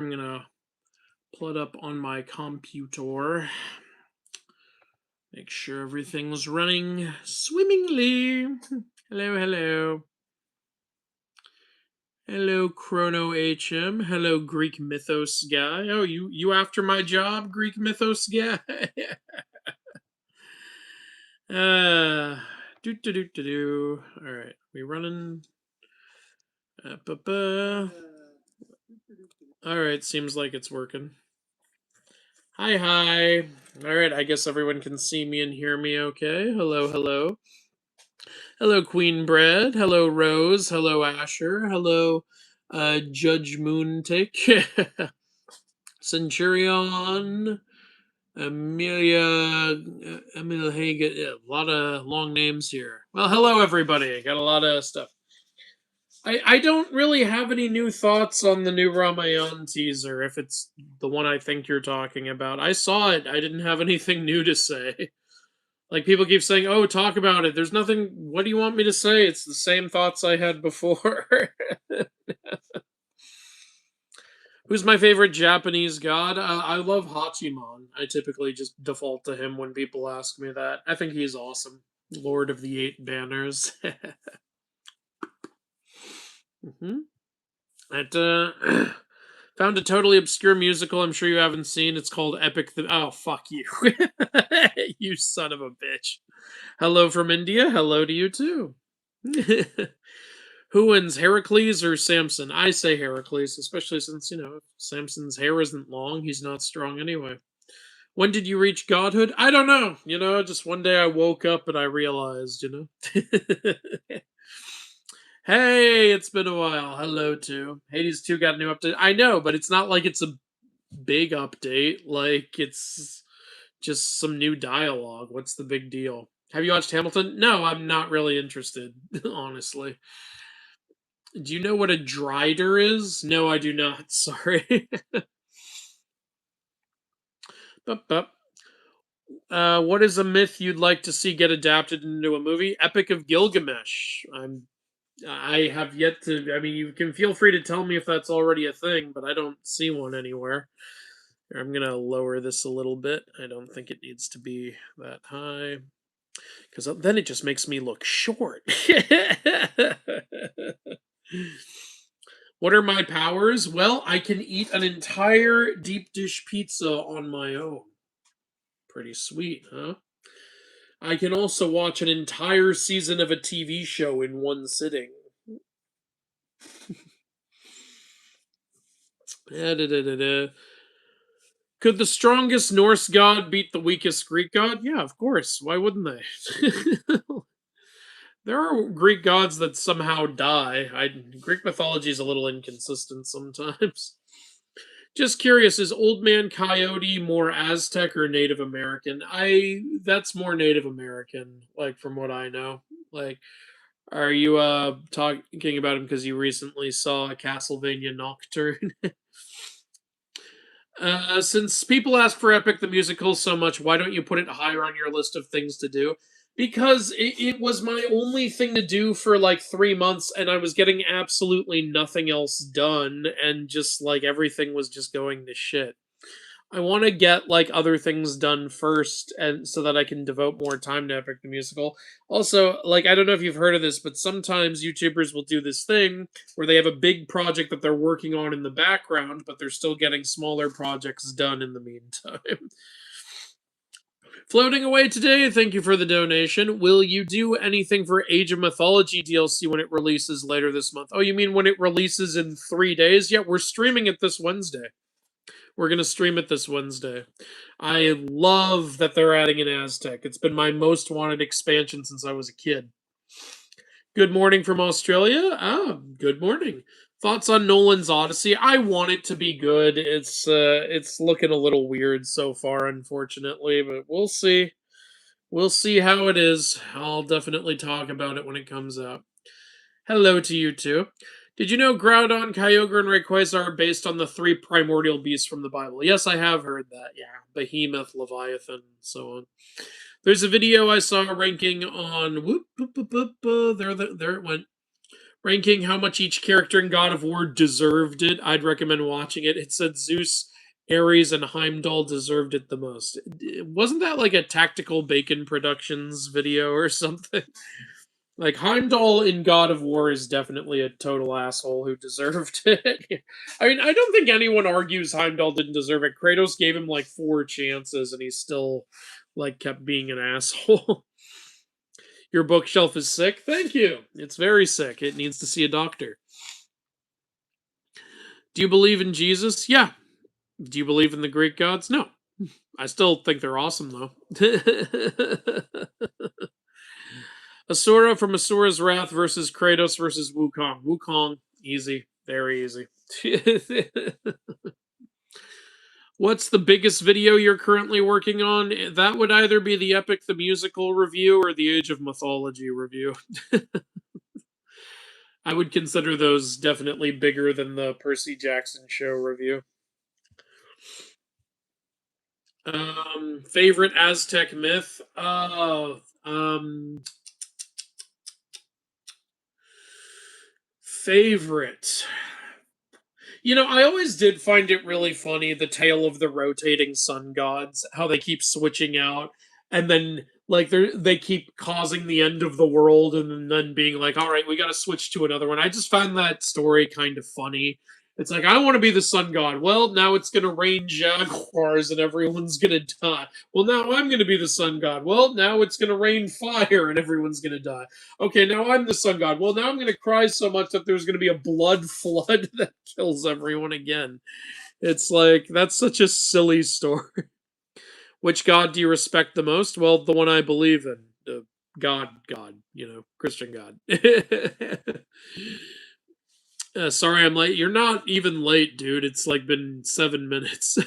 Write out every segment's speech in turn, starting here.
I'm gonna pull it up on my computer. Make sure everything's running swimmingly. Hello, hello. Hello, Chrono HM. Hello, Greek Mythos guy. Oh, you after my job, Greek Mythos guy? uh, do. All right, we running. All right, seems like it's working. Hi, hi. All right, I guess everyone can see me and hear me okay. Hello, hello. Hello, Queen Bread. Hello, Rose. Hello, Asher. Hello, Judge Moontick. Centurion. Amelia. Emil Hagen. Yeah, a lot of long names here. Well, hello, everybody. Got a lot of stuff. I don't really have any new thoughts on the new Ramayan teaser, if it's the one I think you're talking about. I saw it. I didn't have anything new to say. Like, people keep saying, oh, talk about it. There's nothing. What do you want me to say? It's the same thoughts I had before. Who's my favorite Japanese god? I love Hachiman. I typically just default to him when people ask me that. I think he's awesome. Lord of the Eight Banners. hmm That, found a totally obscure musical I'm sure you haven't seen. It's called Epic. Oh, fuck you. You son of a bitch. Hello from India. Hello to you too. Who wins, Heracles or Samson? I say Heracles, especially since, Samson's hair isn't long. He's not strong anyway. When did you reach godhood? I don't know. Just one day I woke up and I realized. Hey, it's been a while. Hello, too. Hades 2 got a new update. I know, but it's not like it's a big update. Like, it's just some new dialogue. What's the big deal? Have you watched Hamilton? No, I'm not really interested, honestly. Do you know what a drider is? No, I do not. Sorry. Bup. What is a myth you'd like to see get adapted into a movie? Epic of Gilgamesh. I have yet to. I mean, you can feel free to tell me if that's already a thing, but I don't see one anywhere. I'm gonna lower this a little bit. I don't think it needs to be that high, because then it just makes me look short. What are my powers? Well, I can eat an entire deep dish pizza on my own. Pretty sweet, huh? I can also watch an entire season of a TV show in one sitting. Could the strongest Norse god beat the weakest Greek god? Yeah, of course. Why wouldn't they? There are Greek gods that somehow die. Greek mythology is a little inconsistent sometimes. Just curious, is Old Man Coyote more Aztec or Native American? That's more Native American, like from what I know. Like, are you talking about him because you recently saw a Castlevania Nocturne? Since people ask for Epic the Musical so much, why don't you put it higher on your list of things to do? Because it was my only thing to do for like 3 months, and I was getting absolutely nothing else done, and just like everything was just going to shit. I want to get like other things done first, and so that I can devote more time to Epic the Musical. Also, like, I don't know if you've heard of this, but sometimes YouTubers will do this thing where they have a big project that they're working on in the background, but they're still getting smaller projects done in the meantime. Floating away today, thank you for the donation. Will you do anything for Age of Mythology DLC when it releases later this month? Oh, you mean when it releases in 3 days? Yeah, we're streaming it this Wednesday. We're going to stream it this Wednesday. I love that they're adding an Aztec. It's been my most wanted expansion since I was a kid. Good morning from Australia. Good morning. Thoughts on Nolan's Odyssey? I want it to be good. It's looking a little weird so far, unfortunately, but we'll see. We'll see how it is. I'll definitely talk about it when it comes out. Hello to you too. Did you know Groudon, Kyogre, and Rayquaza are based on the three primordial beasts from the Bible? Yes, I have heard that. Yeah, Behemoth, Leviathan, and so on. There's a video I saw ranking on there it went. Ranking how much each character in God of War deserved it, I'd recommend watching it. It said Zeus, Ares, and Heimdall deserved it the most. Wasn't that like a Tactical Bacon Productions video or something? Like, Heimdall in God of War is definitely a total asshole who deserved it. I mean, I don't think anyone argues Heimdall didn't deserve it. Kratos gave him like 4 chances and he still like kept being an asshole. Your bookshelf is sick? Thank you. It's very sick. It needs to see a doctor. Do you believe in Jesus? Yeah. Do you believe in the Greek gods? No. I still think they're awesome though. Asura from Asura's Wrath versus Kratos versus Wukong. Wukong, easy. Very easy. What's the biggest video you're currently working on? That would either be the Epic the Musical review or the Age of Mythology review. I would consider those definitely bigger than the Percy Jackson show review. Favorite Aztec myth? Favorite. You know, I always did find it really funny, the tale of the rotating sun gods, how they keep switching out, and then like they keep causing the end of the world, and then being like, all right, we got to switch to another one. I just found that story kind of funny. It's like, I want to be the sun god. Well, now it's going to rain jaguars and everyone's going to die. Well, now I'm going to be the sun god. Well, now it's going to rain fire and everyone's going to die. Okay, now I'm the sun god. Well, now I'm going to cry so much that there's going to be a blood flood that kills everyone again. It's like, that's such a silly story. Which god do you respect the most? Well, the one I believe in. The God, Christian God. Sorry I'm late. You're not even late, dude. It's like been 7 minutes.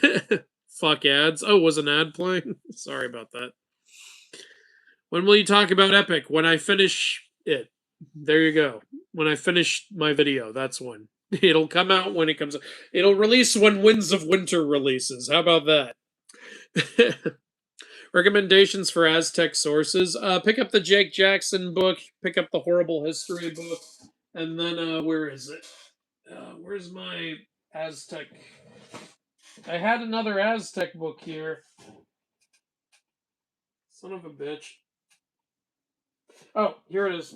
Fuck ads. Oh, was an ad playing? Sorry about that. When will you talk about Epic? When I finish it. There you go. When I finish my video, that's when. It'll come out when it comes out. It'll release when Winds of Winter releases. How about that? Recommendations for Aztec sources. Pick up the Jake Jackson book. Pick up the Horrible History book. And then, where is it? Where's my Aztec? I had another Aztec book here. Son of a bitch. Oh, here it is.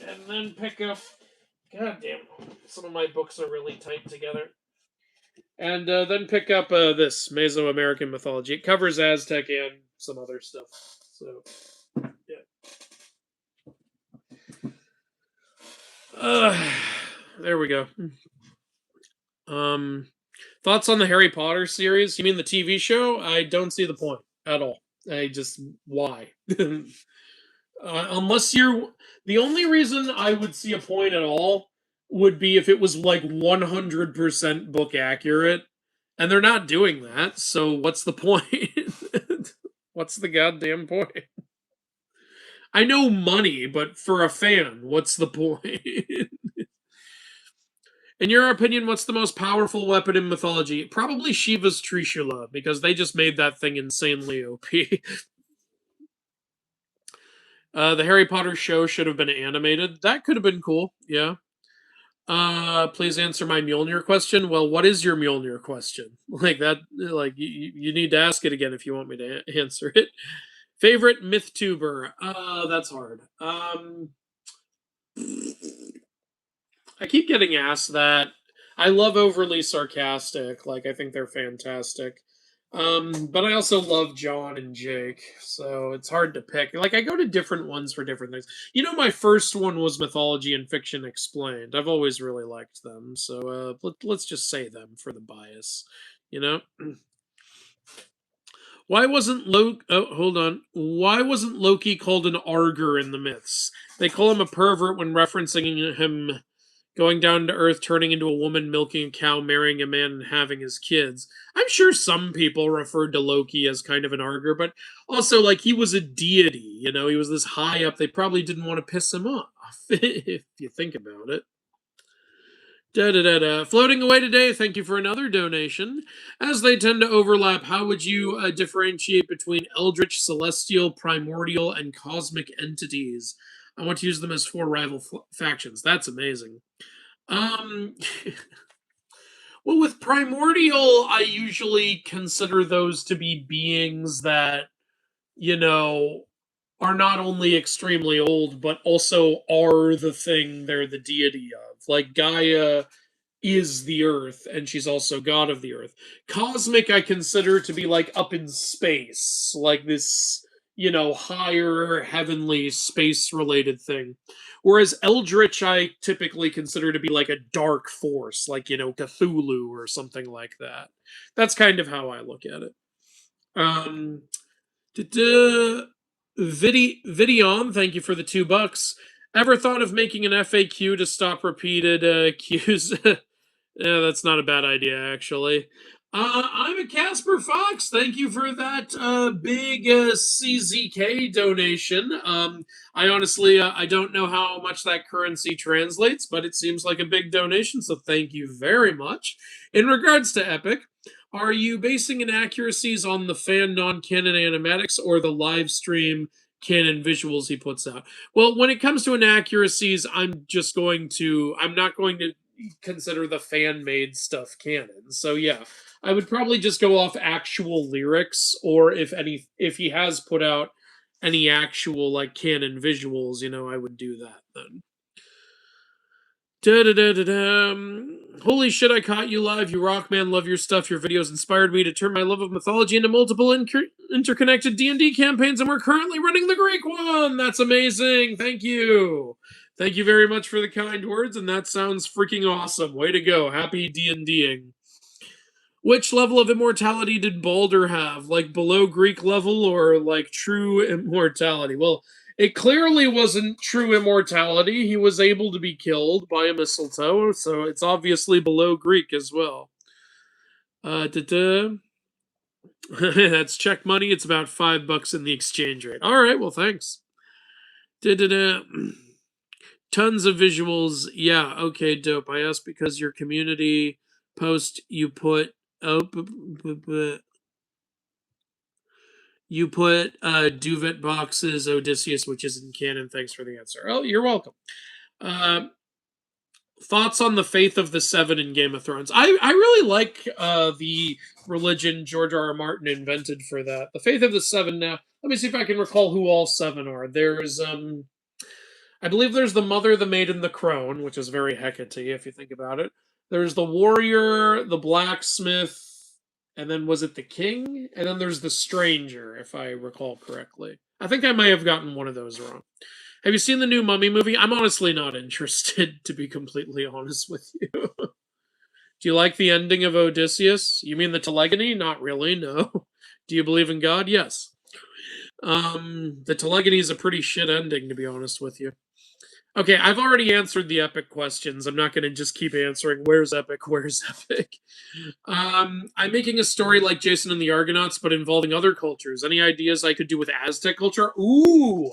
And then pick up. God damn, some of my books are really tight together. And then pick up this Mesoamerican mythology. It covers Aztec and some other stuff. So, yeah. There we go. Thoughts on the Harry Potter series? You mean the TV show? I don't see the point at all. Why? Unless you're the only reason I would see a point at all would be if it was like 100% book accurate, and they're not doing that. So what's the point? What's the goddamn point? I know money, but for a fan, what's the point? In your opinion, what's the most powerful weapon in mythology? Probably Shiva's Trishula, because they just made that thing insanely OP. The Harry Potter show should have been animated. That could have been cool, yeah. Please answer my Mjolnir question. Well, what is your Mjolnir question? Like that, like you need to ask it again if you want me to answer it. Favorite myth tuber? That's hard. I keep getting asked that. I love Overly Sarcastic. Like, I think they're fantastic. But I also love John and Jake, so it's hard to pick. Like, I go to different ones for different things. You know, my first one was Mythology and Fiction Explained. I've always really liked them, so let's just say them for the bias. You know. Why wasn't Loki? Oh, hold on. Why wasn't Loki called an Arger in the myths? They call him a pervert when referencing him going down to Earth, turning into a woman, milking a cow, marrying a man, and having his kids. I'm sure some people referred to Loki as kind of an Arger, but also, like, he was a deity, you know, he was this high up. They probably didn't want to piss him off, if you think about it. Floating away today, thank you for another donation. As they tend to overlap, how would you differentiate between eldritch, celestial, primordial, and cosmic entities? I want to use them as 4 rival factions. That's amazing. Um, well, with primordial, I usually consider those to be beings that, you know, are not only extremely old, but also are the thing they're the deity of. Like Gaia is the earth, and she's also god of the earth. Cosmic, I consider to be like up in space, like this, higher heavenly space related thing. Whereas Eldritch, I typically consider to be like a dark force, like, Cthulhu or something like that. That's kind of how I look at it. Um, Vidion, thank you for the $2. Ever thought of making an FAQ to stop repeated cues? Yeah, that's not a bad idea, actually. I'm a Casper Fox. Thank you for that big CZK donation. I honestly, I don't know how much that currency translates, but it seems like a big donation, so thank you very much. In regards to Epic, are you basing inaccuracies on the fan non-canon animatics or the live stream canon visuals he puts out? Well, when it comes to inaccuracies, I'm not going to consider the fan made stuff canon. So yeah, I would probably just go off actual lyrics, or if he has put out any actual like canon visuals, I would do that then. Holy shit, I caught you live. You rock, man. Love your stuff. Your videos inspired me to turn my love of mythology into multiple interconnected D&D campaigns, and we're currently running the Greek one. That's amazing. Thank you. Thank you very much for the kind words, and that sounds freaking awesome. Way to go. Happy D&Ding. Which level of immortality did Balder have? Like below Greek level or like true immortality? Well, it clearly wasn't true immortality. He was able to be killed by a mistletoe, so it's obviously below Greek as well. That's check money. It's about $5 in the exchange rate. All right, well, thanks. Tons of visuals. Yeah, okay, dope. I asked because your community post you put Duvet Box's Odysseus, which isn't canon. Thanks for the answer. Oh, you're welcome. Thoughts on the faith of the Seven in Game of Thrones? I really like the religion George R. R. Martin invented for that. The faith of the Seven. Now, let me see if I can recall who all seven are. There's I believe there's the Mother, the Maiden, the Crone, which is very Hecate if you think about it. There's the Warrior, the Blacksmith, and then was it the King? And then there's the Stranger, if I recall correctly. I think I may have gotten one of those wrong. Have you seen the new Mummy movie? I'm honestly not interested, to be completely honest with you. Do you like the ending of Odysseus? You mean the telegony? Not really, no. Do you believe in God? Yes. The telegony is a pretty shit ending, to be honest with you. Okay, I've already answered the epic questions. I'm not going to just keep answering where's epic, where's epic. I'm making a story like Jason and the Argonauts, but involving other cultures. Any ideas I could do with Aztec culture? Ooh,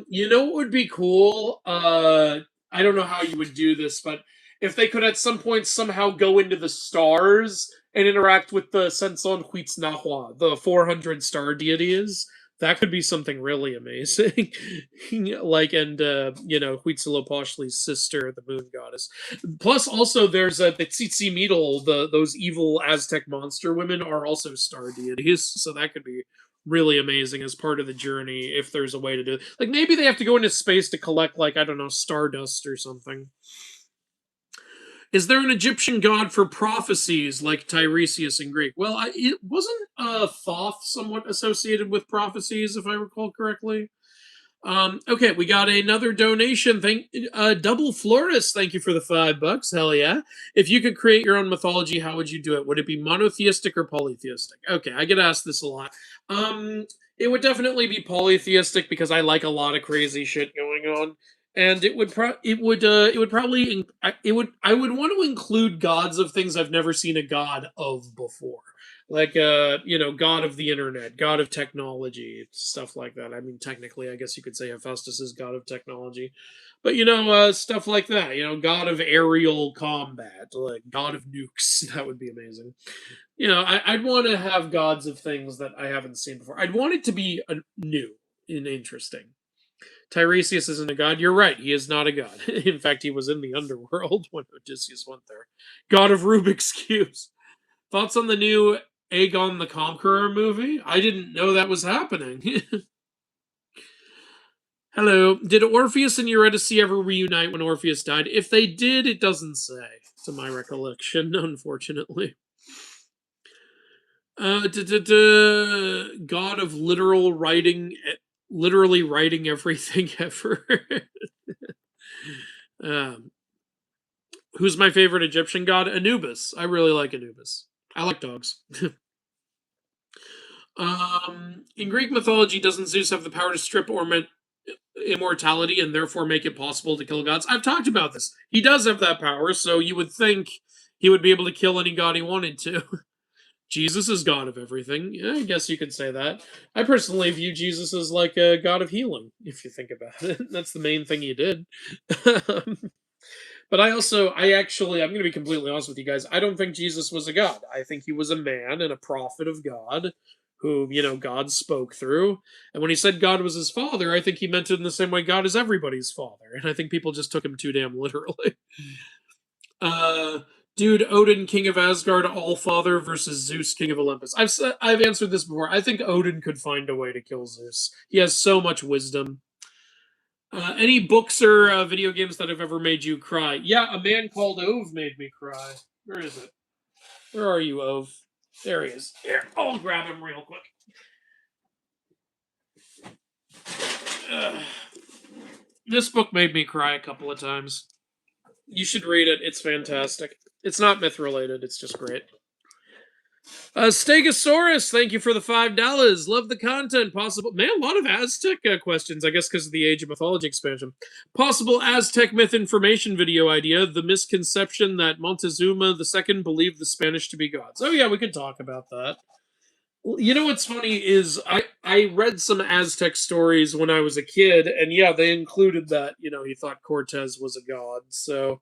you know what would be cool? I don't know how you would do this, but if they could at some point somehow go into the stars and interact with the Senson Huitznahua, the 400 star deities, that could be something really amazing. Like, and Huitzilopochtli's sister, the moon goddess. Plus, also there's the Tzitzimidal, those evil Aztec monster women are also star deities, so that could be really amazing as part of the journey if there's a way to do it. Like maybe they have to go into space to collect, like, I don't know, stardust or something. Is there an Egyptian god for prophecies like Tiresias in Greek? Well, it wasn't Thoth somewhat associated with prophecies, if I recall correctly. Okay, we got another donation. Double Florist, thank you for the $5. Hell yeah. If you could create your own mythology, how would you do it? Would it be monotheistic or polytheistic? Okay, I get asked this a lot. It would definitely be polytheistic because I like a lot of crazy shit going on. And I would want to include gods of things I've never seen a god of before, like god of the internet, god of technology, stuff like that. I mean, technically I guess you could say Hephaestus is god of technology, but stuff like that, god of aerial combat, like god of nukes. That would be amazing. I'd want to have gods of things that I haven't seen before. I'd want it to be new and interesting. Tiresias isn't a god. You're right. He is not a god. In fact, he was in the underworld when Odysseus went there. God of Rubik's Cubes. Thoughts on the new Aegon the Conqueror movie? I didn't know that was happening. Hello. Did Orpheus and Eurydice ever reunite when Orpheus died? If they did, it doesn't say, to my recollection, unfortunately. God of literally writing everything ever. um, who's my favorite Egyptian god? Anubis. I really like Anubis. I like dogs. In Greek mythology, doesn't Zeus have the power to strip immortality and therefore make it possible to kill gods? I've talked about this. He does have that power, so you would think he would be able to kill any god he wanted to. Jesus is god of everything. Yeah, I guess you could say that. I personally view Jesus as like a god of healing, if you think about it. That's the main thing he did. But I'm going to be completely honest with you guys. I don't think Jesus was a god. I think he was a man and a prophet of God who, God spoke through. And when he said God was his father, I think he meant it in the same way God is everybody's father. And I think people just took him too damn literally. Dude, Odin, King of Asgard, All-Father versus Zeus, King of Olympus. I've answered this before. I think Odin could find a way to kill Zeus. He has so much wisdom. Any books or video games that have ever made you cry? Yeah, A Man Called Ove made me cry. Where is it? Where are you, Ove? There he is. Here, I'll grab him real quick. This book made me cry a couple of times. You should read it. It's fantastic. It's not myth related. It's just great. Stegosaurus, thank you for the $5. Love the content. Possible, man, a lot of Aztec questions, I guess because of the Age of Mythology expansion. Possible Aztec myth information video idea. The misconception that Montezuma II believed the Spanish to be gods. Oh yeah, we could talk about that. You know what's funny is I read some Aztec stories when I was a kid, and yeah, they included that, he thought Cortez was a god. So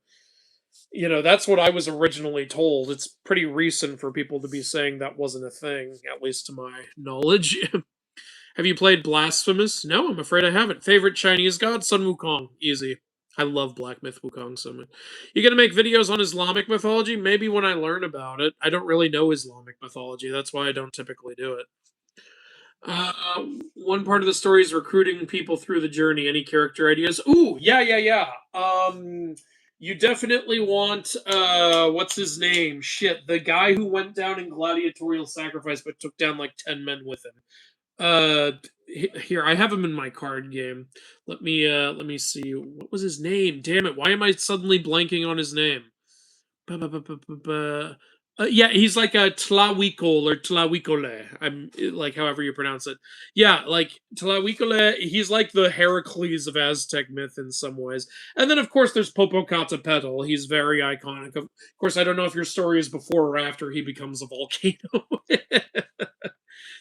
that's what I was originally told. It's pretty recent for people to be saying that wasn't a thing, at least to my knowledge. Have you played Blasphemous? No, I'm afraid I haven't. Favorite Chinese god? Sun Wukong. Easy. I love Black Myth Wukong so much. You gonna make videos on Islamic mythology? Maybe when I learn about it. I don't really know Islamic mythology. That's why I don't typically do it. One part of the story is recruiting people through the journey. Any character ideas? Ooh, yeah. You definitely want what's his name? Shit, the guy who went down in gladiatorial sacrifice but took down like 10 men with him. Here, I have him in my card game. Let me see. What was his name? Damn it, why am I suddenly blanking on his name? Yeah, he's like a Tlahuicol or Tlahuicole. I'm like however you pronounce it. Yeah, like Tlahuicole. He's like the Heracles of Aztec myth in some ways. And then of course there's Popocatépetl. He's very iconic. Of course, I don't know if your story is before or after he becomes a volcano.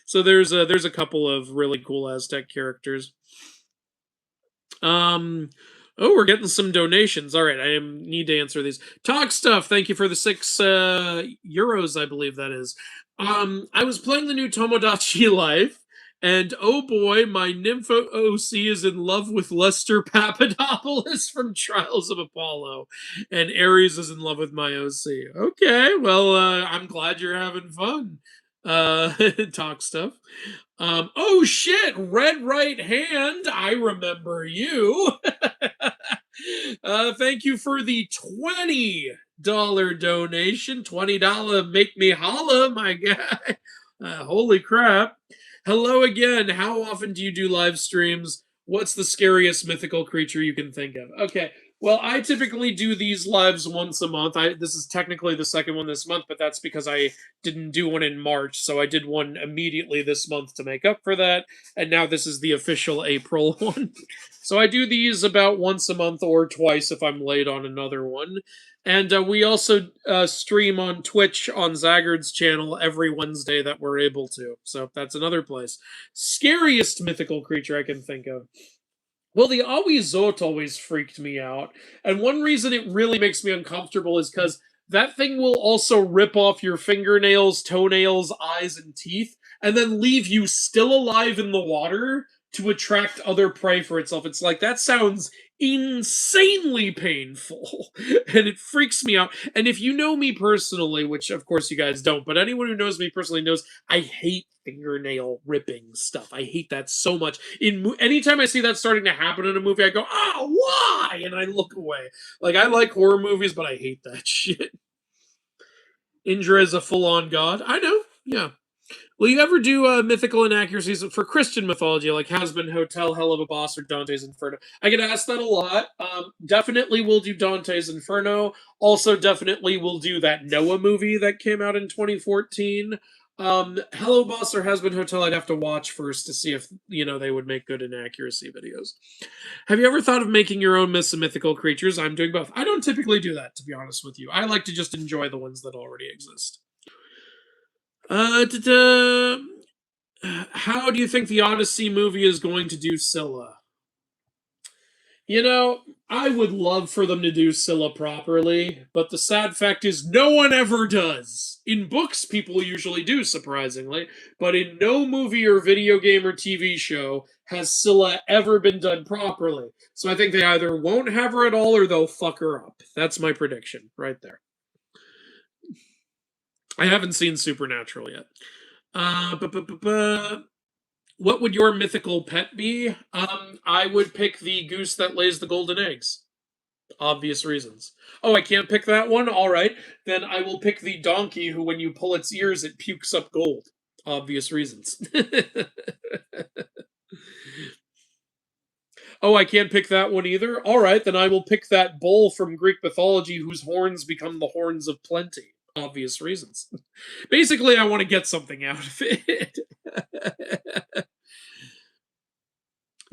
So there's a couple of really cool Aztec characters. Oh, we're getting some donations. All right, I need to answer these. Talk stuff. Thank you for the 6 euros, I believe that is. I was playing the new Tomodachi Life, and oh boy, my Nympho OC is in love with Lester Papadopoulos from Trials of Apollo, and Ares is in love with my OC. Okay, well, I'm glad you're having fun. Talk stuff. Oh shit, Red Right Hand, I remember you. Thank you for the $20 donation. $20 make me holla, my guy. Holy crap. Hello again. How often do you do live streams? What's the scariest mythical creature you can think of? Okay. Well, I typically do these lives once a month. This is technically the second one this month, but that's because I didn't do one in March, so I did one immediately this month to make up for that, and now this is the official April one. So I do these about once a month or twice if I'm late on another one. And we also stream on Twitch on Zaggard's channel every Wednesday that we're able to. So that's another place. Scariest mythical creature I can think of. Well, the Awizot always freaked me out. And one reason it really makes me uncomfortable is because that thing will also rip off your fingernails, toenails, eyes, and teeth, and then leave you still alive in the water to attract other prey for itself. It's like, that sounds insanely painful and it freaks me out. And if you know me personally, which of course you guys don't, but anyone who knows me personally knows I hate fingernail ripping stuff. I hate that so much. Anytime I see that starting to happen in a movie, I go, oh, why? And I look away. Like, I like horror movies, but I hate that shit. Indra is a full-on god. I know. Yeah. Will you ever do mythical inaccuracies for Christian mythology, like Has Been Hotel, Hell of a Boss, or Dante's Inferno? I get asked that a lot. Definitely will do Dante's Inferno. Also, definitely will do that Noah movie that came out in 2014. Hello Boss or Has Been Hotel, I'd have to watch first to see if, they would make good inaccuracy videos. Have you ever thought of making your own myths and mythical creatures? I'm doing both. I don't typically do that, to be honest with you. I like to just enjoy the ones that already exist. How do you think the Odyssey movie is going to do Scylla? I would love for them to do Scylla properly, but the sad fact is no one ever does. In books, people usually do, surprisingly, but in no movie or video game or TV show has Scylla ever been done properly. So I think they either won't have her at all or they'll fuck her up. That's my prediction right there. I haven't seen Supernatural yet. What would your mythical pet be? I would pick the goose that lays the golden eggs. Obvious reasons. Oh, I can't pick that one? All right. Then I will pick the donkey who, when you pull its ears, it pukes up gold. Obvious reasons. Oh, I can't pick that one either? All right, then I will pick that bull from Greek mythology whose horns become the horns of plenty. Obvious reasons. Basically, I want to get something out of it.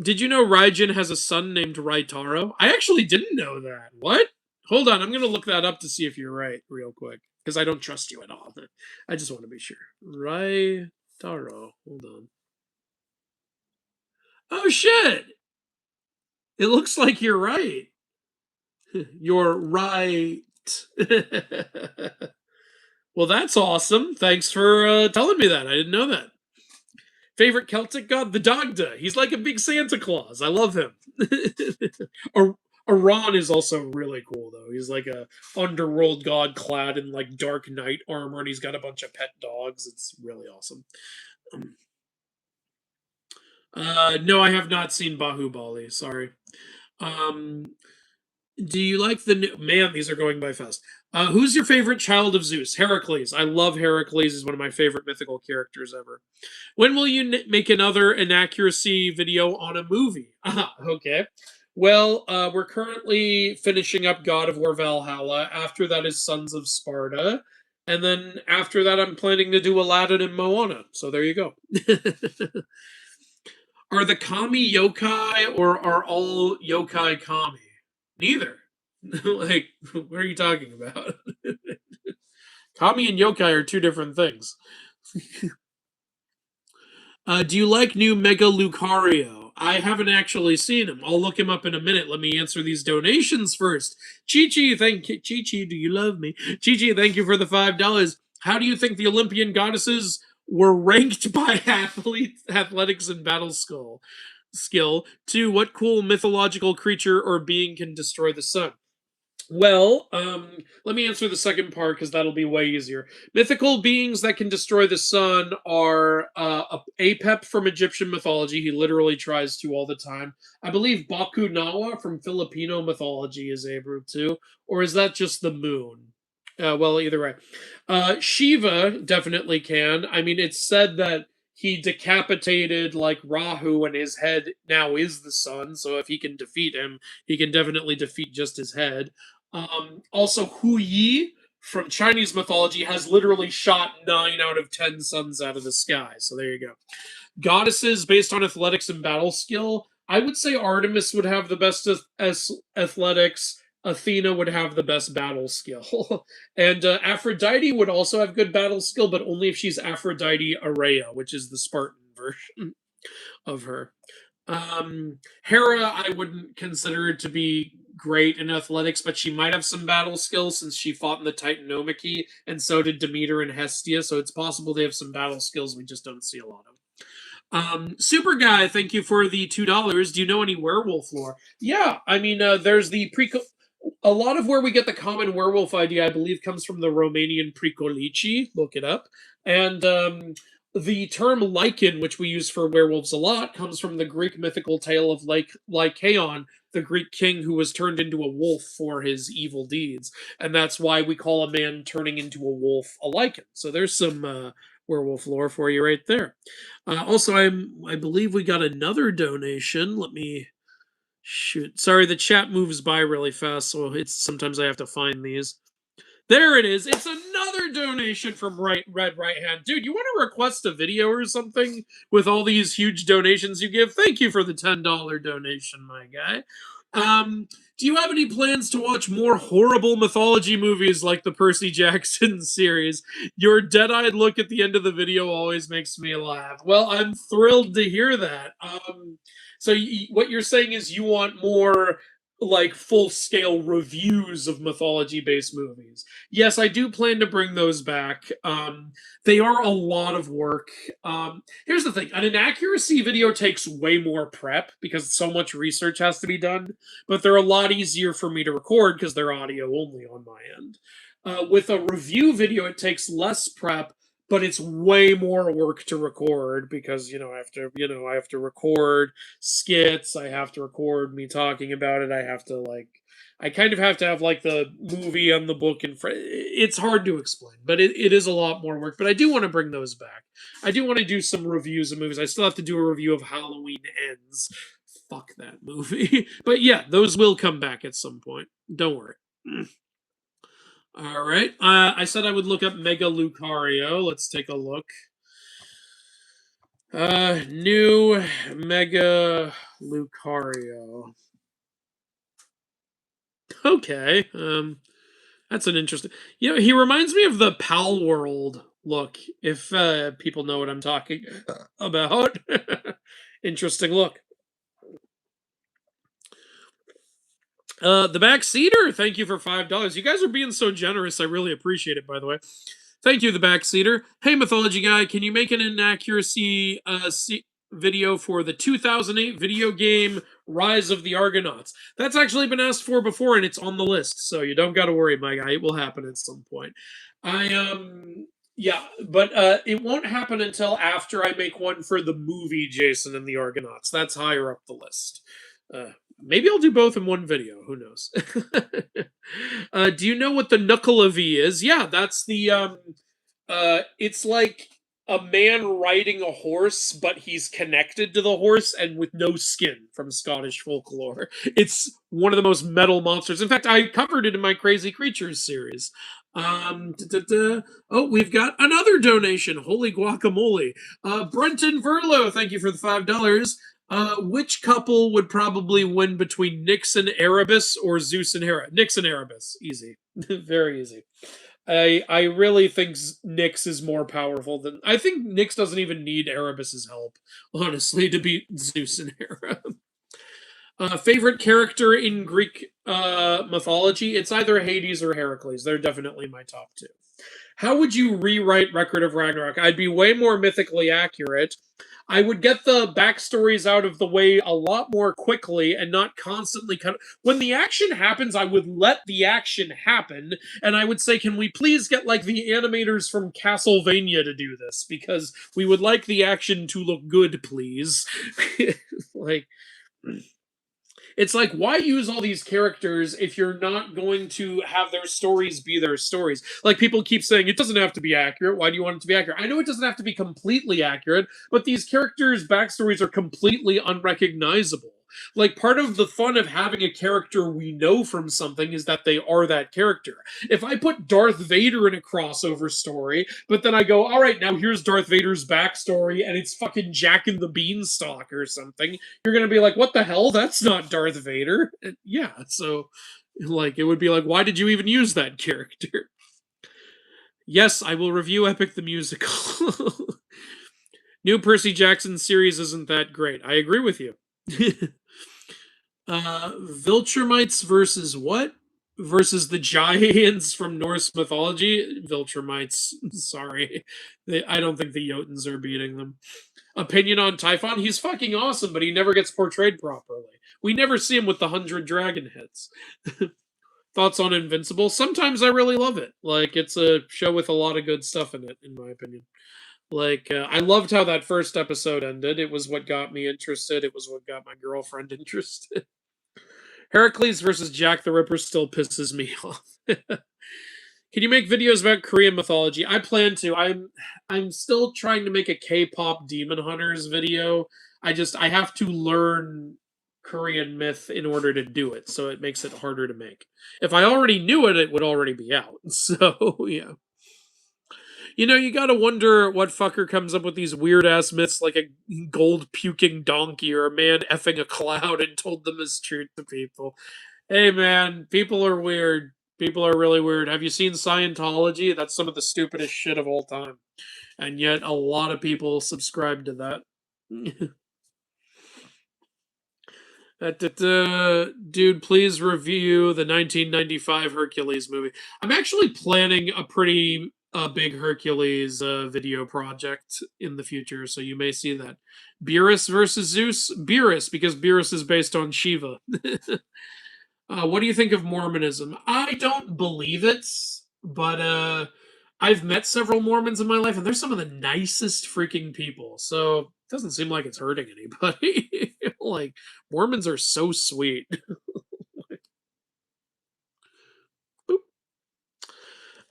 Did you know Raijin has a son named Raitaro? I actually didn't know that. What? Hold on, I'm going to look that up to see if you're right real quick. Because I don't trust you at all. I just want to be sure. Raitaro. Hold on. Oh, shit! It looks like you're right. You're right. Well, that's awesome. Thanks for telling me that. I didn't know that. Favorite Celtic god? The Dagda. He's like a big Santa Claus. I love him. Iran is also really cool, though. He's like a underworld god clad in like dark knight armor, and he's got a bunch of pet dogs. It's really awesome. No, I have not seen Bahubali. Sorry. Do you like the new... Man, these are going by fast. Who's your favorite child of Zeus? Heracles. I love Heracles. He's one of my favorite mythical characters ever. When will you make another inaccuracy video on a movie? Okay. Well, we're currently finishing up God of War Valhalla. After that is Sons of Sparta. And then after that, I'm planning to do Aladdin and Moana. So there you go. Are the kami yokai or are all yokai kami? Neither. Like, what are you talking about? Kami and yokai are two different things. Do you like new Mega Lucario? I haven't actually seen him. I'll look him up in a minute. Let me answer these donations first. Chi-Chi, thank you. Chi-Chi, do you love me? Chi-Chi, thank you for the $5. How do you think the Olympian goddesses were ranked by athletics and battle skill? 2, what cool mythological creature or being can destroy the sun? Well, let me answer the second part because that'll be way easier. Mythical beings that can destroy the sun are Apep from Egyptian mythology. He literally tries to all the time. I believe Bakunawa from Filipino mythology is able to. Or is that just the moon? Well, either way. Shiva definitely can. I mean, it's said that he decapitated like Rahu and his head now is the sun. So if he can defeat him, he can definitely defeat just his head. Also, Hu Yi from Chinese mythology has literally shot 9 out of 10 suns out of the sky. So there you go. Goddesses based on athletics and battle skill. I would say Artemis would have the best athletics. Athena would have the best battle skill. And Aphrodite would also have good battle skill, but only if she's Aphrodite Arrhea, which is the Spartan version of her. Hera, I wouldn't consider to be great in athletics, but she might have some battle skills since she fought in the Titanomachy, and so did Demeter and Hestia, so it's possible they have some battle skills we just don't see a lot of. Super Guy, thank you for the $2. Do you know any werewolf lore? Yeah, I mean, there's the a lot of where we get the common werewolf idea, I believe, comes from the Romanian Pricolici. Look it up. And the term lichen, which we use for werewolves a lot, comes from the Greek mythical tale of Lycaon, the Greek king who was turned into a wolf for his evil deeds. And that's why we call a man turning into a wolf a lichen. So there's some werewolf lore for you right there. Also, I believe we got another donation. Let me shoot. Sorry, the chat moves by really fast, so it's sometimes I have to find these. There it is. It's another donation from Red Right Hand. Dude, you want to request a video or something with all these huge donations you give? Thank you for the $10 donation, my guy. Do you have any plans to watch more horrible mythology movies like the Percy Jackson series? Your dead-eyed look at the end of the video always makes me laugh. Well, I'm thrilled to hear that. So what you're saying is you want more like full-scale reviews of mythology-based movies. Yes, I do plan to bring those back. They are a lot of work. Here's the thing: an inaccuracy video takes way more prep because so much research has to be done, but they're a lot easier for me to record because they're audio only on my end. With a review video, it takes less prep, but it's way more work to record because I have to record skits, I have to record me talking about it, I kind of have to have like the movie and the book in front. It's hard to explain, but it is a lot more work. But I do want to bring those back. I do want to do some reviews of movies. I still have to do a review of Halloween Ends. Fuck that movie. But yeah, those will come back at some point. Don't worry. All right. I said I would look up Mega Lucario. Let's take a look. New Mega Lucario. Okay. That's an interesting. He reminds me of the Pal World look. If people know what I'm talking about. Interesting look. The Backseater, thank you for $5. You guys are being so generous. I really appreciate it, by the way. Thank you, the Backseater. Hey, Mythology Guy, can you make an inaccuracy video for the 2008 video game Rise of the Argonauts? That's actually been asked for before, and it's on the list, so you don't got to worry, my guy. It will happen at some point. Yeah, but it won't happen until after I make one for the movie Jason and the Argonauts. That's higher up the list. Maybe I'll do both in one video. Who knows? Do you know what the Nuckelavee is? Yeah, that's the it's like a man riding a horse, but he's connected to the horse and with no skin from Scottish folklore. It's one of the most metal monsters. In fact, I covered it in my Crazy Creatures series. Oh, we've got another donation. Holy guacamole. Brenton Verlo, thank you for the $5. Which couple would probably win between Nyx and Erebus or Zeus and Hera? Nyx and Erebus. Easy. Very easy. I really think Nyx is more powerful than... I think Nyx doesn't even need Erebus's help, honestly, to beat Zeus and Hera. Favorite character in Greek mythology? It's either Hades or Heracles. They're definitely my top two. How would you rewrite Record of Ragnarok? I'd be way more mythically accurate. I would get the backstories out of the way a lot more quickly and not constantly when the action happens, I would let the action happen, and I would say, can we please get like the animators from Castlevania to do this, because we would like the action to look good, please. Like, it's like, why use all these characters if you're not going to have their stories be their stories? Like, people keep saying, it doesn't have to be accurate. Why do you want it to be accurate? I know it doesn't have to be completely accurate, but these characters' backstories are completely unrecognizable. Like, part of the fun of having a character we know from something is that they are that character. If I put Darth Vader in a crossover story, but then I go, all right, now here's Darth Vader's backstory, and it's fucking Jack and the Beanstalk or something, you're gonna be like, what the hell? That's not Darth Vader. Yeah, so, like, it would be like, why did you even use that character? Yes, I will review Epic the Musical. New Percy Jackson series isn't that great. I agree with you. Viltrumites versus what? versus the giants from Norse mythology. Viltrumites. Sorry. I don't think the Jotuns are beating them. Opinion on Typhon? He's fucking awesome, but he never gets portrayed properly. We never see him with the 100 dragon heads. Thoughts on Invincible? Sometimes I really love it. Like, it's a show with a lot of good stuff in it, in my opinion. Like, I loved how that first episode ended. It was what got me interested. It was what got my girlfriend interested. Heracles versus Jack the Ripper still pisses me off. Can you make videos about Korean mythology? I plan to. I'm still trying to make a K-pop Demon Hunters video. I have to learn Korean myth in order to do it, so it makes it harder to make. If I already knew it, it would already be out. So yeah. You know, you gotta wonder what fucker comes up with these weird ass myths like a gold puking donkey or a man effing a cloud and told them as truth to people. Hey man, people are weird. People are really weird. Have you seen Scientology? That's some of the stupidest shit of all time. And yet a lot of people subscribe to that. Dude, please review the 1995 Hercules movie. I'm actually planning a pretty big Hercules video project in the future, so you may see that. Beerus versus Zeus? Beerus, because Beerus is based on Shiva. What do you think of Mormonism? I don't believe it, but I've met several Mormons in my life, and they're some of the nicest freaking people. So it doesn't seem like it's hurting anybody. Like, Mormons are so sweet.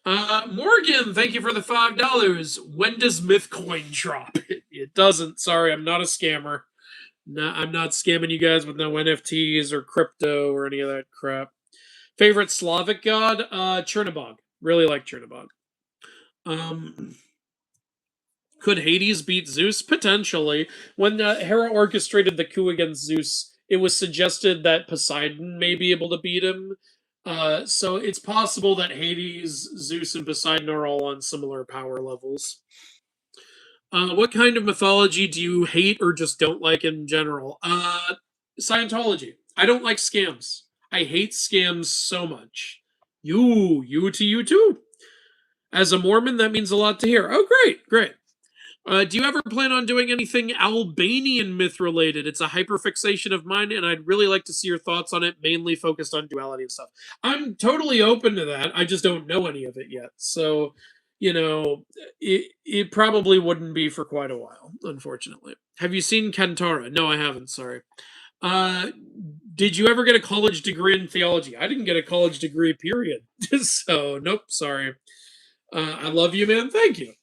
Morgan, thank you for the $5. When does Mythcoin drop? It doesn't. Sorry, I'm not a scammer. No, I'm not scamming you guys with no NFTs or crypto or any of that crap. Favorite Slavic god? Chernobog. Really like Chernobog. Um, could Hades beat Zeus? Potentially. When Hera orchestrated the coup against Zeus, it was suggested that Poseidon may be able to beat him. So it's possible that Hades, Zeus, and Poseidon are all on similar power levels. What kind of mythology do you hate or just don't like in general? Scientology. I don't like scams. I hate scams so much. You too. As a Mormon, that means a lot to hear. Oh, great, great. Do you ever plan on doing anything Albanian myth related? It's a hyperfixation of mine, and I'd really like to see your thoughts on it, mainly focused on duality and stuff. I'm totally open to that. I just don't know any of it yet. So, you know, it probably wouldn't be for quite a while, unfortunately. Have you seen Kantara? No, I haven't. Sorry. Uh, did you ever get a college degree in theology? I didn't get a college degree, period. So, nope, sorry. I love you, man. Thank you.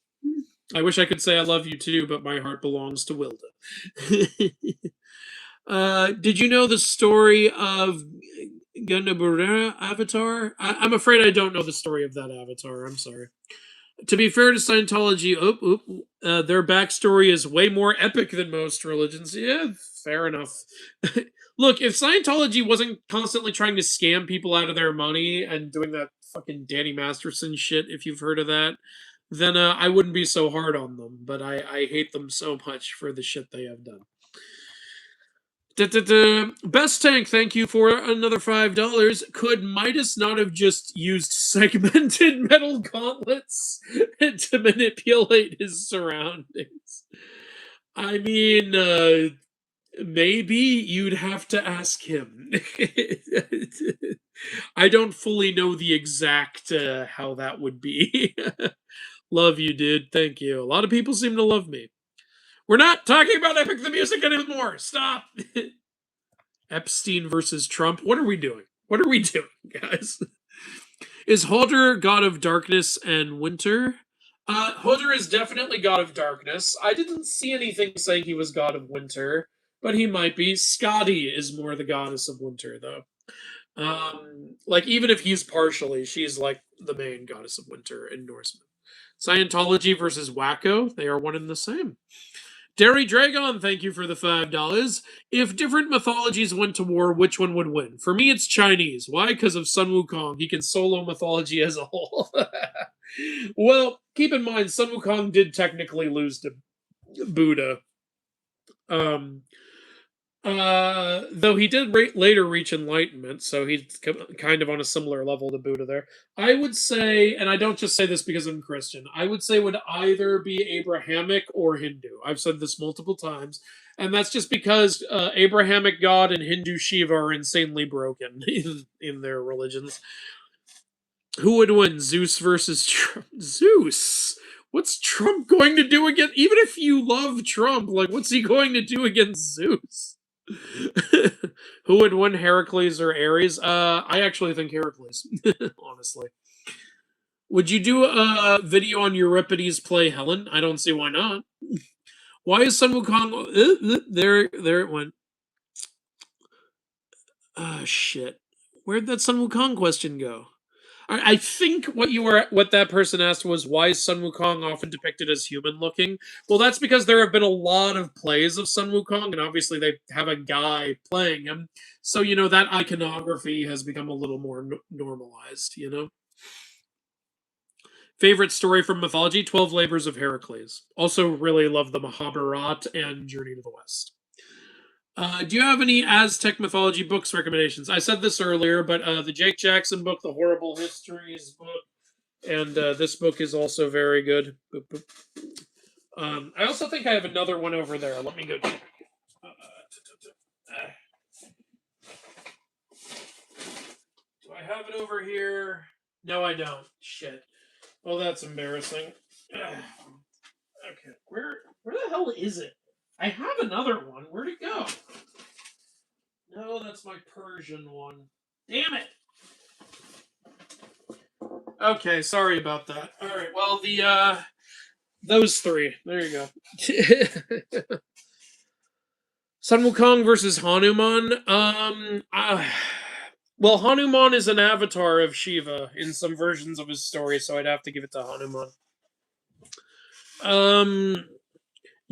I wish I could say I love you too, but my heart belongs to Wilda. Did you know the story of Gundabura Avatar? I'm afraid I don't know the story of that Avatar. I'm sorry. To be fair to Scientology, their backstory is way more epic than most religions. Yeah, fair enough. Look, if Scientology wasn't constantly trying to scam people out of their money and doing that fucking Danny Masterson shit, if you've heard of that, then I wouldn't be so hard on them. But I hate them so much for the shit they have done. Best Tank, thank you for another $5. Could Midas not have just used segmented metal gauntlets to manipulate his surroundings? I mean, maybe you'd have to ask him. I don't fully know the exact how that would be. Love you, dude. Thank you. A lot of people seem to love me. We're not talking about Epic the Music anymore. Stop. Epstein versus Trump. What are we doing? What are we doing, guys? Is Hodor god of darkness and winter? Hodor is definitely god of darkness. I didn't see anything saying he was god of winter, but he might be. Scotty is more the goddess of winter, though. Like, even if he's partially, she's like the main goddess of winter in Norseman. Scientology versus Wacko, they are one and the same. Derry Dragon, thank you for the $5. If different mythologies went to war, which one would win? For me, it's Chinese. Why? Because of Sun Wukong. He can solo mythology as a whole. Well, keep in mind, Sun Wukong did technically lose to Buddha. Though he did later reach enlightenment, so he's kind of on a similar level to Buddha there. I would say, and I don't just say this because I'm Christian, I would say would either be Abrahamic or Hindu. I've said this multiple times, and that's just because Abrahamic God and Hindu Shiva are insanely broken in their religions. Who would win, Zeus versus Trump? Zeus. What's Trump going to do against? Even if you love Trump, like, what's he going to do against Zeus? Who would win, Heracles or Ares? I actually think Heracles, honestly. Would you do a video on Euripides' play Helen? I don't see why not. Why is Sun Wukong? There it went. Ah, shit. Where'd that Sun Wukong question go? I think what that person asked was, why is Sun Wukong often depicted as human looking? Well, that's because there have been a lot of plays of Sun Wukong, and obviously they have a guy playing him, so that iconography has become a little more normalized. Favorite story from mythology: 12 Labors of Heracles. Also, really love the Mahabharata and Journey to the West. Do you have any Aztec mythology books recommendations? I said this earlier, but the Jake Jackson book, the Horrible Histories book, and this book is also very good. I also think I have another one over there. Let me go check. Do I have it over here? No, I don't. Shit. Well, that's embarrassing. Okay, where the hell is it? I have another one. Where'd it go? No, that's my Persian one. Damn it! Okay, sorry about that. All right, well, those three. There you go. Sun Wukong versus Hanuman. Well, Hanuman is an avatar of Shiva in some versions of his story, so I'd have to give it to Hanuman.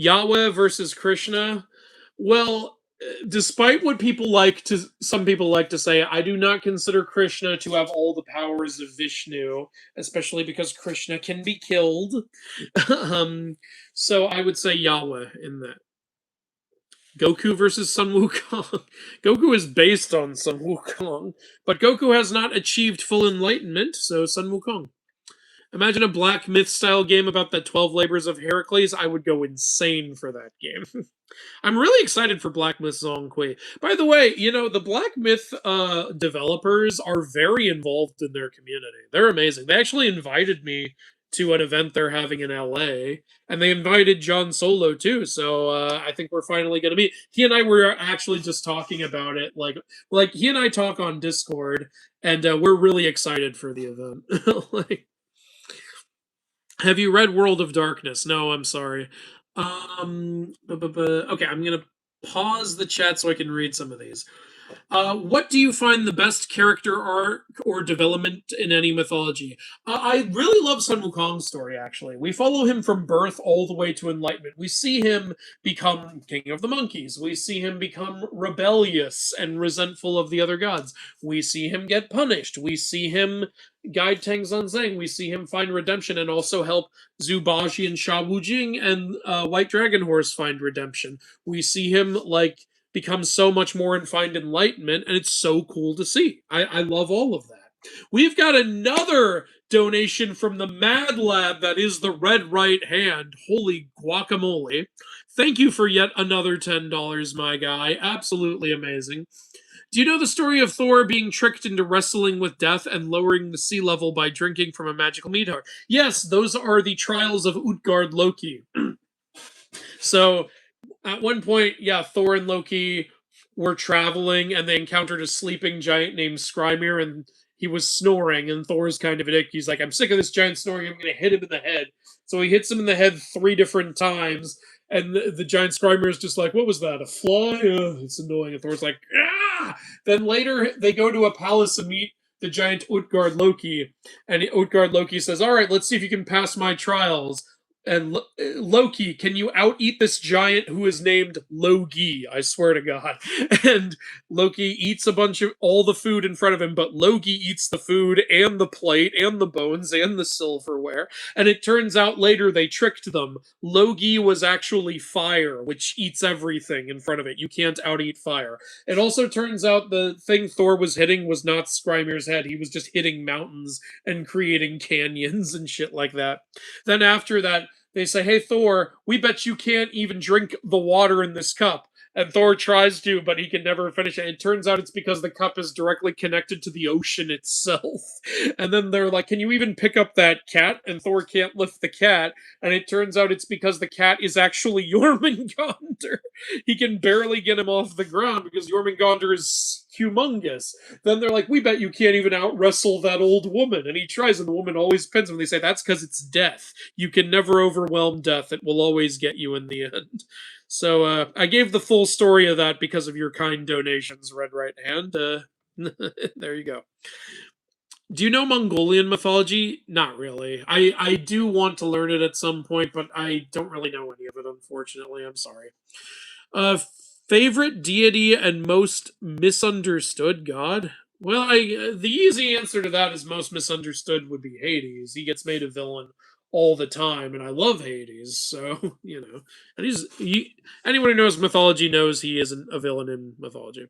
Yahweh versus Krishna. Well, despite what some people like to say, I do not consider Krishna to have all the powers of Vishnu, especially because Krishna can be killed. So I would say Yahweh in that. Goku versus Sun Wukong. Goku is based on Sun Wukong, but Goku has not achieved full enlightenment, so Sun Wukong. Imagine a Black Myth style game about the 12 Labors of Heracles. I would go insane for that game. I'm really excited for Black Myth Zong Kui. By the way, the Black Myth developers are very involved in their community. They're amazing. They actually invited me to an event they're having in LA, and they invited John Solo too. So I think we're finally going to meet. He and I were actually just talking about it. Like he and I talk on Discord, and we're really excited for the event. Have you read World of Darkness? No, I'm sorry. Okay, I'm gonna pause the chat so I can read some of these. What do you find the best character arc or development in any mythology? I really love Sun Wukong's story, actually. We follow him from birth all the way to enlightenment. We see him become king of the monkeys. We see him become rebellious and resentful of the other gods. We see him get punished. We see him guide Tang Zhang. We see him find redemption and also help Zhu Baji and Sha Wujing and White Dragon Horse find redemption. We see him, become so much more and find enlightenment, and it's so cool to see. I love all of that. We've got another donation from the Mad Lab that is the Red Right Hand. Holy guacamole. Thank you for yet another $10, my guy. Absolutely amazing. Do you know the story of Thor being tricked into wrestling with death and lowering the sea level by drinking from a magical meteor? Yes, those are the trials of Utgard Loki. So, at one point, yeah, Thor and Loki were traveling and they encountered a sleeping giant named Skrymir, and he was snoring, and Thor's kind of a dick. He's like, I'm sick of this giant snoring, I'm going to hit him in the head. So he hits him in the head 3 different times, and the giant Skrymir is just like, what was that, a fly? It's annoying. And Thor's like, ah! Then later, they go to a palace and meet the giant Utgard Loki, and Utgard Loki says, all right, let's see if you can pass my trials. And Loki, can you out eat this giant who is named Logi? I swear to God. And Loki eats a bunch of all the food in front of him, but Loki eats the food and the plate and the bones and the silverware. And it turns out later they tricked them. Logi was actually fire, which eats everything in front of it. You can't out eat fire. It also turns out the thing Thor was hitting was not Skrymir's head. He was just hitting mountains and creating canyons and shit like that. Then after that, they say, "Hey, Thor, we bet you can't even drink the water in this cup." And Thor tries to, but he can never finish it. It turns out it's because the cup is directly connected to the ocean itself. And then they're like, "Can you even pick up that cat?" And Thor can't lift the cat. And it turns out it's because the cat is actually Jormungandr. He can barely get him off the ground because Jormungandr is humongous. Then they're like, "We bet you can't even out wrestle that old woman." And he tries, and the woman always pins him. They say, "That's because it's death. You can never overwhelm death. It will always get you in the end." So I gave the full story of that because of your kind donations, Red Right Hand. There you go. Do you know Mongolian mythology? Not really. I do want to learn it at some point, but I don't really know any of it, unfortunately. I'm sorry. Uh, Favorite deity and most misunderstood god? Well, the easy answer to that is most misunderstood would be Hades. He gets made a villain all the time, and I love Hades. So and anyone who knows mythology knows he isn't a villain in mythology.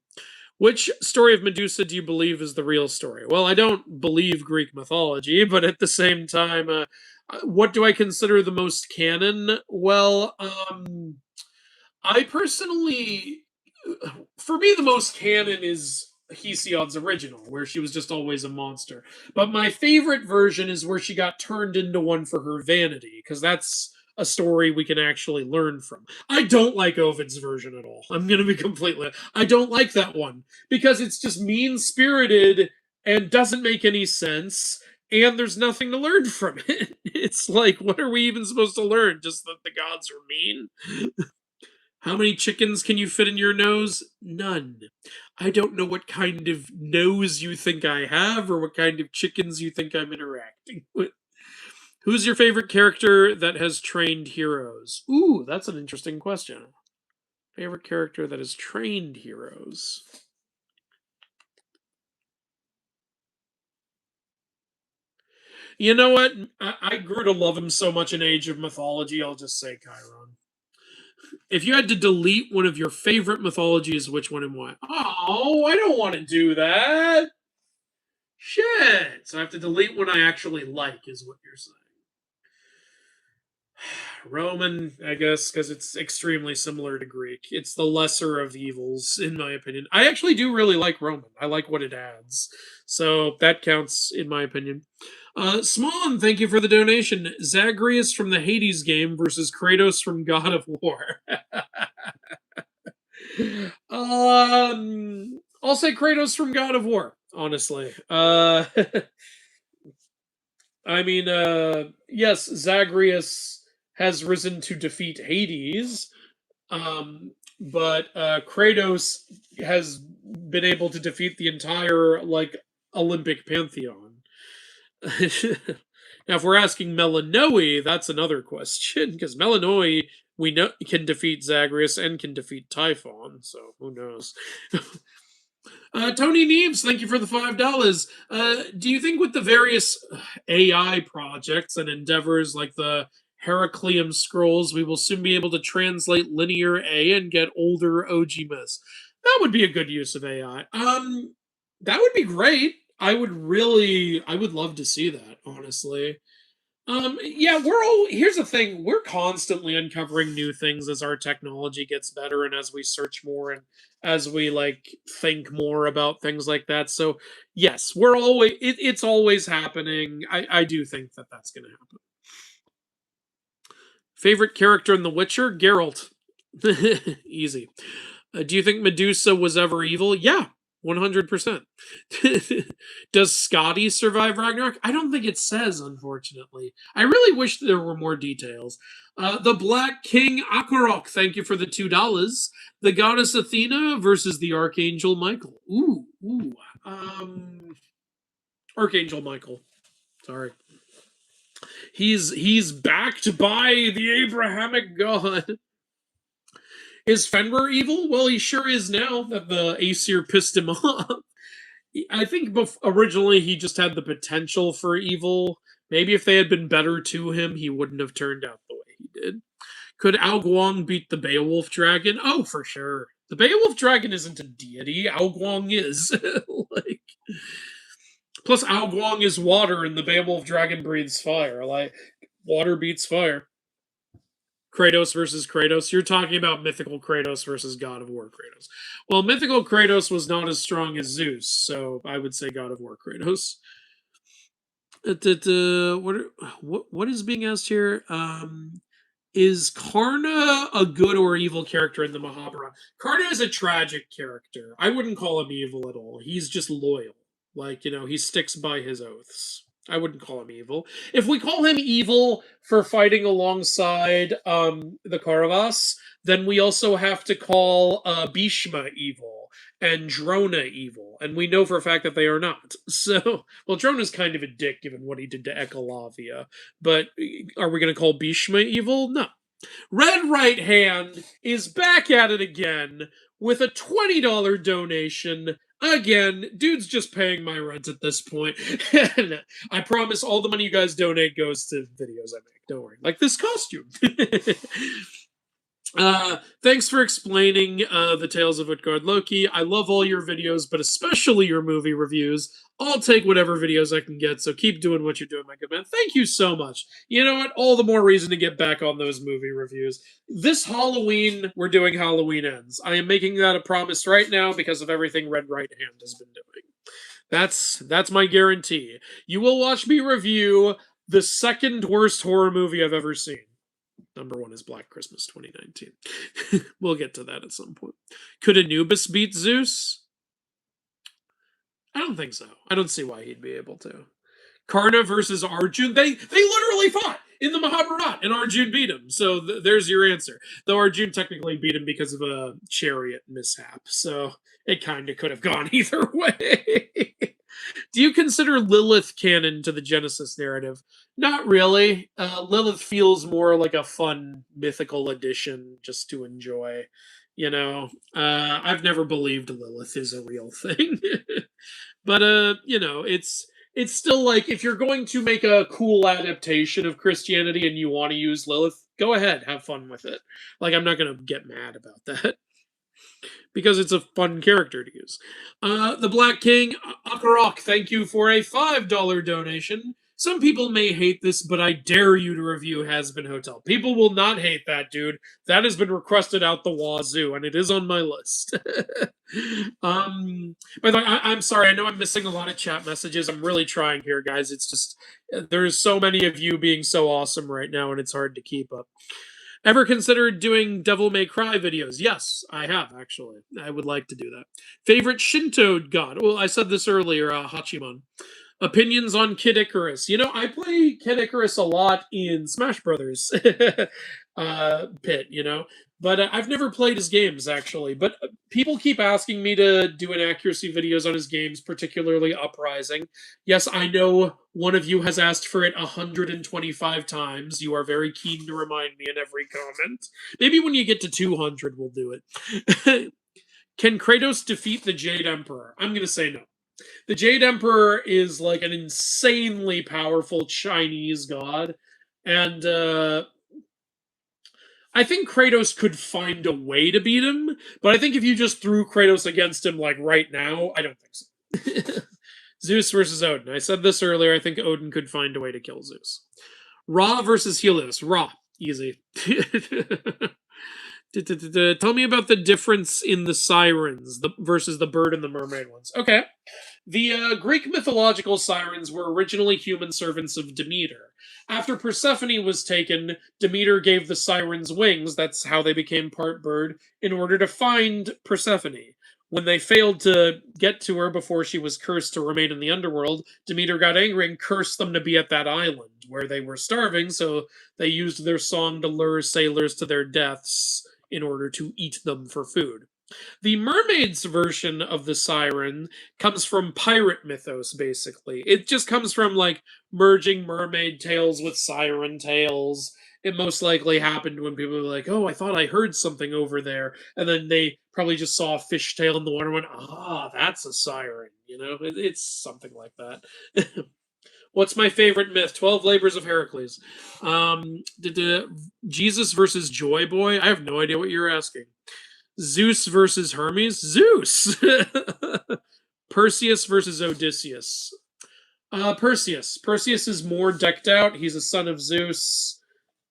Which story of Medusa do you believe is the real story? Well, I don't believe Greek mythology, but at the same time, what do I consider the most canon? Well, I personally, for me, the most canon is Hesiod's original, where she was just always a monster. But my favorite version is where she got turned into one for her vanity, because that's a story we can actually learn from. I don't like Ovid's version at all. I'm going to be completely. I don't like that one because it's just mean spirited and doesn't make any sense. And there's nothing to learn from it. It's like, what are we even supposed to learn? Just that the gods are mean? How many chickens can you fit in your nose? None. I don't know what kind of nose you think I have or what kind of chickens you think I'm interacting with. Who's your favorite character that has trained heroes? Ooh, that's an interesting question. Favorite character that has trained heroes? You know what? I grew to love him so much in Age of Mythology, I'll just say Chiron. If you had to delete one of your favorite mythologies, which one and why? Oh, I don't want to do that. Shit. So I have to delete one I actually like, is what you're saying. Roman, I guess, because it's extremely similar to Greek. It's the lesser of evils, in my opinion. I actually do really like Roman. I like what it adds. So that counts, in my opinion. Smallin, thank you for the donation. Zagreus from the Hades game versus Kratos from God of War. I'll say Kratos from God of War, honestly. I mean, yes, Zagreus has risen to defeat Hades, but Kratos has been able to defeat the entire like Olympic pantheon. Now, if we're asking Melanoe, that's another question because Melanoe we know can defeat Zagreus and can defeat Typhon, so who knows? Tony Neebs, thank you for the $5. Do you think with the various AI projects and endeavors like the Heracleum scrolls, we will soon be able to translate linear A and get older OG myths? That would be a good use of AI. That would be great. I would love to see that, honestly. Yeah, here's the thing, we're constantly uncovering new things as our technology gets better and as we search more and as we like think more about things like that. So, yes, it's always happening. I do think that that's going to happen. Favorite character in The Witcher? Geralt. Easy. Do you think Medusa was ever evil? Yeah, 100%. Does Scotty survive Ragnarok? I don't think it says, unfortunately. I really wish there were more details. The Black King Akarok, thank you for the $2. The Goddess Athena versus the Archangel Michael. Ooh. Archangel Michael. Sorry. He's backed by the Abrahamic god. Is Fenrir evil? Well, he sure is now that the Aesir pissed him off. I think originally he just had the potential for evil. Maybe if they had been better to him, he wouldn't have turned out the way he did. Could Ao Guang beat the Beowulf dragon? Oh, for sure. The Beowulf dragon isn't a deity. Ao Guang is. Like, plus Ao Guang is water, and the Beowulf dragon breathes fire. Like, water beats fire. Kratos versus Kratos. You're talking about mythical Kratos versus God of War Kratos. Well, mythical Kratos was not as strong as Zeus, so I would say God of War Kratos. What is being asked here? Is Karna a good or evil character in the Mahabharata? Karna is a tragic character. I wouldn't call him evil at all. He's just loyal. Like, he sticks by his oaths. I wouldn't call him evil. If we call him evil for fighting alongside the Kauravas, then we also have to call Bhishma evil and Drona evil. And we know for a fact that they are not. So, well, Drona's kind of a dick given what he did to Ekalavia. But are we going to call Bhishma evil? No. Red Right Hand is back at it again with a $20 donation. Again, dude's just paying my rent at this point. And I promise all the money you guys donate goes to videos I make. Don't worry. Like this costume. Thanks for explaining the Tales of Utgard Loki. I love all your videos, but especially your movie reviews. I'll take whatever videos I can get, so keep doing what you're doing, my good man. Thank you so much. You know what? All the more reason to get back on those movie reviews. This Halloween, we're doing Halloween Ends. I am making that a promise right now because of everything Red Right Hand has been doing. That's my guarantee. You will watch me review the second worst horror movie I've ever seen. Number one is Black Christmas 2019. We'll get to that at some point. Could Anubis beat Zeus? I don't think so. I don't see why he'd be able to. Karna versus Arjun. They literally fought in the Mahabharata, and Arjun beat him. So there's your answer. Though Arjun technically beat him because of a chariot mishap. So it kind of could have gone either way. Do you consider Lilith canon to the Genesis narrative? Not really. Lilith feels more like a fun mythical addition just to enjoy. I've never believed Lilith is a real thing. But it's still like if you're going to make a cool adaptation of Christianity and you want to use Lilith, go ahead, have fun with it. Like I'm not going to get mad about that. Because it's a fun character to use. The Black King, Akarok, thank you for a $5 donation. Some people may hate this, but I dare you to review Has-Been Hotel. People will not hate that, dude. That has been requested out the wazoo, and it is on my list. By the way, I'm sorry. I know I'm missing a lot of chat messages. I'm really trying here, guys. It's just, there's so many of you being so awesome right now, and it's hard to keep up. Ever considered doing Devil May Cry videos? Yes, I have, actually. I would like to do that. Favorite Shinto god? Well, I said this earlier, Hachiman. Opinions on Kid Icarus. I play Kid Icarus a lot in Smash Brothers pit, But I've never played his games, actually. But people keep asking me to do inaccuracy videos on his games, particularly Uprising. Yes, I know one of you has asked for it 125 times. You are very keen to remind me in every comment. Maybe when you get to 200, we'll do it. Can Kratos defeat the Jade Emperor? I'm going to say no. The Jade Emperor is like an insanely powerful Chinese god. And I think Kratos could find a way to beat him, but I think if you just threw Kratos against him like right now, I don't think so. Zeus versus Odin. I said this earlier. I think Odin could find a way to kill Zeus. Ra versus Helios. Ra. Easy. Tell me about the difference in the sirens versus the bird and the mermaid ones. Okay. The Greek mythological sirens were originally human servants of Demeter. After Persephone was taken, Demeter gave the sirens wings, that's how they became part bird, in order to find Persephone. When they failed to get to her before she was cursed to remain in the underworld, Demeter got angry and cursed them to be at that island, where they were starving, so they used their song to lure sailors to their deaths in order to eat them for food. The mermaid's version of the siren comes from pirate mythos, basically. It just comes from like merging mermaid tales with siren tales. It most likely happened when people were like, "Oh, I thought I heard something over there," and then they probably just saw a fishtail in the water and went, "Ah, that's a siren." It's something like that. What's my favorite myth? 12 Labors of Heracles. Jesus versus Joy Boy? I have no idea what you're asking. Zeus versus Hermes? Zeus! Perseus versus Odysseus. Perseus. Perseus is more decked out. He's a son of Zeus.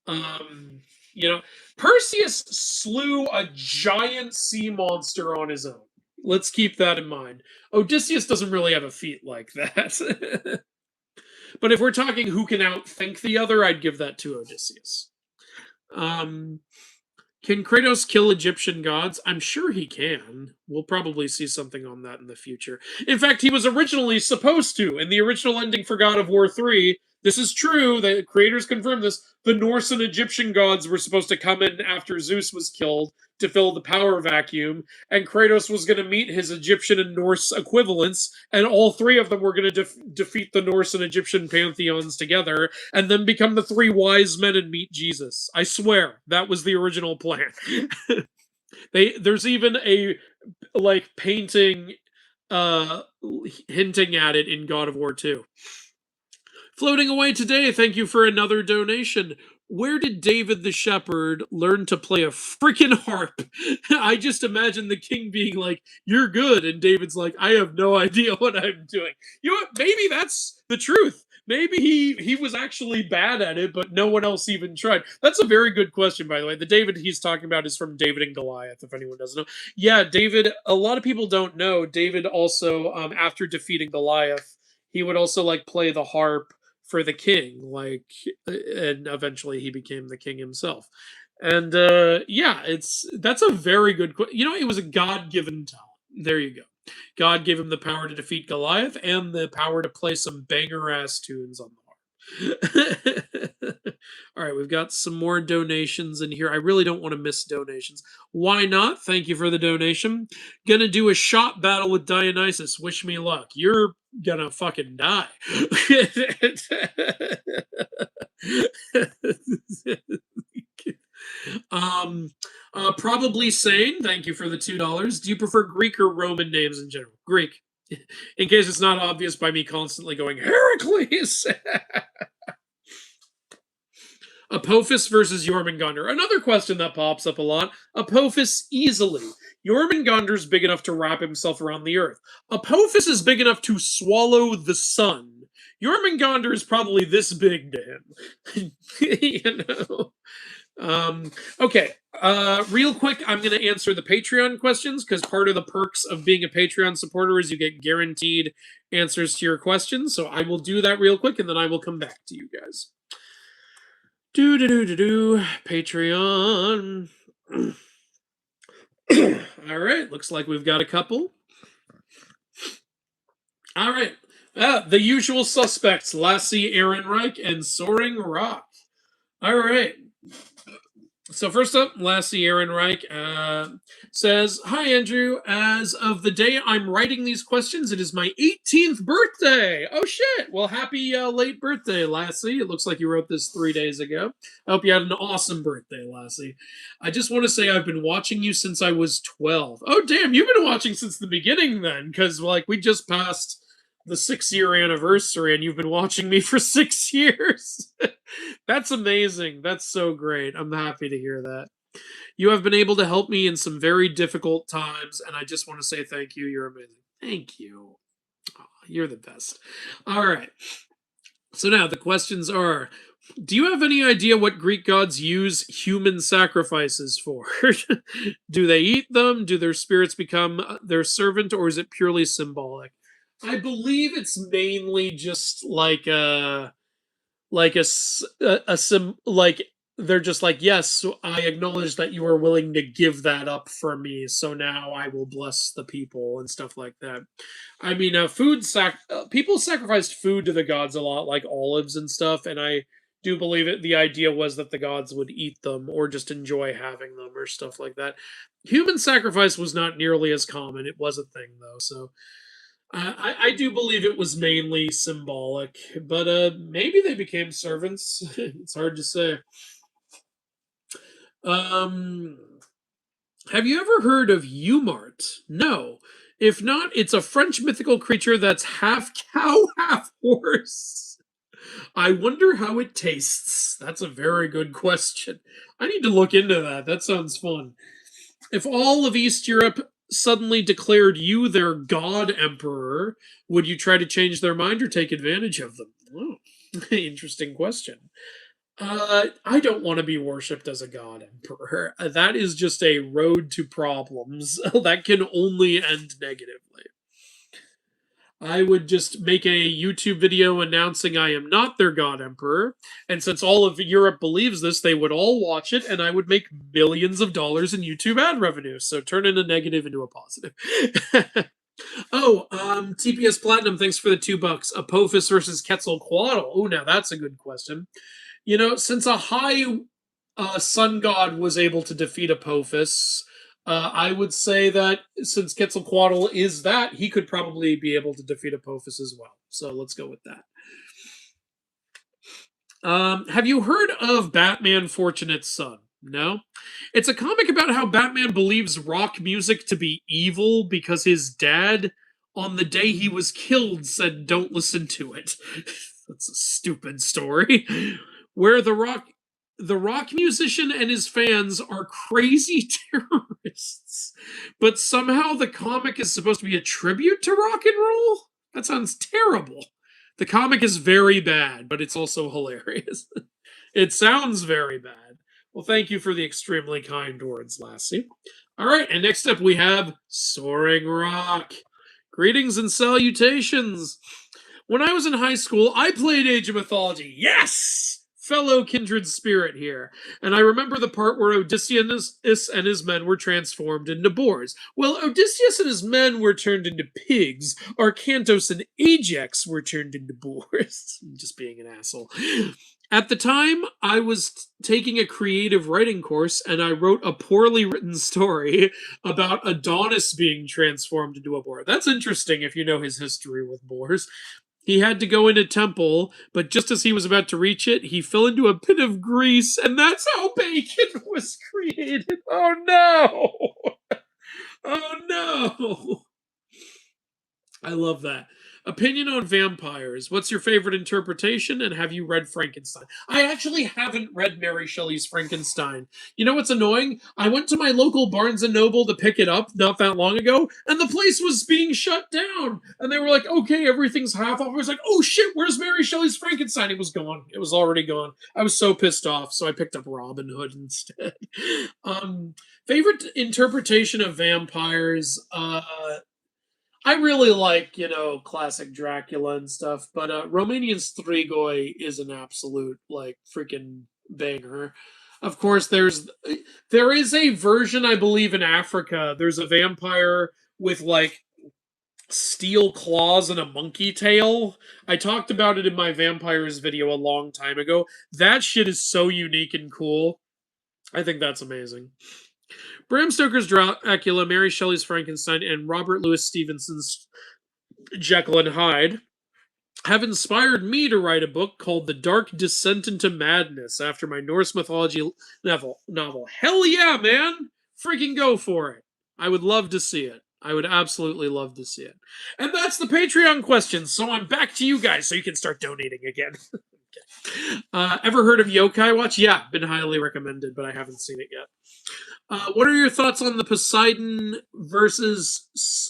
Um, you know, Perseus slew a giant sea monster on his own. Let's keep that in mind. Odysseus doesn't really have a feat like that. But if we're talking who can outthink the other, I'd give that to Odysseus. Um, can Kratos kill Egyptian gods? I'm sure he can. We'll probably see something on that in the future. In fact, he was originally supposed to. In the original ending for God of War 3, this is true, the creators confirmed this. The Norse and Egyptian gods were supposed to come in after Zeus was killed to fill the power vacuum, and Kratos was going to meet his Egyptian and Norse equivalents, and all three of them were going to defeat the Norse and Egyptian pantheons together, and then become the three wise men and meet Jesus. I swear, that was the original plan. There's even a painting hinting at it in God of War 2. Floating away today, thank you for another donation. Where did David the shepherd learn to play a freaking harp? I just imagine the king being like, "You're good," and David's like, "I have no idea what I'm doing." You know what? Maybe that's the truth. Maybe he was actually bad at it, but no one else even tried. That's a very good question, by the way. The David he's talking about is from David and Goliath, if anyone doesn't know. Yeah, David, a lot of people don't know. David also, after defeating Goliath, he would also play the harp for the king, and eventually he became the king himself. And yeah, that's a very good it was a god-given talent. There you go. God gave him the power to defeat Goliath and the power to play some banger ass tunes on the harp. All right, we've got some more donations in here. I really don't want to miss donations. Why not? Thank you for the donation. Gonna do a shot battle with Dionysus. Wish me luck. You're gonna fucking die. Probably sane. Thank you for the $2. Do you prefer Greek or Roman names in general? Greek. In case it's not obvious by me constantly going, Heracles! Apophis versus Jormungandr. Another question that pops up a lot. Apophis easily. Jormungandr's big enough to wrap himself around the earth. Apophis is big enough to swallow the sun. Jormungandr is probably this big to him. you know? Okay. Real quick, I'm going to answer the Patreon questions because part of the perks of being a Patreon supporter is you get guaranteed answers to your questions. So I will do that real quick and then I will come back to you guys. Patreon. All right, looks like we've got a couple. All right, the usual suspects: Lassie Ehrenreich and Soaring Rock. All right. So first up, Lassie Ehrenreich says, "Hi Andrew. As of the day I'm writing these questions, it is my 18th birthday. Oh shit! Well, happy late birthday, Lassie. It looks like you wrote this 3 days ago. I hope you had an awesome birthday, Lassie. I just want to say I've been watching you since I was 12. Oh damn, you've been watching since the beginning then, because we just passed the 6-year anniversary and you've been watching me for 6 years." That's amazing. That's so great. I'm happy to hear that. You have been able to help me in some very difficult times, and I just want to say thank you. You're amazing. Thank you. Oh, you're the best. All right. So now the questions are, do you have any idea what Greek gods use human sacrifices for? Do they eat them? Do their spirits become their servant, or is it purely symbolic? I believe it's mainly just they're just like, yes, so I acknowledge that you are willing to give that up for me, so now I will bless the people and stuff like that. I mean, people sacrificed food to the gods a lot, like olives and stuff, and I do believe it. The idea was that the gods would eat them or just enjoy having them or stuff like that. Human sacrifice was not nearly as common. It was a thing though, so I do believe it was mainly symbolic, but maybe they became servants. It's hard to say. Um, have you ever heard of Umart? No. If not, it's a French mythical creature that's half cow, half horse. I wonder how it tastes. That's a very good question. I need to look into that. That sounds fun. If all of East Europe suddenly declared you their god emperor, would you try to change their mind or take advantage of them? Oh, interesting question. I don't want to be worshipped as a god emperor. That is just a road to problems that can only end negatively. I would just make a YouTube video announcing I am not their god emperor, and since all of Europe believes this, they would all watch it, and I would make millions of dollars in YouTube ad revenue. So turn in a negative into a positive. TPS Platinum, thanks for the $2. Apophis versus Quetzalcoatl. Oh, now that's a good question. You know, since a high sun god was able to defeat Apophis, I would say that since Quetzalcoatl is that, he could probably be able to defeat Apophis as well. So let's go with that. Have you heard of Batman Fortunate Son? No? It's a comic about how Batman believes rock music to be evil because his dad, on the day he was killed, said, "Don't listen to it." That's a stupid story. Where the rock musician and his fans are crazy terrorists, but somehow the comic is supposed to be a tribute to rock and roll? That sounds terrible. The comic is very bad, but it's also hilarious. It sounds very bad. Well, thank you for the extremely kind words, Lassie. All right, and next up we have Soaring Rock. Greetings and salutations. When I was in high school, I played Age of Mythology. Yes! Fellow kindred spirit here. And I remember the part where Odysseus and his men were transformed into boars. Well, Odysseus and his men were turned into pigs. Arcantos and Ajax were turned into boars. Just being an asshole. At the time, I was taking a creative writing course, and I wrote a poorly written story about Adonis being transformed into a boar. That's interesting if you know his history with boars. He had to go in a temple, but just as he was about to reach it, he fell into a pit of grease, and that's how bacon was created. Oh no! Oh no! I love that. Opinion on vampires. What's your favorite interpretation, and have you read Frankenstein? I actually haven't read Mary Shelley's Frankenstein. You know what's annoying? I went to my local Barnes & Noble to pick it up not that long ago, and the place was being shut down. And they were like, okay, everything's half off. I was like, oh shit, where's Mary Shelley's Frankenstein? It was gone. It was already gone. I was so pissed off, so I picked up Robin Hood instead. Favorite interpretation of vampires? I really like, classic Dracula and stuff, but Romanian Strigoi is an absolute, freaking banger. Of course, there is a version, I believe, in Africa. There's a vampire with, steel claws and a monkey tail. I talked about it in my vampires video a long time ago. That shit is so unique and cool. I think that's amazing. Bram Stoker's Dracula, Mary Shelley's Frankenstein, and Robert Louis Stevenson's Jekyll and Hyde have inspired me to write a book called The Dark Descent into Madness after my Norse mythology novel. Hell yeah, man! Freaking go for it. I would love to see it. I would absolutely love to see it. And that's the Patreon questions, so I'm back to you guys so you can start donating again. Ever heard of Yokai Watch? Yeah, been highly recommended, but I haven't seen it yet. What are your thoughts on the Poseidon versus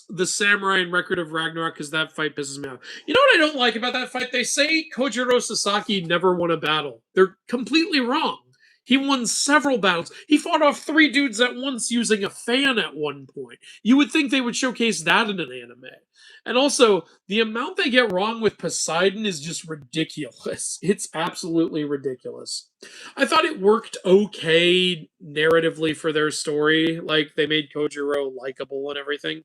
the Samurai in Record of Ragnarok? Because that fight pisses me off. You know what I don't like about that fight? They say Kojiro Sasaki never won a battle. They're completely wrong. He won several battles. He fought off 3 dudes at once using a fan at one point. You would think they would showcase that in an anime. And also, the amount they get wrong with Poseidon is just ridiculous. It's absolutely ridiculous. I thought it worked okay narratively for their story. Like, they made Kojiro likable and everything.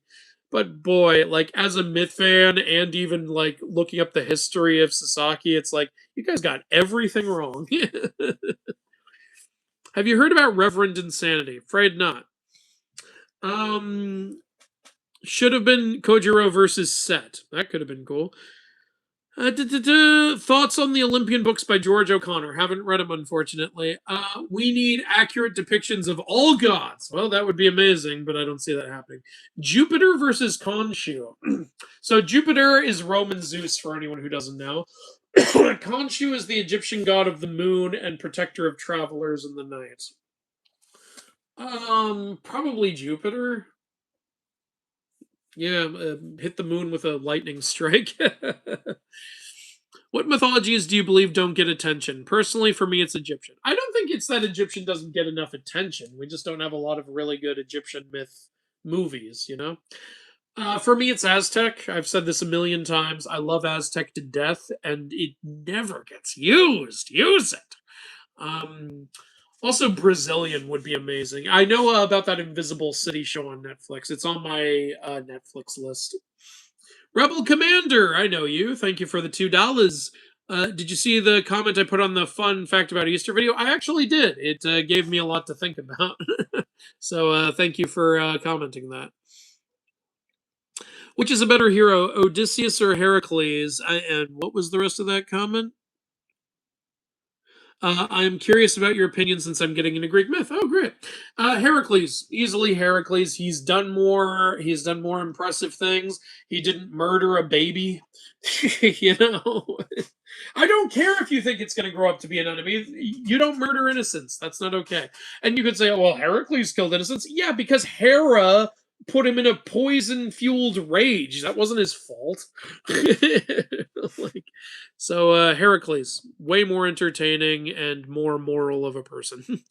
But boy, like as a myth fan and even like looking up the history of Sasaki, it's like you guys got everything wrong. Have you heard about Reverend Insanity? Afraid not. Um, should have been Kojiro versus Set. That could have been cool. Thoughts on the Olympian books by George O'Connor? Haven't read them, unfortunately. We need accurate depictions of all gods. Well, that would be amazing, but I don't see that happening. Jupiter versus Khonshu. So Jupiter is Roman Zeus, for anyone who doesn't know. Khonshu is the Egyptian god of the moon and protector of travelers in the night. Probably Jupiter. Yeah, hit the moon with a lightning strike. What mythologies do you believe don't get attention? Personally, for me, it's Egyptian. I don't think it's that Egyptian doesn't get enough attention. We just don't have a lot of really good Egyptian myth movies, you know? For me, it's Aztec. I've said this a million times. I love Aztec to death, and it never gets used. Use it. Um, Also, Brazilian would be amazing. I know about that Invisible City show on Netflix. It's on my Netflix list. Rebel Commander, I know you. Thank you for the $2. Did you see the comment I put on the fun fact about Easter video? I actually did. It gave me a lot to think about. So thank you for commenting that. Which is a better hero, Odysseus or Heracles? And what was the rest of that comment? I'm curious about your opinion since I'm getting into Greek myth. Oh, great. Heracles, easily Heracles. He's done more. He's done more impressive things. He didn't murder a baby. You know, I don't care if you think it's going to grow up to be an enemy. You don't murder innocents. That's not okay. And you could say, oh, well, Heracles killed innocents. Yeah, because Hera put him in a poison fueled rage. That wasn't his fault. Like, so Heracles, way more entertaining and more moral of a person.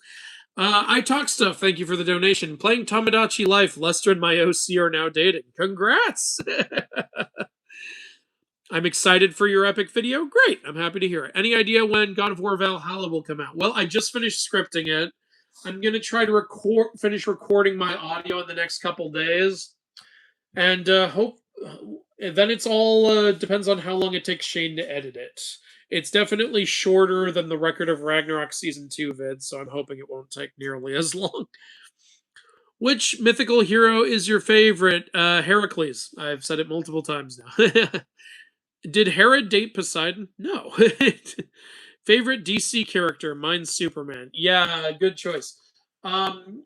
I talk stuff. Thank you for the donation. Playing Tomodachi Life. Lester and my OC are now dating. Congrats! I'm excited for your epic video. Great. I'm happy to hear it. Any idea when God of War Valhalla will come out? Well, I just finished scripting it. I'm gonna try to finish recording my audio in the next couple days, and hope. Then it's all depends on how long it takes Shane to edit it. It's definitely shorter than the Record of Ragnarok season 2 vid, so I'm hoping it won't take nearly as long. Which mythical hero is your favorite? Heracles. I've said it multiple times now. Did Hera date Poseidon? No. Favorite DC character? Mine's Superman. Yeah, good choice. Um,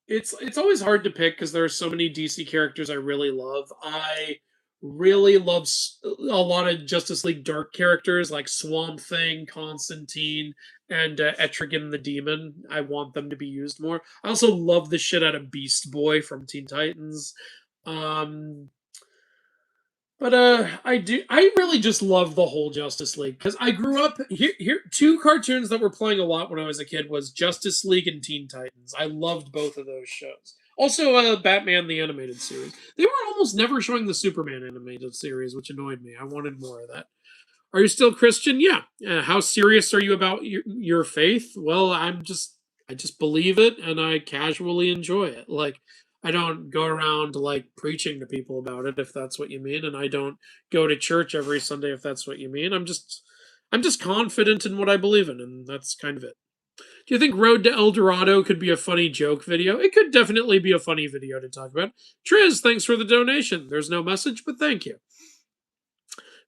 it's always hard to pick because there are so many DC characters I really love. I really love a lot of Justice League Dark characters like Swamp Thing, Constantine, and Etrigan the Demon. I want them to be used more. I also love the shit out of Beast Boy from Teen Titans. Um, I really just love the whole Justice League because I grew up here. Two cartoons that were playing a lot when I was a kid was Justice League and Teen Titans. I loved both of those shows. Also, Batman the animated series. They were almost never showing the Superman animated series, which annoyed me. I wanted more of that. Are you still Christian? Yeah. How serious are you about your faith? Well, I just believe it and I casually enjoy it. Like I don't go around like preaching to people about it if that's what you mean, and I don't go to church every Sunday if that's what you mean. I'm just confident in what I believe in, and that's kind of it. Do you think Road to El Dorado could be a funny joke video? It could definitely be a funny video to talk about. Triz, thanks for the donation. There's no message, but thank you.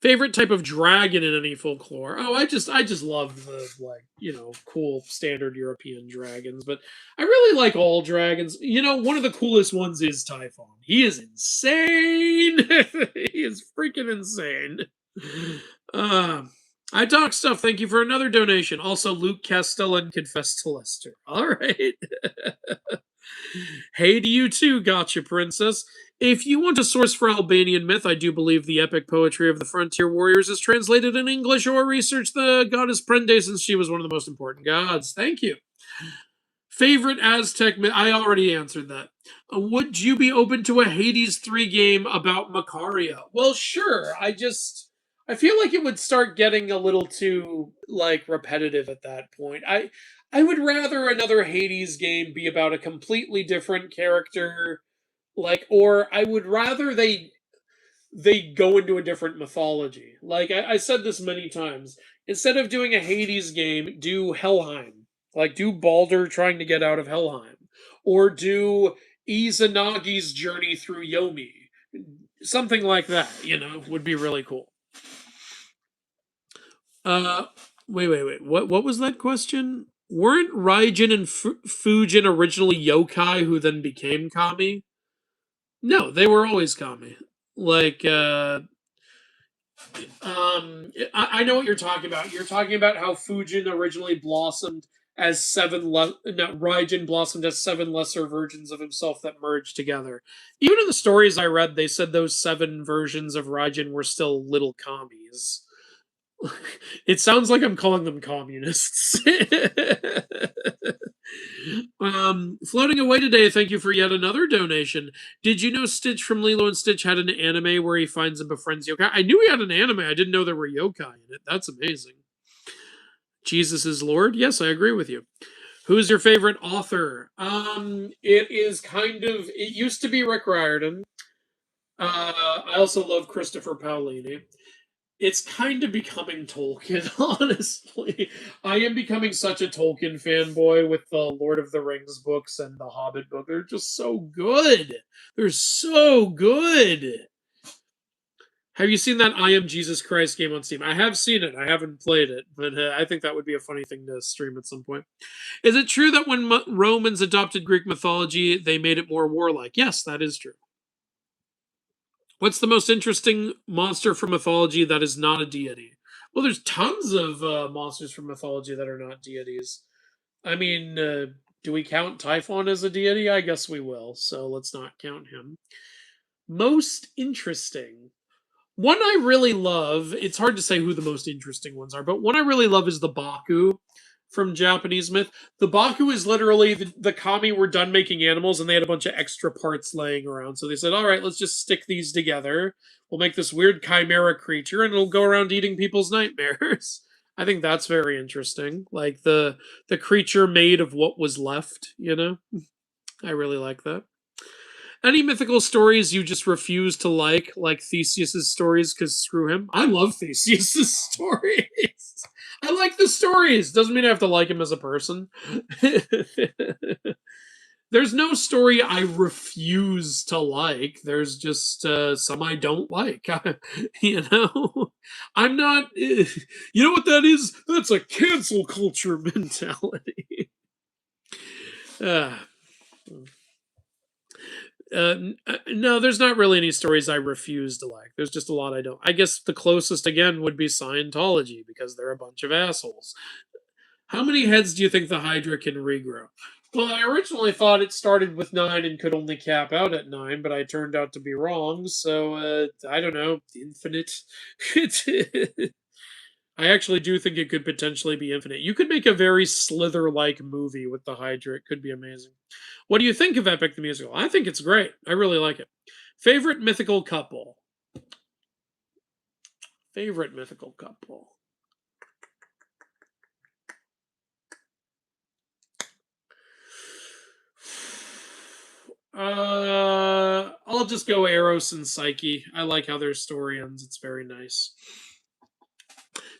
Favorite type of dragon in any folklore? Oh, I just love the cool standard European dragons, but I really like all dragons. You know, one of the coolest ones is Typhon. He is insane. He is freaking insane. I talk stuff. Thank you for another donation. Also, Luke Castellan confessed to Lester. All right. Hey to you too, gotcha, princess. If you want a source for Albanian myth, I do believe the epic poetry of the frontier warriors is translated in English, or research the goddess Prende since she was one of the most important gods. Thank you. Favorite Aztec myth? I already answered that. Would you be open to a Hades 3 game about Macaria? Well, sure. I feel like it would start getting a little too like repetitive at that point. I would rather another Hades game be about a completely different character Like, or I would rather they go into a different mythology. Like I said this many times. Instead of doing a Hades game, do Helheim. Like do Balder trying to get out of Helheim. Or do Izanagi's journey through Yomi. Something like that, would be really cool. Uh wait. What was that question? Weren't Raijin and Fujin originally yokai who then became kami? No, they were always kami. Like I know what you're talking about. You're talking about how Fujin originally blossomed as no, Raijin blossomed as seven lesser versions of himself that merged together. Even in the stories I read, they said those seven versions of Raijin were still little commies. It sounds like I'm calling them communists. Floating away today, thank you for yet another donation. Did you know Stitch from Lilo and Stitch had an anime where he finds and befriends yokai? I knew he had an anime. I didn't know there were yokai in it. That's amazing. Jesus is Lord? Yes, I agree with you. Who's your favorite author? It is it used to be Rick Riordan. I also love Christopher Paolini. It's kind of becoming Tolkien, honestly. I am becoming such a Tolkien fanboy with the Lord of the Rings books and the Hobbit book. They're just so good. They're so good. Have you seen that I Am Jesus Christ game on Steam? I have seen it. I haven't played it, but I think that would be a funny thing to stream at some point. Is it true that when Romans adopted Greek mythology, they made it more warlike? Yes, that is true. What's the most interesting monster from mythology that is not a deity? Well, there's tons of monsters from mythology that are not deities. I mean, do we count Typhon as a deity? I guess we will, so let's not count him. Most interesting. One I really love, it's hard to say who the most interesting ones are, but one I really love is the Baku from Japanese myth. The Baku is literally the kami were done making animals and they had a bunch of extra parts laying around. So they said, all right, let's just stick these together. We'll make this weird chimera creature and it'll go around eating people's nightmares. I think that's very interesting. Like the creature made of what was left. I really like that. Any mythical stories you just refuse to like Theseus's stories because screw him? I love Theseus's stories. I like the stories. Doesn't mean I have to like him as a person. There's no story I refuse to like. There's just some I don't like. you know, I'm not. You know what that is? That's a cancel culture mentality. uh, no, there's not really any stories I refuse to like. There's just a lot I don't. I guess the closest again would be Scientology because they're a bunch of assholes. How many heads do you think the Hydra can regrow? Well, I originally thought it started with 9 and could only cap out at 9, but I turned out to be wrong. So I don't know, infinite. I actually do think it could potentially be infinite. You could make a very Slither-like movie with the Hydra. It could be amazing. What do you think of Epic the Musical? I think it's great. I really like it. Favorite mythical couple? Favorite mythical couple? I'll just go Eros and Psyche. I like how their story ends. It's very nice.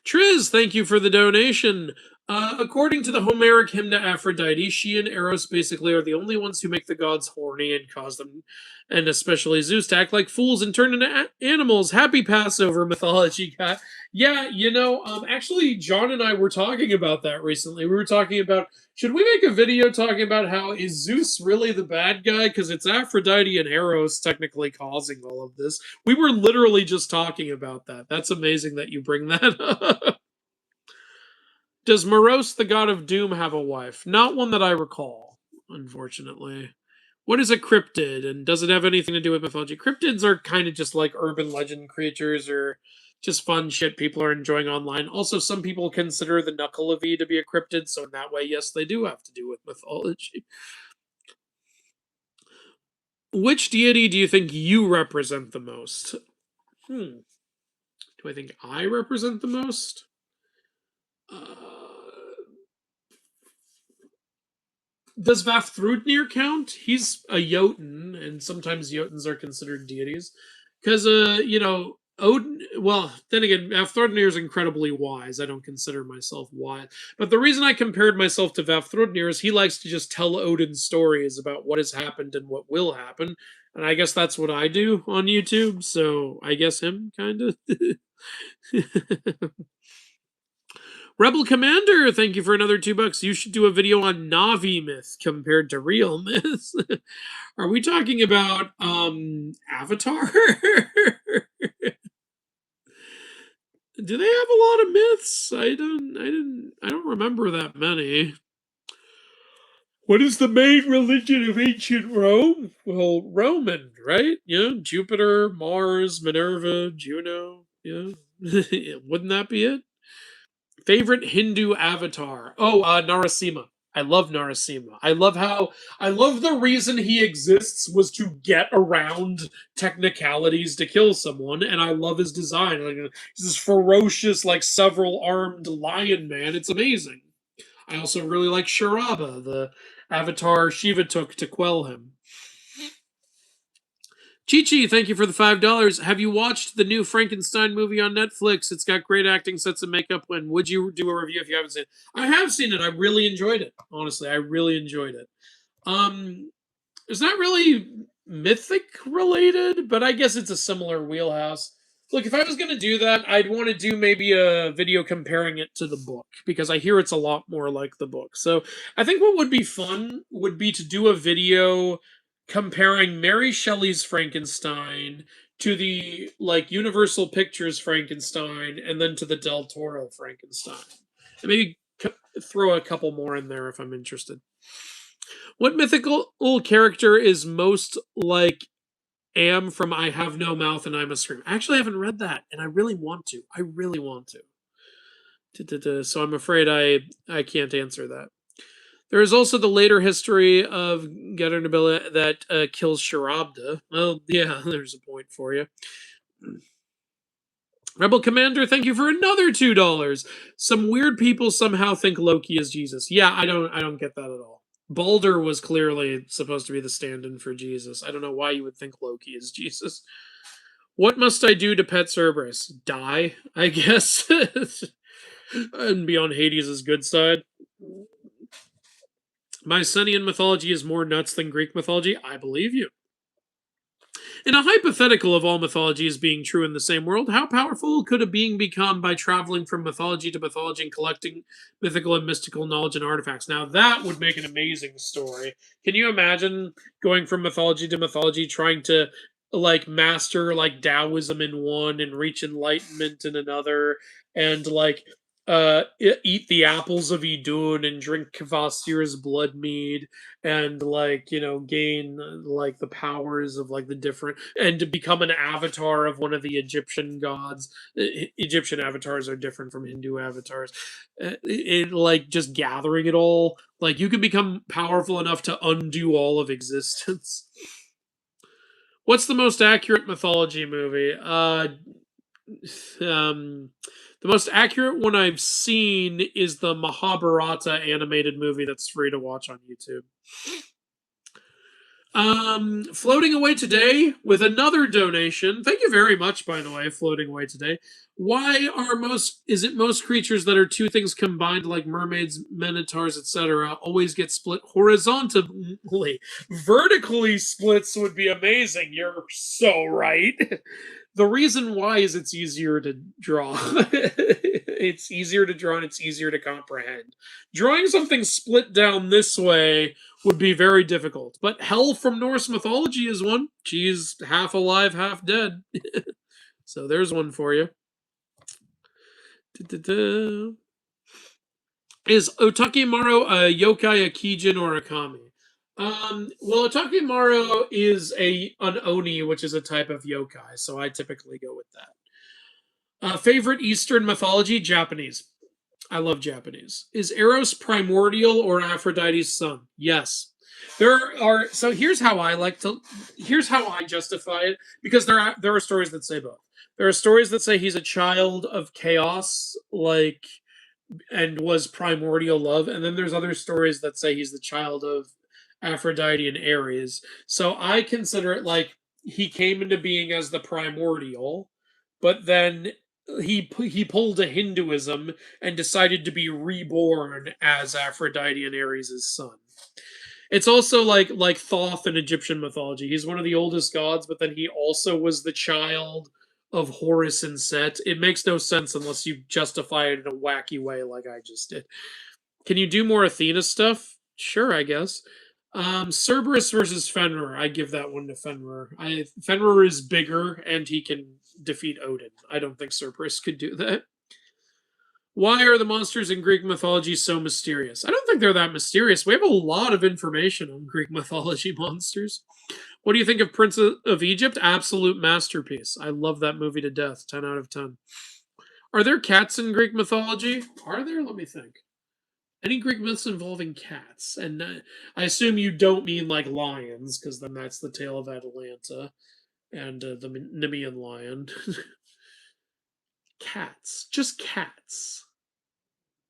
Triz, thank you for the donation. According to the Homeric hymn to Aphrodite, she and Eros basically are the only ones who make the gods horny and cause them, and especially Zeus, to act like fools and turn into animals. Happy Passover, mythology guy. Yeah, actually, John and I were talking about that recently. We were talking about should we make a video talking about how is Zeus really the bad guy? Because it's Aphrodite and Eros technically causing all of this. We were literally just talking about that. That's amazing that you bring that up. Does Moros, the god of doom, have a wife? Not one that I recall, unfortunately. What is a cryptid, and does it have anything to do with mythology? Cryptids are kind of just like urban legend creatures or just fun shit people are enjoying online. Also, some people consider the Knucklevi to be a cryptid, so in that way, yes, they do have to do with mythology. Which deity do you think you represent the most? Do I think I represent the most? Uh, Does Vafthrudnir count? He's a Jotun, and sometimes Jotuns are considered deities. Because, Odin, well, then again, Vafthrudnir is incredibly wise. I don't consider myself wise. But the reason I compared myself to Vafthrudnir is he likes to just tell Odin stories about what has happened and what will happen. And I guess that's what I do on YouTube, so I guess him, kind of. Rebel Commander, thank you for another $2. You should do a video on Navi myth compared to real myths. Are we talking about Avatar? Do they have a lot of myths? I don't remember that many. What is the main religion of ancient Rome? Well, Roman, right? Yeah, Jupiter, Mars, Minerva, Juno. Yeah. Wouldn't that be it? Favorite Hindu avatar? Oh, Narasimha. I love Narasimha. I love the reason he exists was to get around technicalities to kill someone, and I love his design. Like, he's this ferocious, like several armed lion man. It's amazing. I also really like Sharaba, the avatar Shiva took to quell him. Chi-Chi, thank you for the $5. Have you watched the new Frankenstein movie on Netflix? It's got great acting, sets, and makeup. And would you do a review if you haven't seen it? I have seen it. I really enjoyed it. Honestly, I really enjoyed it. It's not really mythic related, but I guess it's a similar wheelhouse. Look, if I was going to do that, I'd want to do maybe a video comparing it to the book, because I hear it's a lot more like the book. So I think what would be fun would be to do a video comparing Mary Shelley's Frankenstein to the like Universal Pictures Frankenstein, and then to the Del Toro Frankenstein, and maybe throw a couple more in there if I'm interested. What mythical character is most like Am from I Have No Mouth and I Must Scream? I actually haven't read that, and I really want to. I really want to. So I'm afraid I can't answer that. There is also the later history of Gedernabilla that kills Sharabda. Well, yeah, there's a point for you. Rebel Commander, thank you for another $2. Some weird people somehow think Loki is Jesus. Yeah, I don't get that at all. Balder was clearly supposed to be the stand-in for Jesus. I don't know why you would think Loki is Jesus. What must I do to pet Cerberus? Die, I guess. And be on Hades' good side. Mycenaean mythology is more nuts than Greek mythology. I believe you. In a hypothetical of all mythologies being true in the same world, how powerful could a being become by traveling from mythology to mythology and collecting mythical and mystical knowledge and artifacts? Now, that would make an amazing story. Can you imagine going from mythology to mythology, trying to like master like Taoism in one and reach enlightenment in another, and like eat the apples of Idun and drink Kvasir's blood mead, and like gain like the powers of like the different, and to become an avatar of one of the Egyptian gods. Egyptian avatars are different from Hindu avatars. Like just gathering it all, like you can become powerful enough to undo all of existence. What's the most accurate mythology movie? The most accurate one I've seen is the Mahabharata animated movie that's free to watch on YouTube. Floating away today with another donation. Thank you very much, by the way, floating away today. Why are most creatures that are two things combined, like mermaids, minotaurs, etc., always get split horizontally? Vertically splits would be amazing. You're so right. The reason why is it's easier to draw. It's easier to draw and it's easier to comprehend. Drawing something split down this way would be very difficult. But Hel from Norse mythology is one. She's half alive, half dead. So there's one for you. Is Otakemaru a yokai, a kijin, or a kami? Well, Otakemaru is an oni, which is a type of yokai, so I typically go with that. Favorite Eastern mythology? Japanese. I love Japanese. Is Eros primordial or Aphrodite's son? Yes. There are, so here's how I justify it, because there are stories that say both. There are stories that say he's a child of chaos, like and was primordial love. And then there's other stories that say he's the child of Aphrodite and Ares. So I consider it like he came into being as the primordial, but then he pulled a Hinduism and decided to be reborn as Aphrodite and Ares' son. It's also like Thoth in Egyptian mythology. He's one of the oldest gods, but then he also was the child of Horus and Set. It makes no sense unless you justify it in a wacky way like I just did. Can you do more Athena stuff? Sure, I guess. Cerberus versus Fenrir. I give that one to Fenrir. Fenrir is bigger and he can defeat Odin. I don't think Cerberus could do that. Why are the monsters in Greek mythology so mysterious? I don't think they're that mysterious. We have a lot of information on Greek mythology monsters. What do you think of Prince of Egypt? Absolute masterpiece. I love that movie to death. 10 out of 10. Are there cats in Greek mythology? Are there? Let me think. Any Greek myths involving cats? And I assume you don't mean like lions, because then that's the tale of Atalanta and the Nemean lion. Cats. Just cats.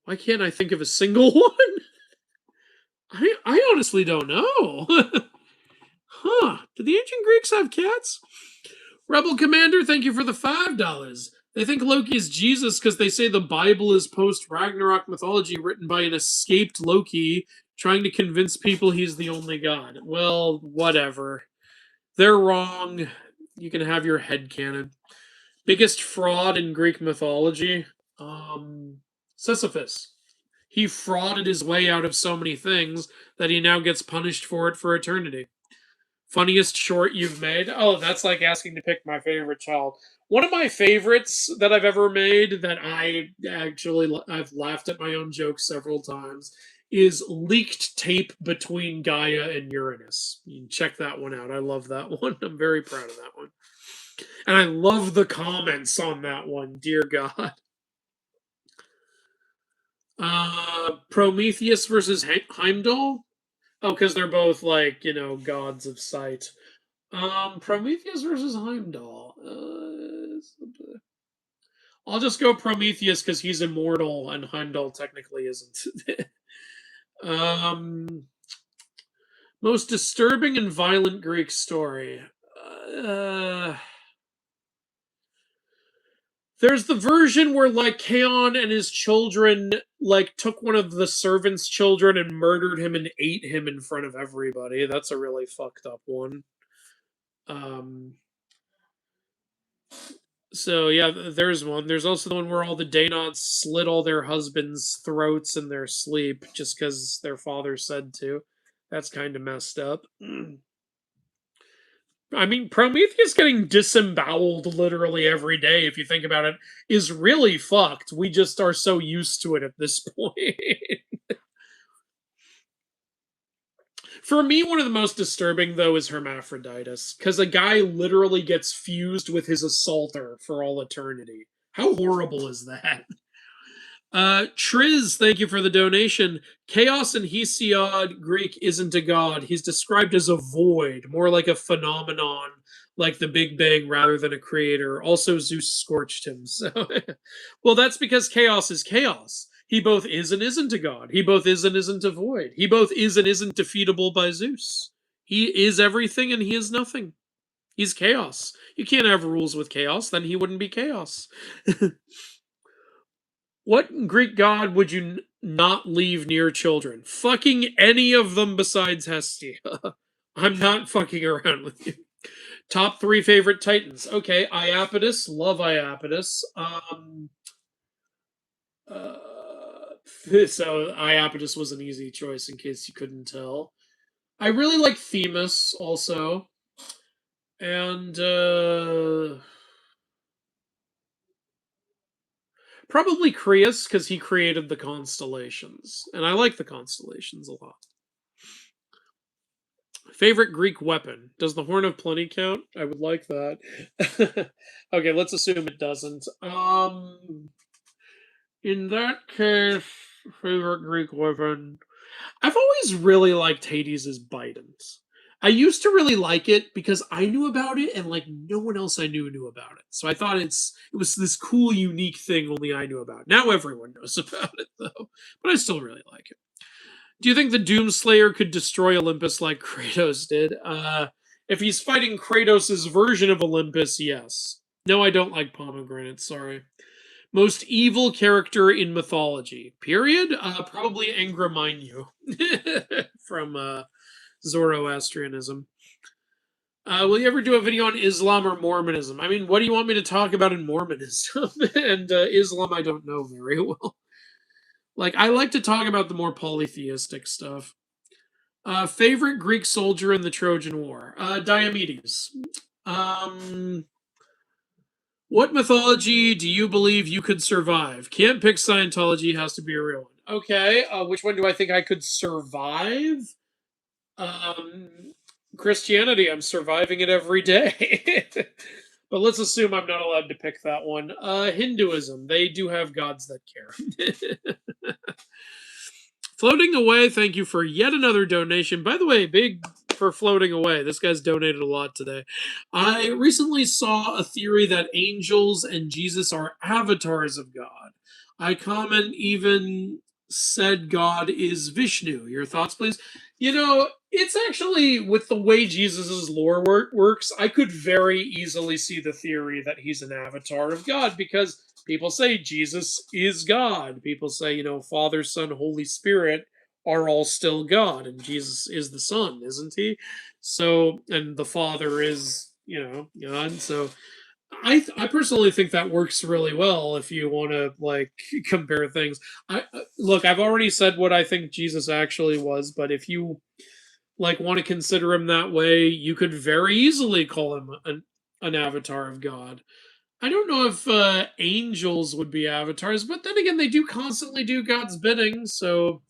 Why can't I think of a single one? I honestly don't know. Huh. Did the ancient Greeks have cats? Rebel Commander, thank you for the $5. They think Loki is Jesus because they say the Bible is post Ragnarok mythology written by an escaped Loki trying to convince people he's the only god. Well, whatever. They're wrong. You can have your head canon. Biggest fraud in Greek mythology? Sisyphus. He frauded his way out of so many things that he now gets punished for it for eternity. Funniest short you've made? Oh, that's like asking to pick my favorite child. One of my favorites that I've ever made that I've laughed at my own jokes several times is leaked tape between Gaia and Uranus. You can check that one out. I love that one. I'm very proud of that one. And I love the comments on that one. Dear God. Prometheus versus Heimdall? Oh, because they're both like, gods of sight. Prometheus versus Heimdall. I'll just go Prometheus because he's immortal and Heimdall technically isn't. um, Most disturbing and violent Greek story. Uh, there's the version where like Chaon and his children like took one of the servants' children and murdered him and ate him in front of everybody. That's a really fucked up one. Um, So yeah, there's one. There's also the one where all the Danods slit all their husbands' throats in their sleep just because their father said to. That's kind of messed up. I mean, Prometheus getting disemboweled literally every day, if you think about it, is really fucked. We just are so used to it at this point. For me, one of the most disturbing, though, is Hermaphroditus, because a guy literally gets fused with his assaulter for all eternity. How horrible is that? Triz, thank you for the donation. Chaos in Hesiod Greek isn't a god. He's described as a void, more like a phenomenon, like the Big Bang rather than a creator. Also, Zeus scorched him. So, well, that's because chaos is chaos. He both is and isn't a god. He both is and isn't a void. He both is and isn't defeatable by Zeus. He is everything and he is nothing. He's chaos. You can't have rules with chaos, then he wouldn't be chaos. What Greek god would you not leave near children? Fucking any of them besides Hestia. I'm not fucking around with you. Top 3 favorite Titans. Okay, Iapetus. Love Iapetus. Uh, so Iapetus was an easy choice in case you couldn't tell. I really like Themis also. And probably Creus because he created the constellations. And I like the constellations a lot. Favorite Greek weapon. Does the Horn of Plenty count? I would like that. Okay, let's assume it doesn't. In that case, favorite Greek weapon. I've always really liked Hades' Bidens. I used to really like it because I knew about it and like no one else I knew about it. So I thought it was this cool, unique thing only I knew about. Now everyone knows about it though, but I still really like it. Do you think the Doomslayer could destroy Olympus like Kratos did? If he's fighting Kratos' version of Olympus, yes. No, I don't like pomegranates. Sorry. Most evil character in mythology. Period. Probably Angramanyu from Zoroastrianism. Will you ever do a video on Islam or Mormonism? I mean, what do you want me to talk about in Mormonism? And Islam, I don't know very well. Like, I like to talk about the more polytheistic stuff. Favorite Greek soldier in the Trojan War? Diomedes. Um, what mythology do you believe you could survive? Can't pick Scientology, has to be a real one. Okay, which one do I think I could survive? Um, Christianity, I'm surviving it every day. But let's assume I'm not allowed to pick that one. Hinduism, they do have gods that care. Floating away, thank you for yet another donation. By the way, big for floating away. This guy's donated a lot today. I recently saw a theory that angels and Jesus are avatars of God. I comment even said God is Vishnu. Your thoughts, please? You know, it's actually with the way Jesus's lore works, I could very easily see the theory that he's an avatar of God because people say Jesus is God. People say, you know, Father, Son, Holy Spirit are all still God, and Jesus is the Son, isn't he? So, and the Father is, you know, God. So, I personally think that works really well if you want to like compare things. I look, I've already said what I think Jesus actually was, but if you like want to consider him that way, you could very easily call him an avatar of God. I don't know if angels would be avatars, but then again, they do constantly do God's bidding, so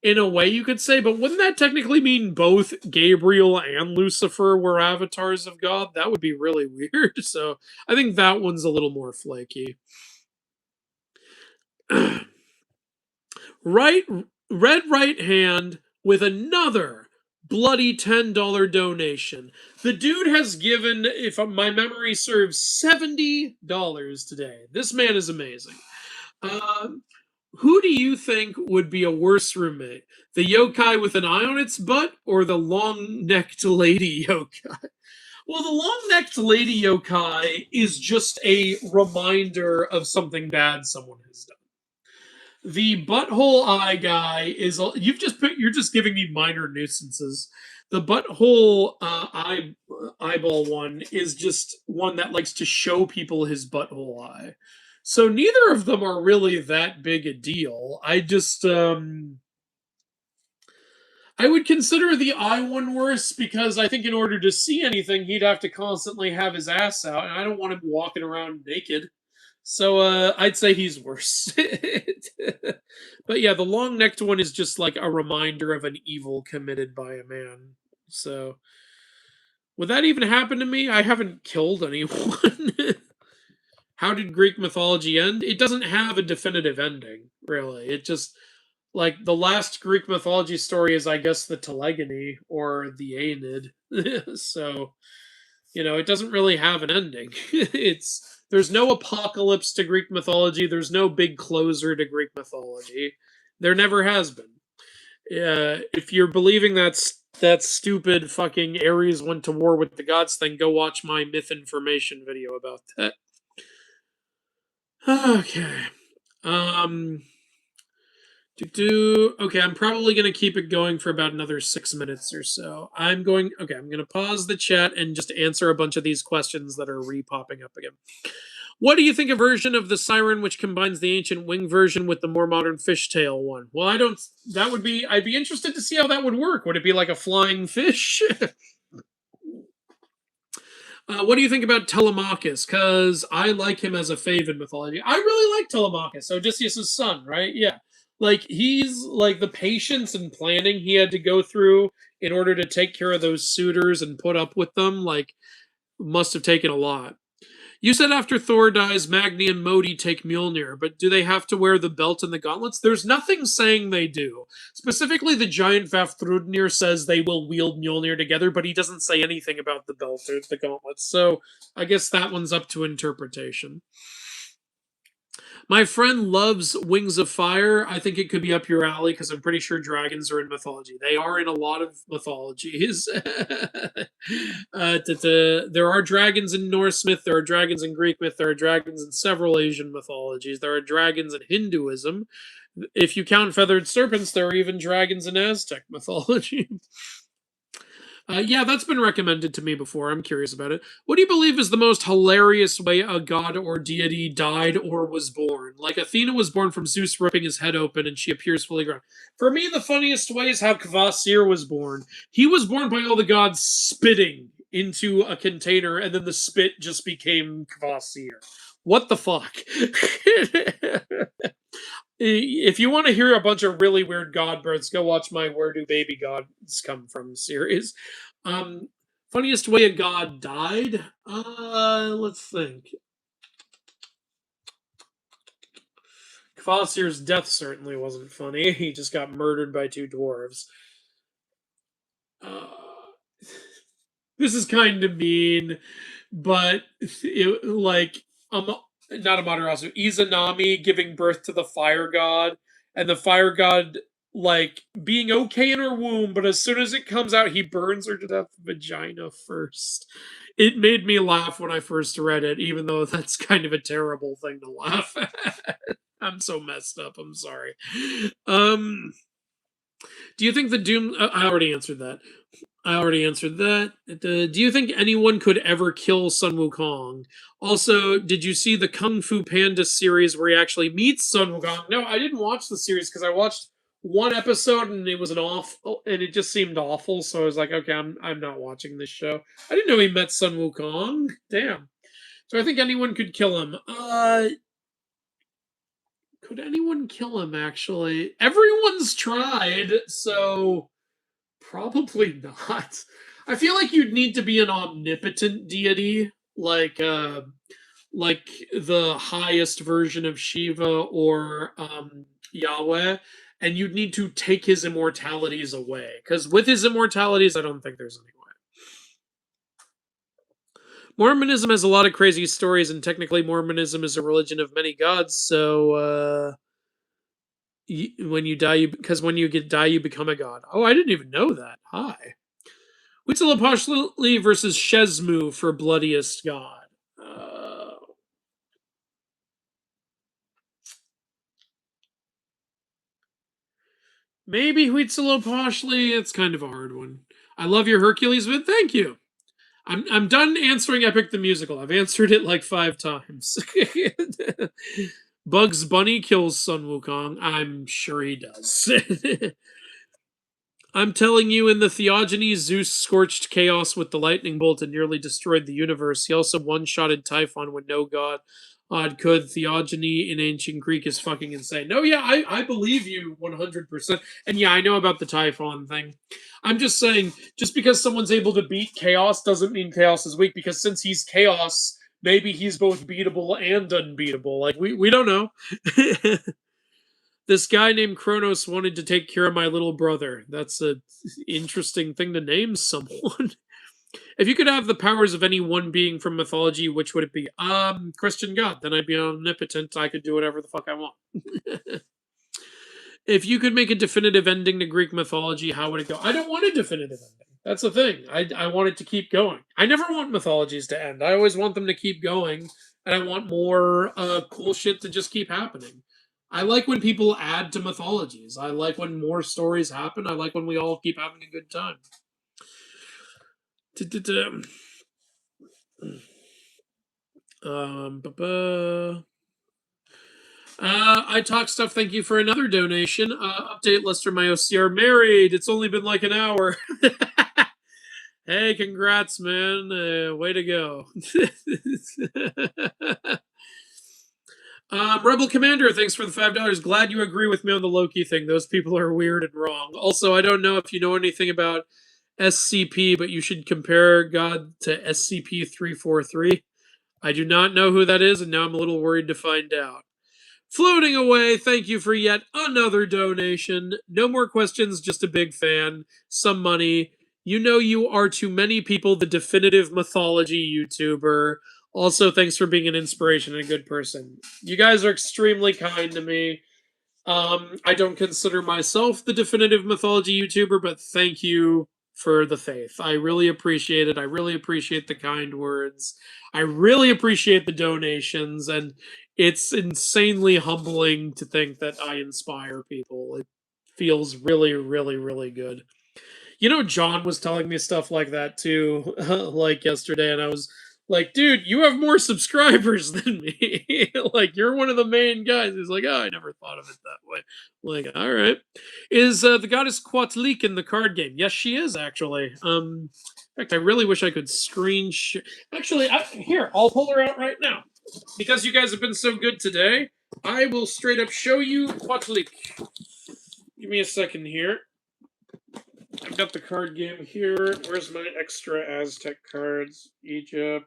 in a way you could say, but wouldn't that technically mean both Gabriel and Lucifer were avatars of God? That would be really weird. So I think that one's a little more flaky. right red right hand with another bloody $10 donation. The dude has given, if my memory serves, $70 today. This man is amazing. Who do you think would be a worse roommate? The yokai with an eye on its butt or the long-necked lady yokai? Well, the long-necked lady yokai is just a reminder of something bad someone has done. The butthole eye guy is you're just giving me minor nuisances. The butthole eyeball one is just one that likes to show people his butthole eye. So neither of them are really that big a deal. I would consider the eye one worse because I think in order to see anything, he'd have to constantly have his ass out, and I don't want him walking around naked. So I'd say he's worse. But yeah, the long necked one is just like a reminder of an evil committed by a man. So would that even happen to me? I haven't killed anyone. How did Greek mythology end? It doesn't have a definitive ending, really. It just like the last Greek mythology story is, I guess, the Telegony or the Aeneid. So, you know, it doesn't really have an ending. There's no apocalypse to Greek mythology. There's no big closer to Greek mythology. There never has been. If you're believing that stupid fucking Ares went to war with the gods thing, go watch my myth information video about that. Okay. Okay, I'm probably going to keep it going for about another 6 minutes or so. I'm going to pause the chat and just answer a bunch of these questions that are re-popping up again. What do you think a version of the siren which combines the ancient wing version with the more modern fishtail one? Well, I'd be interested to see how that would work. Would it be like a flying fish? What do you think about Telemachus? Because I like him as a fave in mythology. I really like Telemachus, Odysseus' son, right? Yeah. Like, he's like the patience and planning he had to go through in order to take care of those suitors and put up with them, like, must have taken a lot. You said after Thor dies, Magni and Modi take Mjolnir, but do they have to wear the belt and the gauntlets? There's nothing saying they do. Specifically, the giant Vafthrudnir says they will wield Mjolnir together, but he doesn't say anything about the belt or the gauntlets, so I guess that one's up to interpretation. My friend loves Wings of Fire. I think it could be up your alley because I'm pretty sure dragons are in mythology. They are in a lot of mythologies. There are dragons in Norse myth, there are dragons in Greek myth, there are dragons in several Asian mythologies, there are dragons in Hinduism. If you count feathered serpents, there are even dragons in Aztec mythology. Yeah, that's been recommended to me before. I'm curious about it. What do you believe is the most hilarious way a god or deity died or was born? Like Athena was born from Zeus ripping his head open and she appears fully grown. For me, the funniest way is how Kvasir was born. He was born by all the gods spitting into a container and then the spit just became Kvasir. What the fuck? If you want to hear a bunch of really weird god births, go watch my Where Do Baby Gods Come From series. Um, Funniest way a god died? Let's think. Kvasir's death certainly wasn't funny. He just got murdered by two dwarves. Uh, this is kind of mean, but not Amaterasu, Izanami giving birth to the fire god, and the fire god like being okay in her womb, but as soon as it comes out, he burns her to death vagina first. It made me laugh when I first read it, even though that's kind of a terrible thing to laugh at. I'm so messed up. I'm sorry. Do you think the Doom? I already answered that. Do you think anyone could ever kill Sun Wukong? Also, did you see the Kung Fu Panda series where he actually meets Sun Wukong? No, I didn't watch the series because I watched one episode and it was and it just seemed awful. So I was like, okay, I'm not watching this show. I didn't know he met Sun Wukong. Damn. So I think anyone could kill him. Could anyone kill him? Actually, everyone's tried, so. Probably not. I feel like you'd need to be an omnipotent deity, like the highest version of Shiva or Yahweh, and you'd need to take his immortalities away. Because with his immortalities, I don't think there's any way. Mormonism has a lot of crazy stories, and technically, Mormonism is a religion of many gods. So when you die, because when you die, you become a god. Oh, I didn't even know that. Hi. Huitzilopochtli versus Shezmu for bloodiest god. Maybe Huitzilopochtli. It's kind of a hard one. I love your Hercules vid. Thank you. I'm done answering Epic the Musical. I've answered it like 5 times. Bugs Bunny kills Sun Wukong. I'm sure he does. I'm telling you, in the Theogony, Zeus scorched chaos with the lightning bolt and nearly destroyed the universe. He also one-shotted Typhon when no god could. Theogony in ancient Greek is fucking insane. No, yeah, I believe you 100%. And yeah, I know about the Typhon thing. I'm just saying, just because someone's able to beat chaos doesn't mean chaos is weak, because since he's chaos, maybe he's both beatable and unbeatable. Like, we don't know. This guy named Kronos wanted to take care of my little brother. That's a interesting thing to name someone. If you could have the powers of any one being from mythology, which would it be? Christian God. Then I'd be omnipotent. I could do whatever the fuck I want. If you could make a definitive ending to Greek mythology, how would it go? I don't want a definitive ending. That's the thing. I want it to keep going. I never want mythologies to end. I always want them to keep going, and I want more cool shit to just keep happening. I like when people add to mythologies. I like when more stories happen. I like when we all keep having a good time. I talk stuff. Thank you for another donation. Update: Lester and my OC are married. It's only been like an hour. Hey, congrats, man! Way to go. Rebel Commander, thanks for the $5. Glad you agree with me on the Loki thing. Those people are weird and wrong. Also, I don't know if you know anything about SCP, but you should compare God to SCP-343. I do not know who that is, and now I'm a little worried to find out. Floating away, thank you for yet another donation. No more questions, just a big fan. Some money. You know you are to many people the definitive mythology YouTuber. Also, thanks for being an inspiration and a good person. You guys are extremely kind to me. I don't consider myself the definitive mythology YouTuber, but thank you for the faith. I really appreciate it. I really appreciate the kind words. I really appreciate the donations, and it's insanely humbling to think that I inspire people. It feels really, really, really good. You know, John was telling me stuff like that too, like yesterday, and I was like, dude, you have more subscribers than me. Like, you're one of the main guys. He's like, oh, I never thought of it that way. I'm like, all right. Is the goddess Quatlik in the card game? Yes, she is, actually. In fact, I really wish I could screen Actually, here, I'll pull her out right now. Because you guys have been so good today, I will straight up show you Quatlik. Give me a second here. I've got the card game here. Where's my extra Aztec cards? Egypt,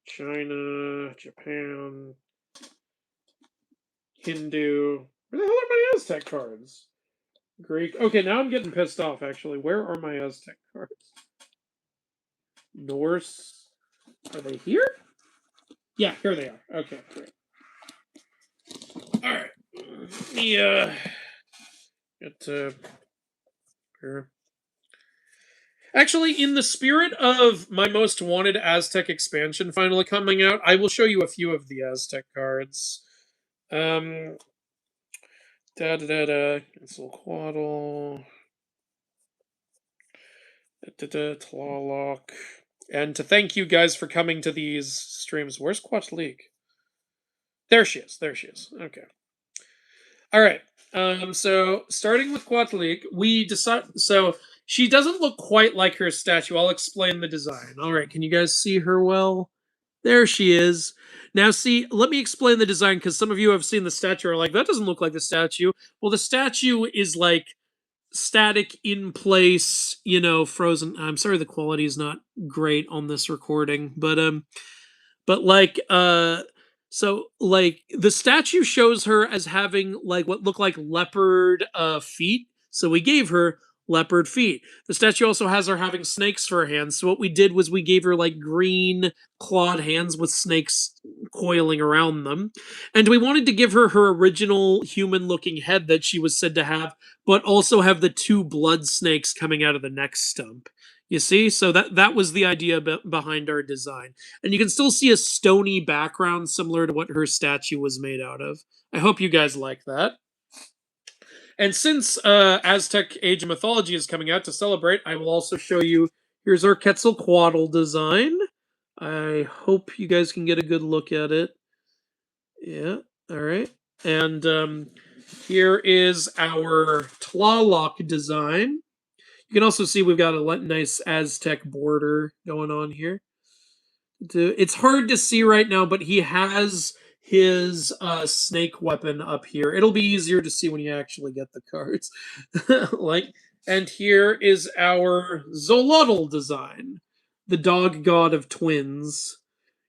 China, Japan, Hindu. Where the hell are my Aztec cards? Greek. Okay, now I'm getting pissed off, actually. Where are my Aztec cards? Norse. Are they here? Yeah, here they are. Okay, great. Alright. Let me, get, here. Actually, in the spirit of my most wanted Aztec expansion finally coming out, I will show you a few of the Aztec cards. Cancel Quaddle. Tlaloc. And to thank you guys for coming to these streams. Where's Quatlik? There she is. There she is. Okay. All right. So starting with Quatlik, we decide. So she doesn't look quite like her statue. I'll explain the design. All right. Can you guys see her well? There she is. Now, see, let me explain the design because some of you have seen the statue are like, that doesn't look like the statue. Well, the statue is like static in place, you know, frozen. I'm sorry the quality is not great on this recording, but like so like the statue shows her as having like what look like leopard feet. So we gave her leopard feet. The statue also has her having snakes for hands. So what we did was we gave her like green clawed hands with snakes coiling around them. And we wanted to give her her original human looking head that she was said to have, but also have the two blood snakes coming out of the neck stump. You see? So that was the idea behind our design. And you can still see a stony background similar to what her statue was made out of. I hope you guys like that. And since Aztec Age of Mythology is coming out to celebrate, I will also show you, here's our Quetzalcoatl design. I hope you guys can get a good look at it. Yeah, all right. And here is our Tlaloc design. You can also see we've got a nice Aztec border going on here. It's hard to see right now, but he has his snake weapon up here. It'll be easier to see when you actually get the cards. And here is our Xolotl design, the dog god of twins.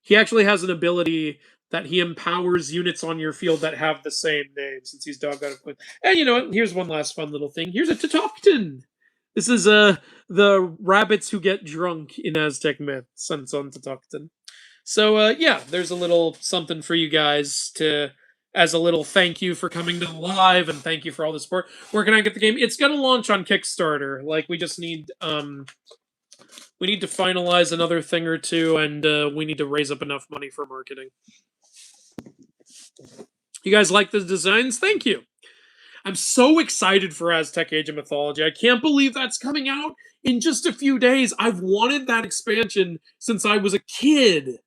He actually has an ability that he empowers units on your field that have the same name, since he's dog god of twins. And you know what? Here's one last fun little thing. Here's a Tatocton. This is the rabbits who get drunk in Aztec myth, sons on Tatocton. So yeah, there's a little something for you guys to as a little thank you for coming to the live and thank you for all the support. Where can I get the game? It's gonna launch on Kickstarter. Like we just need we need to finalize another thing or two, and we need to raise up enough money for marketing. You guys like the designs? Thank you. I'm so excited for Aztec Age of Mythology. I can't believe that's coming out in just a few days. I've wanted that expansion since I was a kid.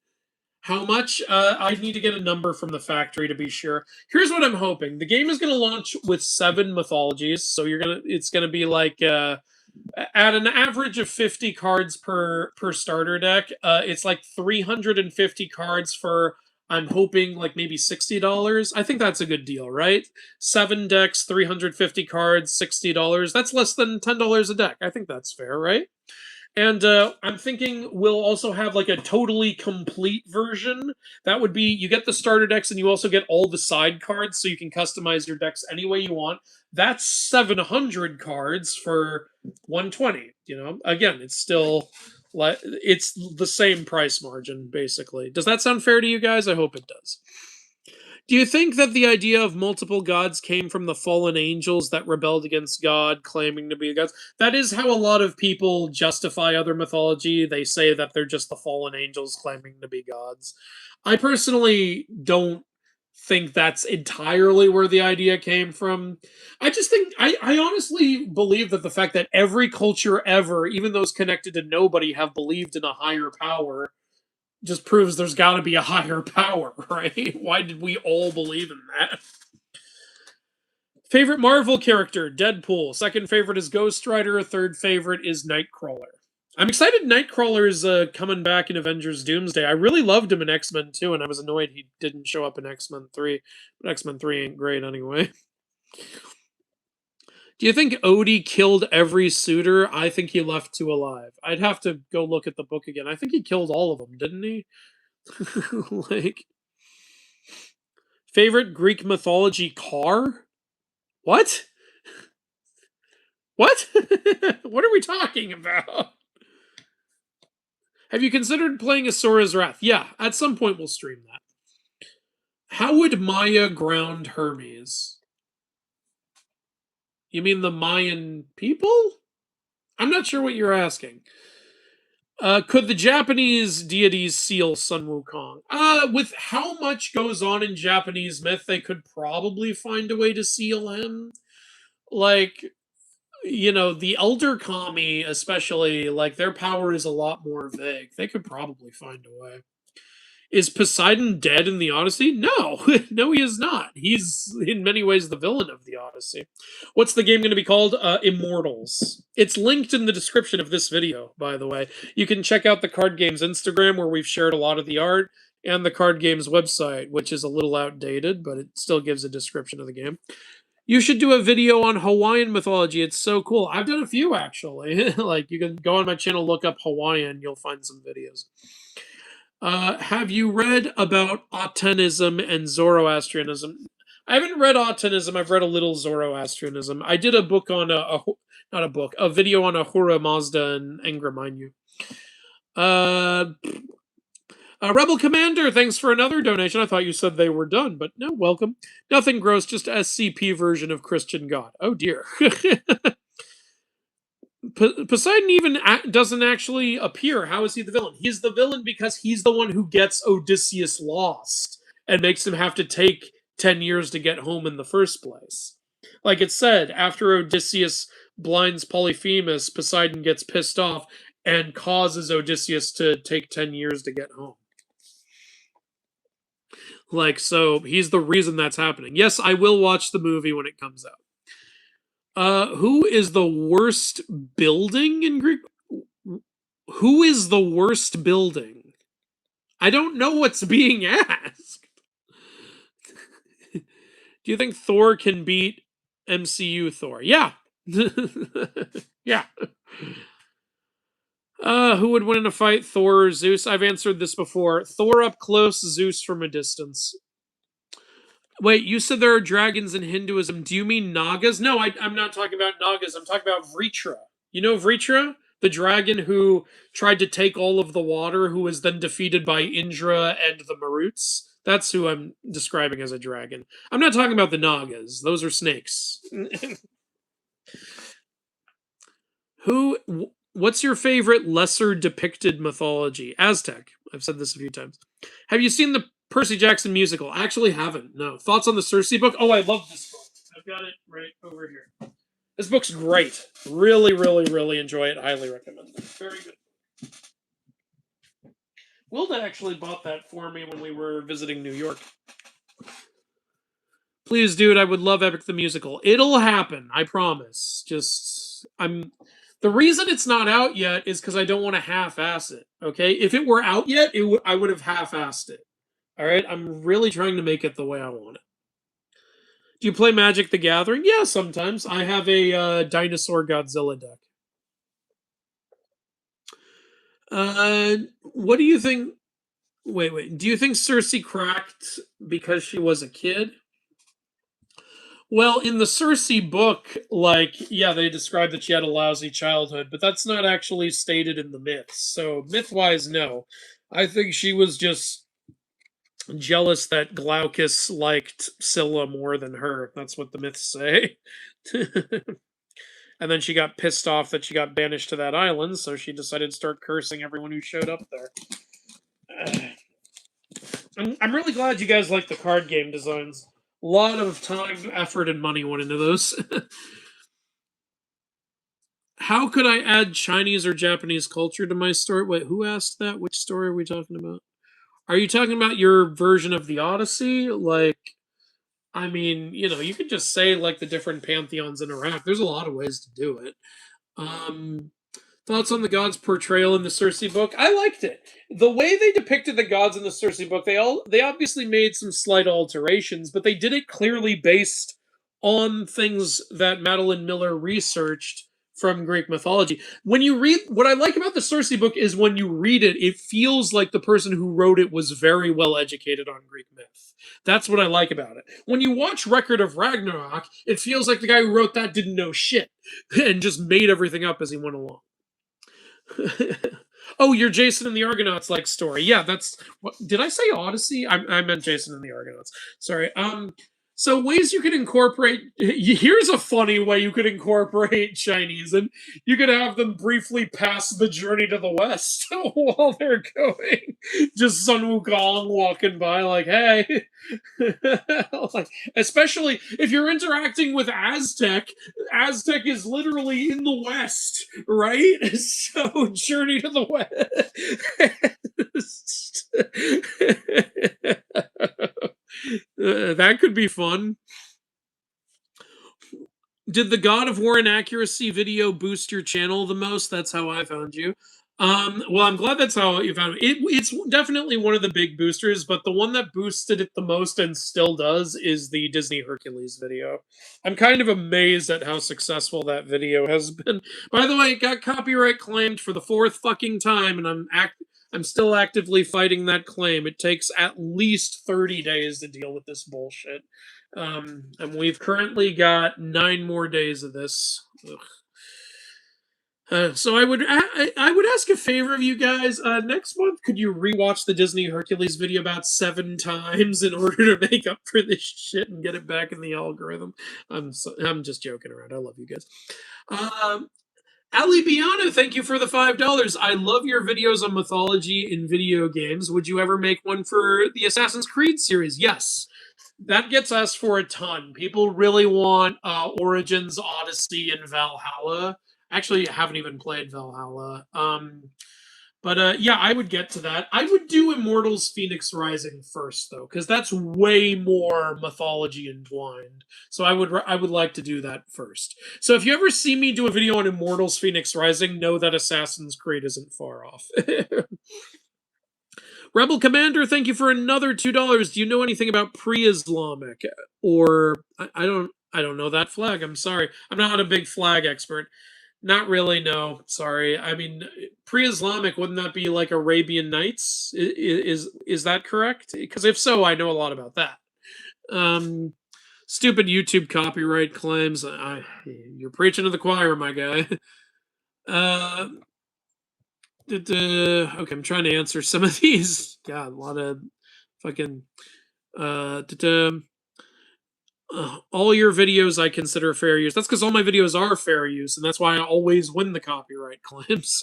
How much? I need to get a number from the factory to be sure. Here's what I'm hoping. The game is going to launch with 7 mythologies. So it's going to be like at an average of 50 cards per starter deck. It's like 350 cards for, I'm hoping, like maybe $60. I think that's a good deal, right? 7 decks, 350 cards, $60. That's less than $10 a deck. I think that's fair, right? And I'm thinking we'll also have like a totally complete version. That would be you get the starter decks and you also get all the side cards so you can customize your decks any way you want. That's 700 cards for 120. Again, it's still it's the same price margin basically. Does that sound fair to you guys? I hope it does. Do you think that the idea of multiple gods came from the fallen angels that rebelled against God, claiming to be gods? That is how a lot of people justify other mythology. They say that they're just the fallen angels claiming to be gods. I personally don't think that's entirely where the idea came from. I just think, I honestly believe that the fact that every culture ever, even those connected to nobody, have believed in a higher power just proves there's got to be a higher power, right? Why did we all believe in that? Favorite Marvel character, Deadpool. Second favorite is Ghost Rider. Third favorite is Nightcrawler. I'm excited Nightcrawler is coming back in Avengers Doomsday. I really loved him in X-Men 2, and I was annoyed he didn't show up in X-Men 3. But X-Men 3 ain't great anyway. Do you think Odie killed every suitor? I think he left two alive. I'd have to go look at the book again. I think he killed all of them, didn't he? Like, favorite Greek mythology car? What? What? What are we talking about? Have you considered playing Asura's Wrath? Yeah, at some point we'll stream that. How would Maya ground Hermes? You mean the Mayan people? I'm not sure what you're asking. Could the Japanese deities seal Sun Wukong? With how much goes on in Japanese myth, they could probably find a way to seal him. Like, the elder kami, especially, like their power is a lot more vague. They could probably find a way. Is Poseidon dead in the Odyssey? No, no, he is not. He's in many ways the villain of the Odyssey. What's the game going to be called? Immortals. It's linked in the description of this video, by the way. You can check out the card game's Instagram where we've shared a lot of the art, and the card game's website, which is a little outdated, but it still gives a description of the game. You should do a video on Hawaiian mythology. It's so cool. I've done a few actually. Like you can go on my channel, look up Hawaiian, you'll find some videos. Have you read about Atenism and Zoroastrianism? I haven't read Atenism. I've read a little Zoroastrianism. I did a book on not a book, a video on Ahura Mazda and Engra Mainyu. Rebel Commander, thanks for another donation. I thought you said they were done, but no, welcome. Nothing gross, just SCP version of Christian God. Oh dear. Poseidon even doesn't actually appear. How is he the villain? He's the villain because he's the one who gets Odysseus lost and makes him have to take 10 years to get home in the first place. Like it said, after Odysseus blinds Polyphemus, Poseidon gets pissed off and causes Odysseus to take 10 years to get home. Like, so he's the reason that's happening. Yes, I will watch the movie when it comes out. Who is the worst building in Greek? Who is the worst building? I don't know what's being asked. Do you think Thor can beat MCU Thor? Yeah. Yeah. Who would win in a fight, Thor or Zeus? I've answered this before. Thor up close, Zeus from a distance. Wait, you said there are dragons in Hinduism. Do you mean Nagas? No, I'm not talking about Nagas. I'm talking about Vritra. You know Vritra? The dragon who tried to take all of the water, who was then defeated by Indra and the Maruts. That's who I'm describing as a dragon. I'm not talking about the Nagas. Those are snakes. What's your favorite lesser depicted mythology? Aztec. I've said this a few times. Have you seen the Percy Jackson musical? I actually haven't. No. Thoughts on the Cersei book? Oh, I love this book. I've got it right over here. This book's great. Really, really, really enjoy it. Highly recommend it. Very good. Wilda actually bought that for me when we were visiting New York. Please, dude, I would love Epic the Musical. It'll happen, I promise. The reason it's not out yet is because I don't want to half-ass it. Okay, if it were out yet, I would have half-assed it. All right, I'm really trying to make it the way I want it. Do you play Magic the Gathering? Yeah, sometimes. I have a Dinosaur Godzilla deck. What do you think? Wait. Do you think Cersei cracked because she was a kid? Well, in the Cersei book, like, yeah, they describe that she had a lousy childhood, but that's not actually stated in the myths. So, myth-wise, no. I think she was just jealous that Glaucus liked Scylla more than her. That's what the myths say. And then she got pissed off that she got banished to that island, so she decided to start cursing everyone who showed up there. I'm really glad you guys like the card game designs. A lot of time, effort, and money went into those. How could I add Chinese or Japanese culture to my story? Wait, who asked that? Which story are we talking about? Are you talking about your version of the Odyssey? Like, I mean, you could just say like the different pantheons interact. There's a lot of ways to do it. Um, Thoughts on the gods' portrayal in the Cersei book? I liked it. The way they depicted the gods in the Cersei book, they obviously made some slight alterations, but they did it clearly based on things that Madeline Miller researched from Greek mythology. When you read, what I like about the Cersei book is when you read it, it feels like the person who wrote it was very well educated on Greek myth. That's what I like about it. When you watch Record of Ragnarok, it feels like the guy who wrote that didn't know shit and just made everything up as he went along. Oh, you're Jason and the Argonauts like story. Yeah, that's what did I say Odyssey? I meant Jason and the Argonauts. Sorry. So ways you could incorporate here's a funny way you could incorporate Chinese, and you could have them briefly pass the journey to the west while they're going. Just Sun Wukong walking by like, hey. Like, especially if you're interacting with Aztec. Aztec is literally in the west, right? So journey to the west. That could be fun. Did the God of War Inaccuracy video boost your channel the most? That's how I found you. Well, I'm glad that's how you found it. It's definitely one of the big boosters, but the one that boosted it the most and still does is the Disney Hercules video. I'm kind of amazed at how successful that video has been. By the way, it got copyright claimed for the fourth fucking time, and I'm still actively fighting that claim. It takes at least 30 days to deal with this bullshit. And we've currently got 9 more days of this. So I would ask a favor of you guys. Next month, could you rewatch the Disney Hercules video about 7 times in order to make up for this shit and get it back in the algorithm? I'm just joking around. I love you guys. Ali Biana, thank you for the $5. I love your videos on mythology in video games. Would you ever make one for the Assassin's Creed series? Yes. That gets asked for a ton. People really want Origins, Odyssey, and Valhalla. Actually, I haven't even played Valhalla. But yeah, I would get to that. I would do Immortals Phoenix Rising first, though, because that's way more mythology entwined. So I would like to do that first. So if you ever see me do a video on Immortals Phoenix Rising, know that Assassin's Creed isn't far off. Rebel Commander, thank you for another $2. Do you know anything about pre-Islamic? Or I don't know that flag. I'm sorry. I'm not a big flag expert. Not really, no. Sorry. I mean, pre-Islamic, wouldn't that be like Arabian Nights? Is that correct? Because if so, I know a lot about that. Stupid YouTube copyright claims. You're preaching to the choir, my guy. Okay, I'm trying to answer some of these. God, a lot of fucking. Uh, all your videos I consider fair use. That's because all my videos are fair use, and that's why I always win the copyright claims.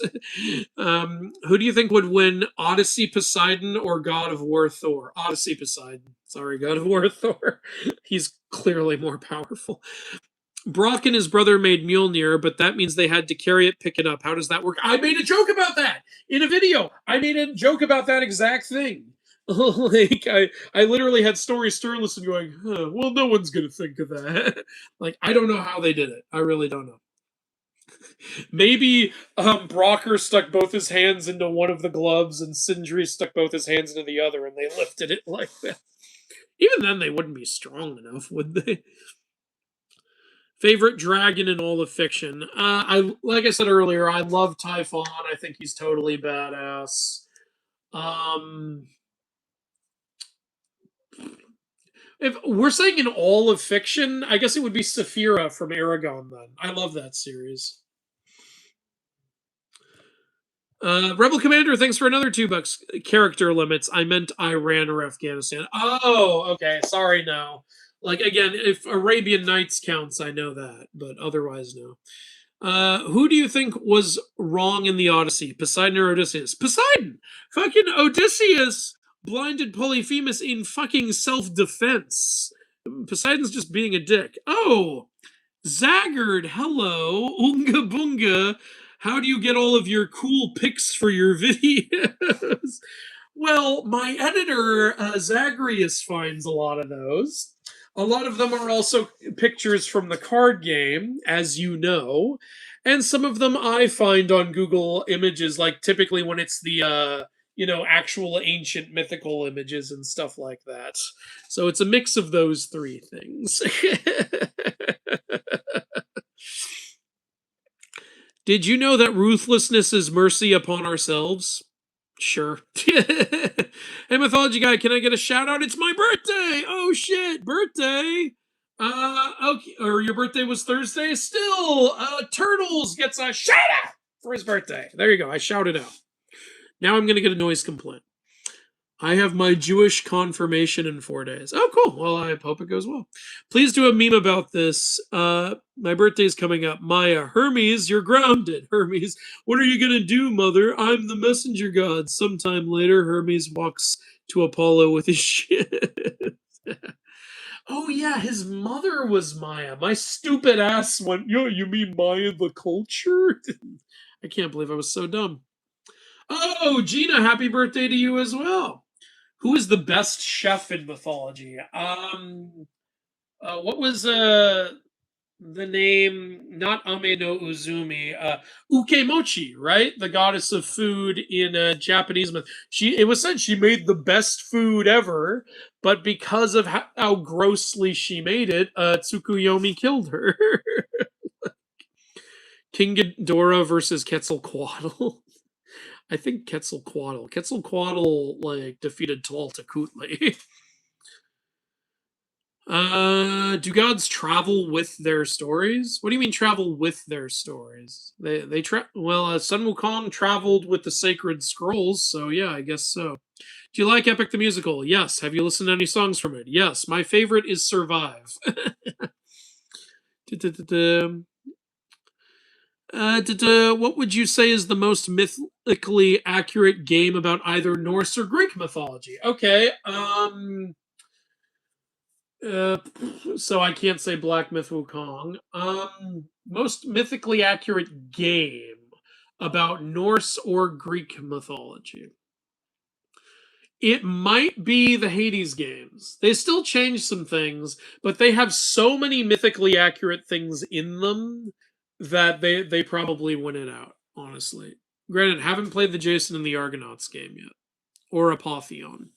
Who do you think would win, Odyssey Poseidon or God of War Thor? Odyssey Poseidon. Sorry, God of War Thor. He's clearly more powerful. Brock and his brother made Mjolnir, but that means they had to carry it, pick it up. How does that work? I made a joke about that in a video. I made a joke about that exact thing. Like I literally had Story Sturluson going, well, no one's gonna think of that. Like, I don't know how they did it. I really don't know. Maybe Brocker stuck both his hands into one of the gloves and Sindri stuck both his hands into the other, and they lifted it like that. Even then, they wouldn't be strong enough, would they? Favorite dragon in all of fiction. I like I said earlier, I love Typhon. I think he's totally badass. Um, if we're saying in all of fiction, I guess it would be Saphira from Aragon. Then I love that series. Rebel Commander, thanks for another $2. Character limits. I meant Iran or Afghanistan. Oh, okay. Sorry, no. Like again, if Arabian Nights counts, I know that, but otherwise, no. Who do you think was wrong in the Odyssey? Poseidon or Odysseus? Poseidon! Fucking Odysseus blinded Polyphemus in fucking self-defense. Poseidon's just being a dick. Oh, Zaggard, hello. Oonga Boonga. How do you get all of your cool pics for your videos? Well, my editor, Zagreus, finds a lot of those. A lot of them are also pictures from the card game, as you know. And some of them I find on Google Images, like typically when it's the, actual ancient mythical images and stuff like that. So it's a mix of those three things. Did you know that ruthlessness is mercy upon ourselves? Sure. Hey, Mythology Guy, can I get a shout out? It's my birthday! Oh shit, birthday! Okay, or your birthday was Thursday? Still, Turtles gets a shout out for his birthday. There you go, I shouted out. Now I'm gonna get a noise complaint. I have my Jewish confirmation in 4 days. Oh, cool. Well, I hope it goes well. Please do a meme about this. My birthday's coming up. Maya, Hermes, you're grounded. Hermes, what are you going to do, mother? I'm the messenger god. Sometime later, Hermes walks to Apollo with his shit. Oh, yeah, his mother was Maya. My stupid ass went, yo, you mean Maya the culture? I can't believe I was so dumb. Oh, Gina, happy birthday to you as well. Who is the best chef in mythology? What was the name? Not Ame no Uzumi. Ukemochi, right? The goddess of food in Japanese myth. It was said she made the best food ever, but because of how grossly she made it, Tsukuyomi killed her. King Ghidorah versus Quetzalcoatl. I think Quetzalcoatl. Quetzalcoatl like defeated Tuataputli. Do gods travel with their stories? What do you mean travel with their stories? Sun Wukong traveled with the sacred scrolls, so yeah, I guess so. Do you like Epic the Musical? Yes. Have you listened to any songs from it? Yes. My favorite is Survive. What would you say is the most mythically accurate game about either Norse or Greek mythology? Okay, so I can't say Black Myth Wukong. Most mythically accurate game about Norse or Greek mythology. It might be the Hades games. They still change some things, but they have so many mythically accurate things in them that they probably win it out, honestly. Granted, haven't played the Jason and the Argonauts game yet. Or Apotheon.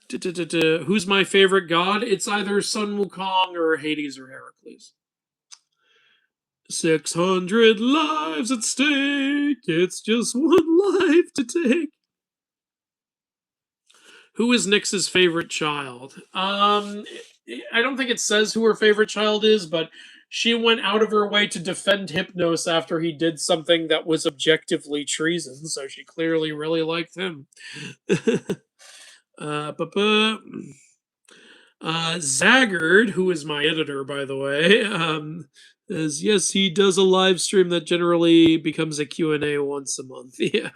Who's my favorite god? It's either Sun Wukong or Hades or Heracles. 600 lives at stake. It's just one life to take. Who is Nyx's favorite child? I don't think it says who her favorite child is, but she went out of her way to defend Hypnos after he did something that was objectively treason, so she clearly really liked him. Zaggard, who is my editor, by the way, says, yes, he does a live stream that generally becomes a Q&A once a month. Yeah.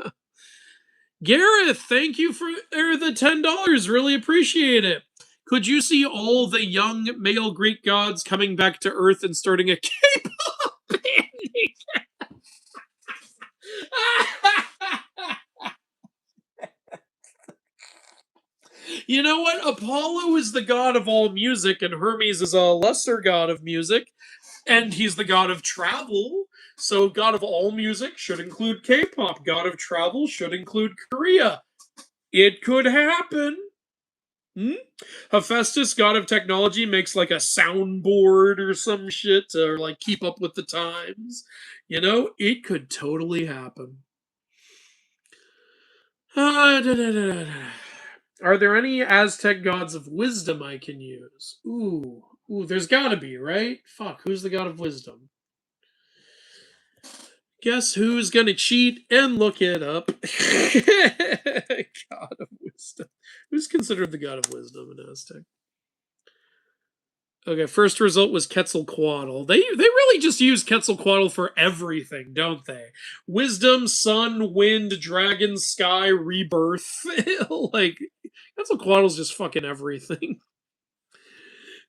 Gareth, thank you for the $10. Really appreciate it. Could you see all the young male Greek gods coming back to Earth and starting a K-pop band? You know what? Apollo is the god of all music, and Hermes is a lesser god of music, and he's the god of travel. So, god of all music should include K-pop. God of travel should include Korea. It could happen. Hmm? Hephaestus, god of technology, makes like a soundboard or some shit to like keep up with the times. You know, it could totally happen. Are there any Aztec gods of wisdom I can use? Ooh, there's gotta be, right? Fuck, who's the god of wisdom? Guess who's gonna cheat and look it up? God of wisdom. Who's considered the god of wisdom in Aztec? Okay, first result was Quetzalcoatl. They really just use Quetzalcoatl for everything, don't they? Wisdom, sun, wind, dragon, sky, rebirth. Like Quetzalcoatl's just fucking everything.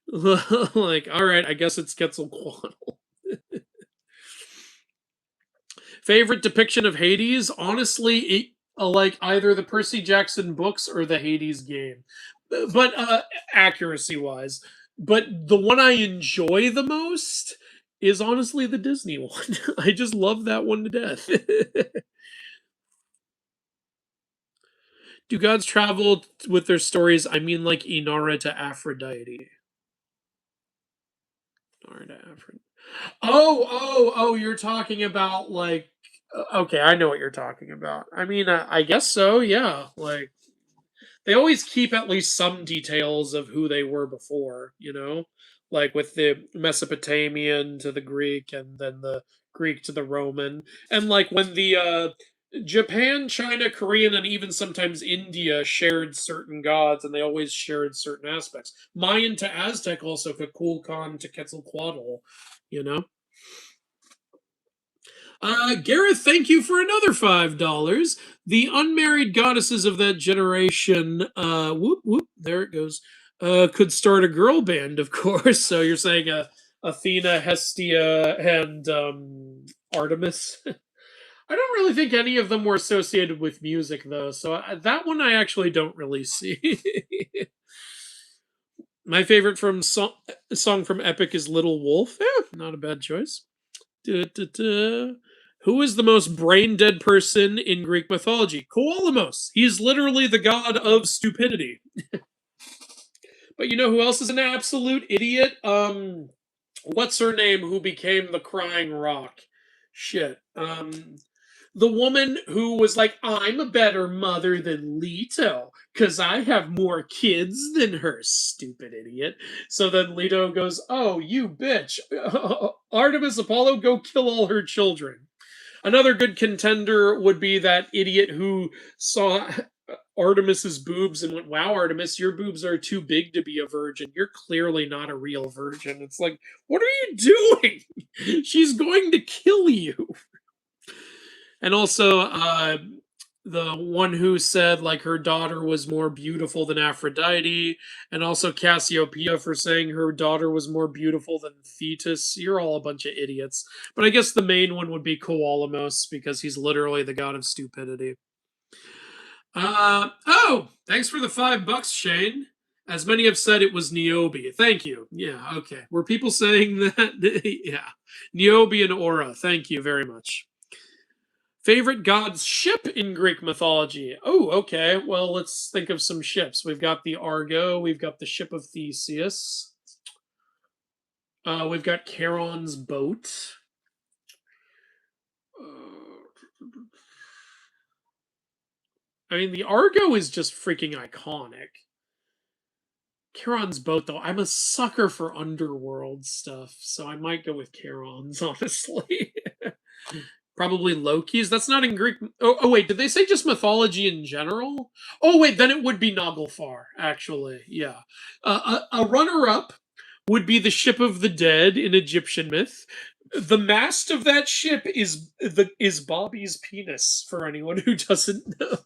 Like, all right, I guess it's Quetzalcoatl. Favorite depiction of Hades? Honestly, like either the Percy Jackson books or the Hades game. But accuracy wise, but the one I enjoy the most is honestly the Disney one. I just love that one to death. Do gods travel with their stories? I mean, like Inara to Aphrodite. Inara to Aphrodite. Oh, you're talking about like. Okay, I know what you're talking about. I mean, I guess so. Yeah, like they always keep at least some details of who they were before, you know, like with the Mesopotamian to the Greek and then the Greek to the Roman. And like when the Japan, China, Korean, and even sometimes India shared certain gods and they always shared certain aspects. Mayan to Aztec also, Kukulkan to Quetzalcoatl, you know. Gareth, thank you for another $5. The unmarried goddesses of that generation, whoop whoop, there it goes. Could start a girl band, of course. So you're saying Athena, Hestia, and Artemis. I don't really think any of them were associated with music, though. So that one I actually don't really see. My favorite from song from Epic is Little Wolf. Not a bad choice. Da, da, da. Who is the most brain dead person in Greek mythology? Koalamos. He's literally the god of stupidity. But you know who else is an absolute idiot? What's her name who became the crying rock? Shit. The woman who was like, I'm a better mother than Leto because I have more kids than her, stupid idiot. So then Leto goes, oh, you bitch. Artemis Apollo, go kill all her children. Another good contender would be that idiot who saw Artemis's boobs and went, wow, Artemis, your boobs are too big to be a virgin. You're clearly not a real virgin. It's like, what are you doing? She's going to kill you. And also, the one who said like her daughter was more beautiful than Aphrodite, and also Cassiopeia for saying her daughter was more beautiful than Thetis. You're all a bunch of idiots. But I guess the main one would be Koalamos because he's literally the god of stupidity. Oh, thanks for the $5, Shane. As many have said, it was Niobe. Thank you. Yeah, okay. Were people saying that? Yeah. Niobe and Aura. Thank you very much. Favorite god's ship in Greek mythology? Oh, okay. Well, let's think of some ships. We've got the Argo. We've got the ship of Theseus. We've got Charon's boat. I mean, the Argo is just freaking iconic. Charon's boat, though, I'm a sucker for underworld stuff, so I might go with Charon's, honestly. Probably Loki's. That's not in Greek. Oh, wait, did they say just mythology in general? Oh, wait, then it would be Naglfar, actually. Yeah. A runner up would be the Ship of the Dead in Egyptian myth. The mast of that ship is Bobby's penis, for anyone who doesn't know.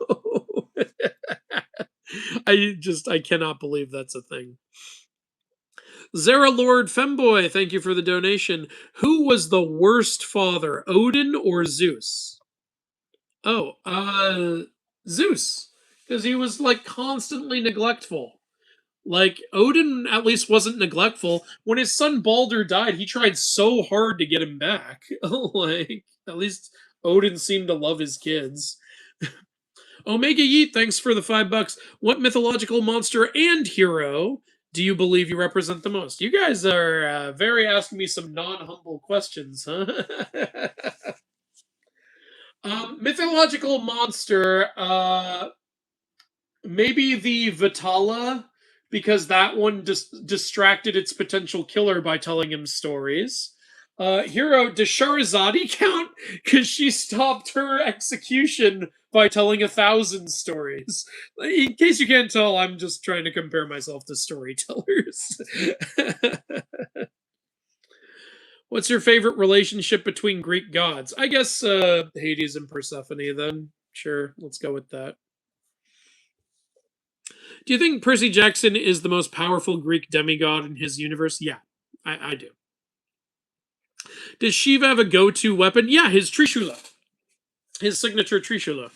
I cannot believe that's a thing. Zara Lord Femboy, thank you for the donation. Who was the worst father, Odin or Zeus? Oh, Zeus, because he was like constantly neglectful. Like Odin at least wasn't neglectful. When his son Balder died, he tried so hard to get him back. Like at least Odin seemed to love his kids. Omega Yeet, thanks for the $5. What mythological monster and hero do you believe you represent the most? You guys are very asking me some non-humble questions, huh? Mythological monster, maybe the Vitala, because that one distracted its potential killer by telling him stories. Hero, does Sharazadi count? Because she stopped her execution by telling 1,000 stories. In case you can't tell, I'm just trying to compare myself to storytellers. What's your favorite relationship between Greek gods? I guess Hades and Persephone, then. Sure, let's go with that. Do you think Percy Jackson is the most powerful Greek demigod in his universe? Yeah, I do. Does Shiva have a go-to weapon? Yeah, his Trishula. His signature Trishula.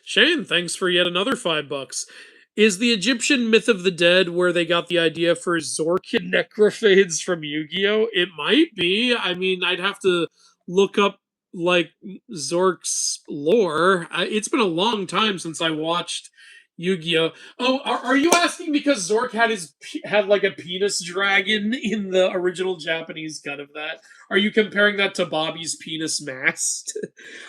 Shane, thanks for yet another $5. Is the Egyptian myth of the dead where they got the idea for Zork necrophades from Yu-Gi-Oh? It might be. I mean, I'd have to look up like Zork's lore. It's been a long time since I watched Yu-Gi-Oh. Oh, are you asking because Zork had like a penis dragon in the original Japanese cut of that? Are you comparing that to Bobby's penis mast?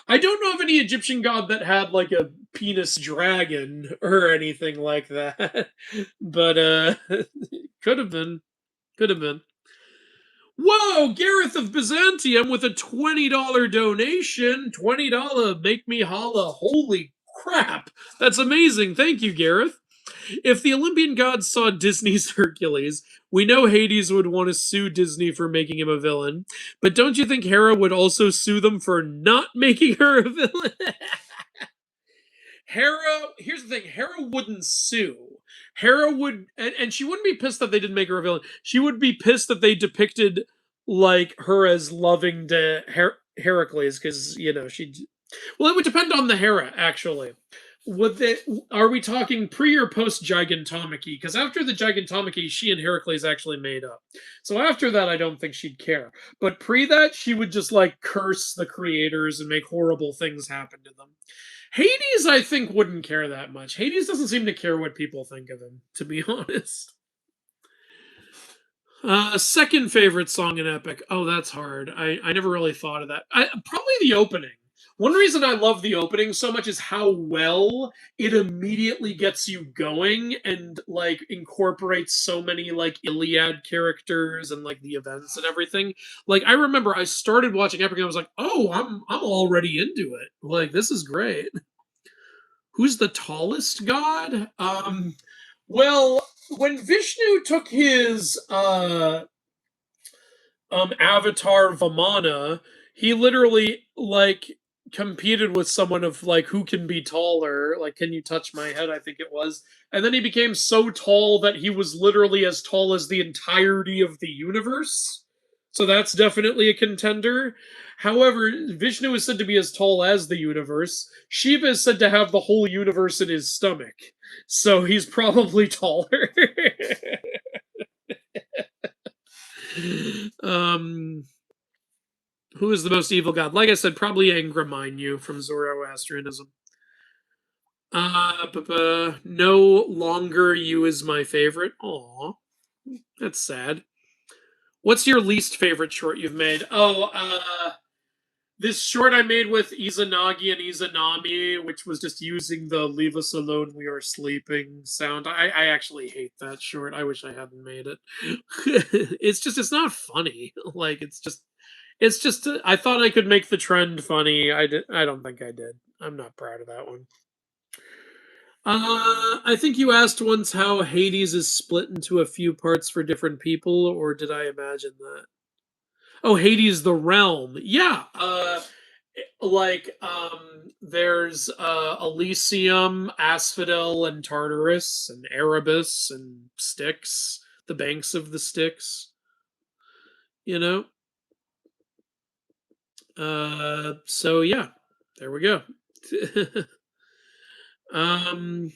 I don't know of any Egyptian god that had like a penis dragon or anything like that. But could have been. Could have been. Whoa, Gareth of Byzantium with a $20 donation. $20 make me holla. Holy crap. That's amazing. Thank you, Gareth. If the Olympian gods saw Disney's Hercules, we know Hades would want to sue Disney for making him a villain. But don't you think Hera would also sue them for not making her a villain? Hera, here's the thing, Hera wouldn't sue. Hera would, and she wouldn't be pissed that they didn't make her a villain. She would be pissed that they depicted like her as loving to Heracles because she. Well, it would depend on the Hera actually. Would they? Are we talking pre or post Gigantomachy? Because after the Gigantomachy, she and Heracles actually made up. So after that, I don't think she'd care. But pre that, she would just like curse the creators and make horrible things happen to them. Hades, I think, wouldn't care that much. Hades doesn't seem to care what people think of him, to be honest. Second favorite song in Epic. Oh, that's hard. I never really thought of that. Probably the opening. One reason I love the opening so much is how well it immediately gets you going and like incorporates so many like Iliad characters and like the events and everything. Like I remember I started watching Epic and I was like, "Oh, I'm already into it. Like this is great." Who's the tallest god? Well, when Vishnu took his avatar Vamana, he literally like competed with someone of like who can be taller, like can you touch my head, I think it was. And then he became so tall that he was literally as tall as the entirety of the universe. So that's definitely a contender. However, Vishnu is said to be as tall as the universe. Shiva is said to have the whole universe in his stomach. So he's probably taller. um Who is the most evil god? Like I said, probably Angraminyu from Zoroastrianism. No longer you is my favorite. Aw, that's sad. What's your least favorite short you've made? Oh, this short I made with Izanagi and Izanami, which was just using the "Leave us alone, we are sleeping" sound. I actually hate that short. I wish I hadn't made it. It's not funny. Like it's just I thought I could make the trend funny. I don't think I did. I'm not proud of that one. I think you asked once how Hades is split into a few parts for different people, or did I imagine that? Oh, Hades the realm. Yeah. There's Elysium, Asphodel, and Tartarus, and Erebus, and Styx, the banks of the Styx. You know. So yeah, there we go. um.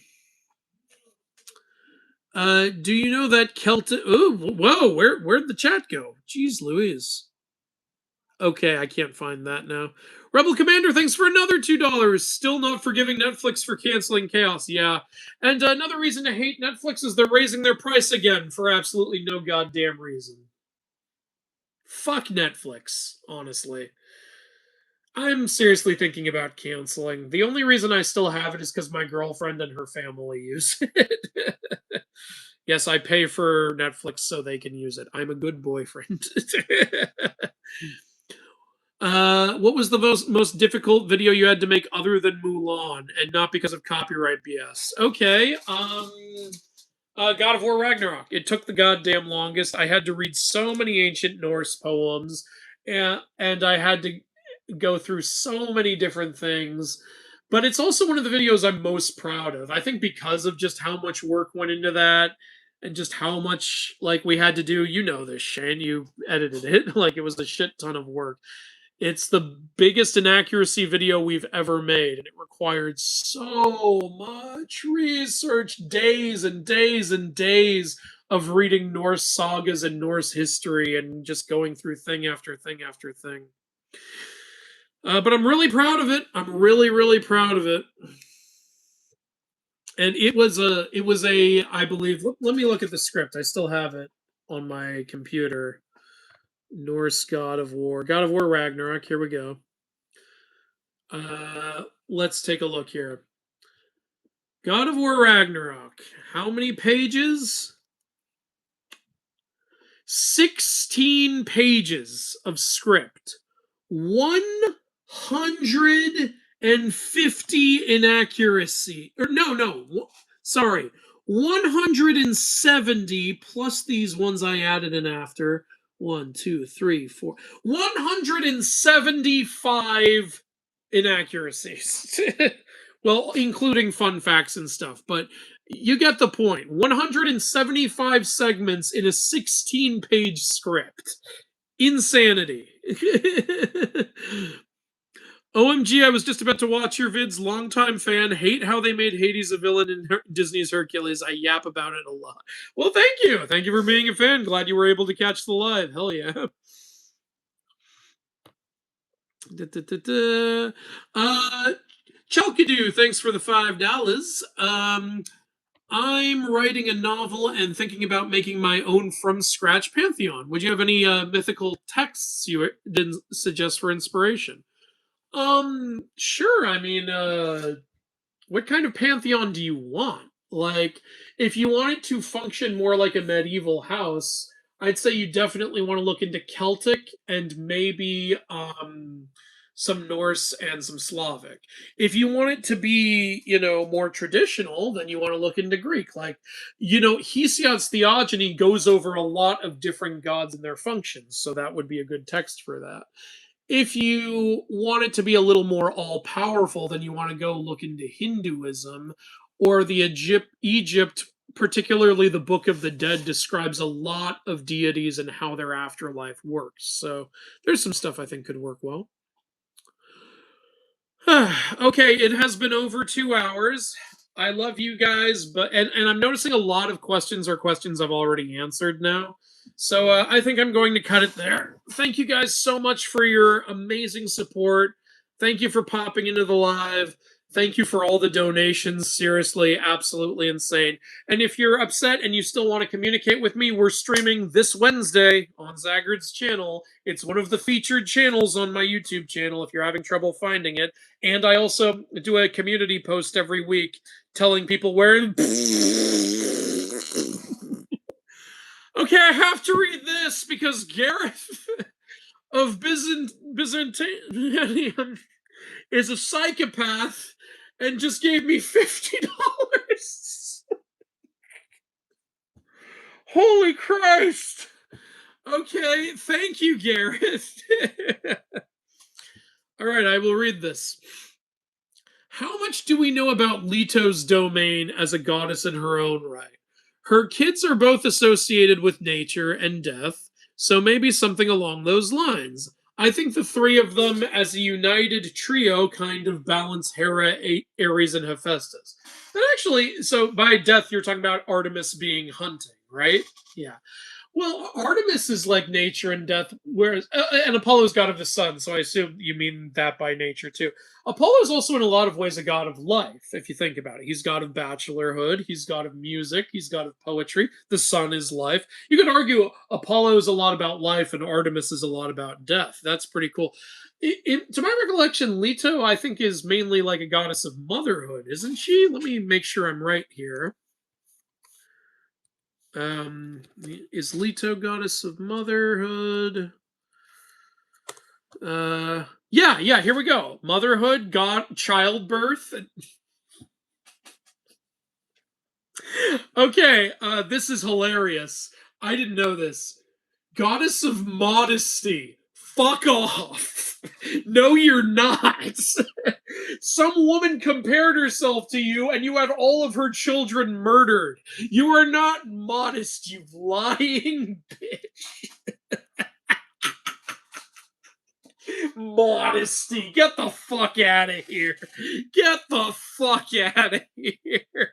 Do you know that Celtic? Oh, whoa! Where'd the chat go? Jeez, Louise. Okay, I can't find that now. Rebel Commander, thanks for another $2. Still not forgiving Netflix for canceling Chaos. Yeah. And another reason to hate Netflix is they're raising their price again for absolutely no goddamn reason. Fuck Netflix, honestly. I'm seriously thinking about canceling. The only reason I still have it is because my girlfriend and her family use it. Yes, I pay for Netflix so they can use it. I'm a good boyfriend. What was the most difficult video you had to make other than Mulan, and not because of copyright BS? Okay, God of War Ragnarok. It took the goddamn longest. I had to read so many ancient Norse poems, and I had to go through so many different things. But it's also one of the videos I'm most proud of. I think because of just how much work went into that and just how much like we had to do. You know this, Shane. You edited it. Like it was a shit ton of work. It's the biggest inaccuracy video we've ever made, and it required so much research, days and days and days of reading Norse sagas and Norse history and just going through thing after thing after thing. But I'm really proud of it. I'm really, really proud of it. And it was a, I believe, let me look at the script. I still have it on my computer. Norse God of War. God of War Ragnarok. Here we go. Let's take a look here. God of War Ragnarok. How many pages? 16 pages of script. 150 inaccuracy. Or no. Sorry. 170 plus these ones I added in after. 1, 2, 3, 4. 175 inaccuracies. Well, including fun facts and stuff, but you get the point. 175 segments in a 16-page script. Insanity. OMG, I was just about to watch your vids. Longtime fan. Hate how they made Hades a villain in Disney's Hercules. I yap about it a lot. Well, thank you. Thank you for being a fan. Glad you were able to catch the live. Hell yeah. Chalkadoo, thanks for the $5. I'm writing a novel and thinking about making my own from scratch pantheon. Would you have any mythical texts you didn't suggest for inspiration? Sure. I mean, what kind of pantheon do you want? Like, if you want it to function more like a medieval house, I'd say you definitely want to look into Celtic and maybe some Norse and some Slavic. If you want it to be, more traditional, then you want to look into Greek. Like, Hesiod's Theogony goes over a lot of different gods and their functions, so that would be a good text for that. If you want it to be a little more all powerful, then you want to go look into Hinduism or the Egypt, particularly the Book of the Dead, describes a lot of deities and how their afterlife works. So there's some stuff I think could work well. Okay, it has been over 2 hours. I love you guys, but and I'm noticing a lot of questions are questions I've already answered now. So I think I'm going to cut it there. Thank you guys so much for your amazing support. Thank you for popping into the live. Thank you for all the donations. Seriously, absolutely insane. And if you're upset and you still want to communicate with me, we're streaming this Wednesday on Zagred's channel. It's one of the featured channels on my YouTube channel if you're having trouble finding it. And I also do a community post every week telling people where. Okay, I have to read this because Gareth of Byzantium is a psychopath and just gave me $50. Holy Christ! Okay, thank you, Gareth. All right, I will read this. How much do we know about Leto's domain as a goddess in her own right? Her kids are both associated with nature and death, so maybe something along those lines. I think the three of them as a united trio kind of balance Hera, Ares, and Hephaestus. But actually, so by death, you're talking about Artemis being hunting, right? Yeah. Well, Artemis is like nature and death, whereas and Apollo is god of the sun. So I assume you mean that by nature too. Apollo is also in a lot of ways a god of life, if you think about it. He's god of bachelorhood. He's god of music. He's god of poetry. The sun is life. You could argue Apollo is a lot about life, and Artemis is a lot about death. That's pretty cool. To my recollection, Leto, I think, is mainly like a goddess of motherhood, isn't she? Let me make sure I'm right here. Is Leto goddess of motherhood? Yeah, here we go. Motherhood, god, childbirth. Okay, this is hilarious. I didn't know this. Goddess of modesty. Fuck off. No, you're not. Some woman compared herself to you and you had all of her children murdered. You are not modest, you lying bitch. Modesty. Get the fuck out of here. Get the fuck out of here.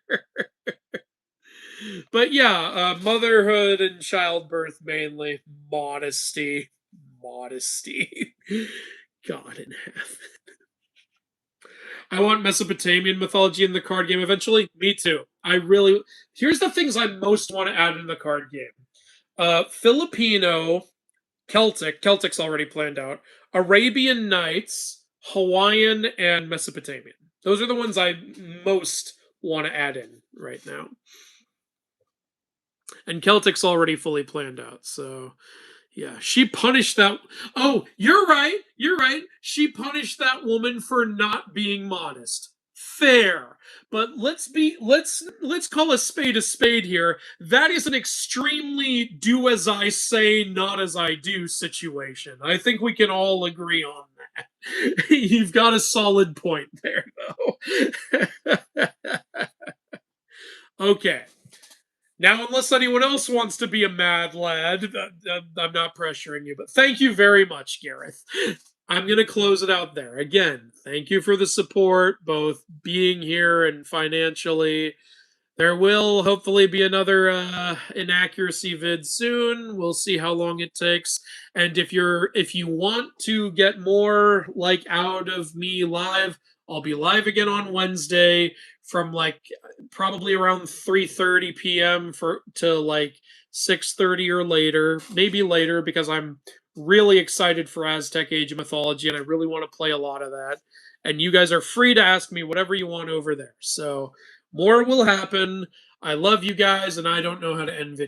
But yeah, motherhood and childbirth mainly. Modesty. Modesty. God in heaven. I want Mesopotamian mythology in the card game eventually. Me too. I really. Here's the things I most want to add in the card game. Filipino, Celtic's already planned out. Arabian Nights, Hawaiian, and Mesopotamian. Those are the ones I most want to add in right now. And Celtic's already fully planned out, so yeah, she punished that. Oh, you're right. You're right. She punished that woman for not being modest. Fair. But let's call a spade here. That is an extremely do as I say, not as I do situation. I think we can all agree on that. You've got a solid point there, though. Okay. Now, unless anyone else wants to be a mad lad, I'm not pressuring you, but thank you very much, Gareth. I'm going to close it out there. Again, thank you for the support, both being here and financially. There will hopefully be another inaccuracy vid soon. We'll see how long it takes. And if you want to get more like out of me live, I'll be live again on Wednesday from like probably around 3:30 p.m. for to like 6:30 or later, maybe later because I'm really excited for Aztec Age of Mythology and I really want to play a lot of that. And you guys are free to ask me whatever you want over there. So more will happen. I love you guys, and I don't know how to end videos.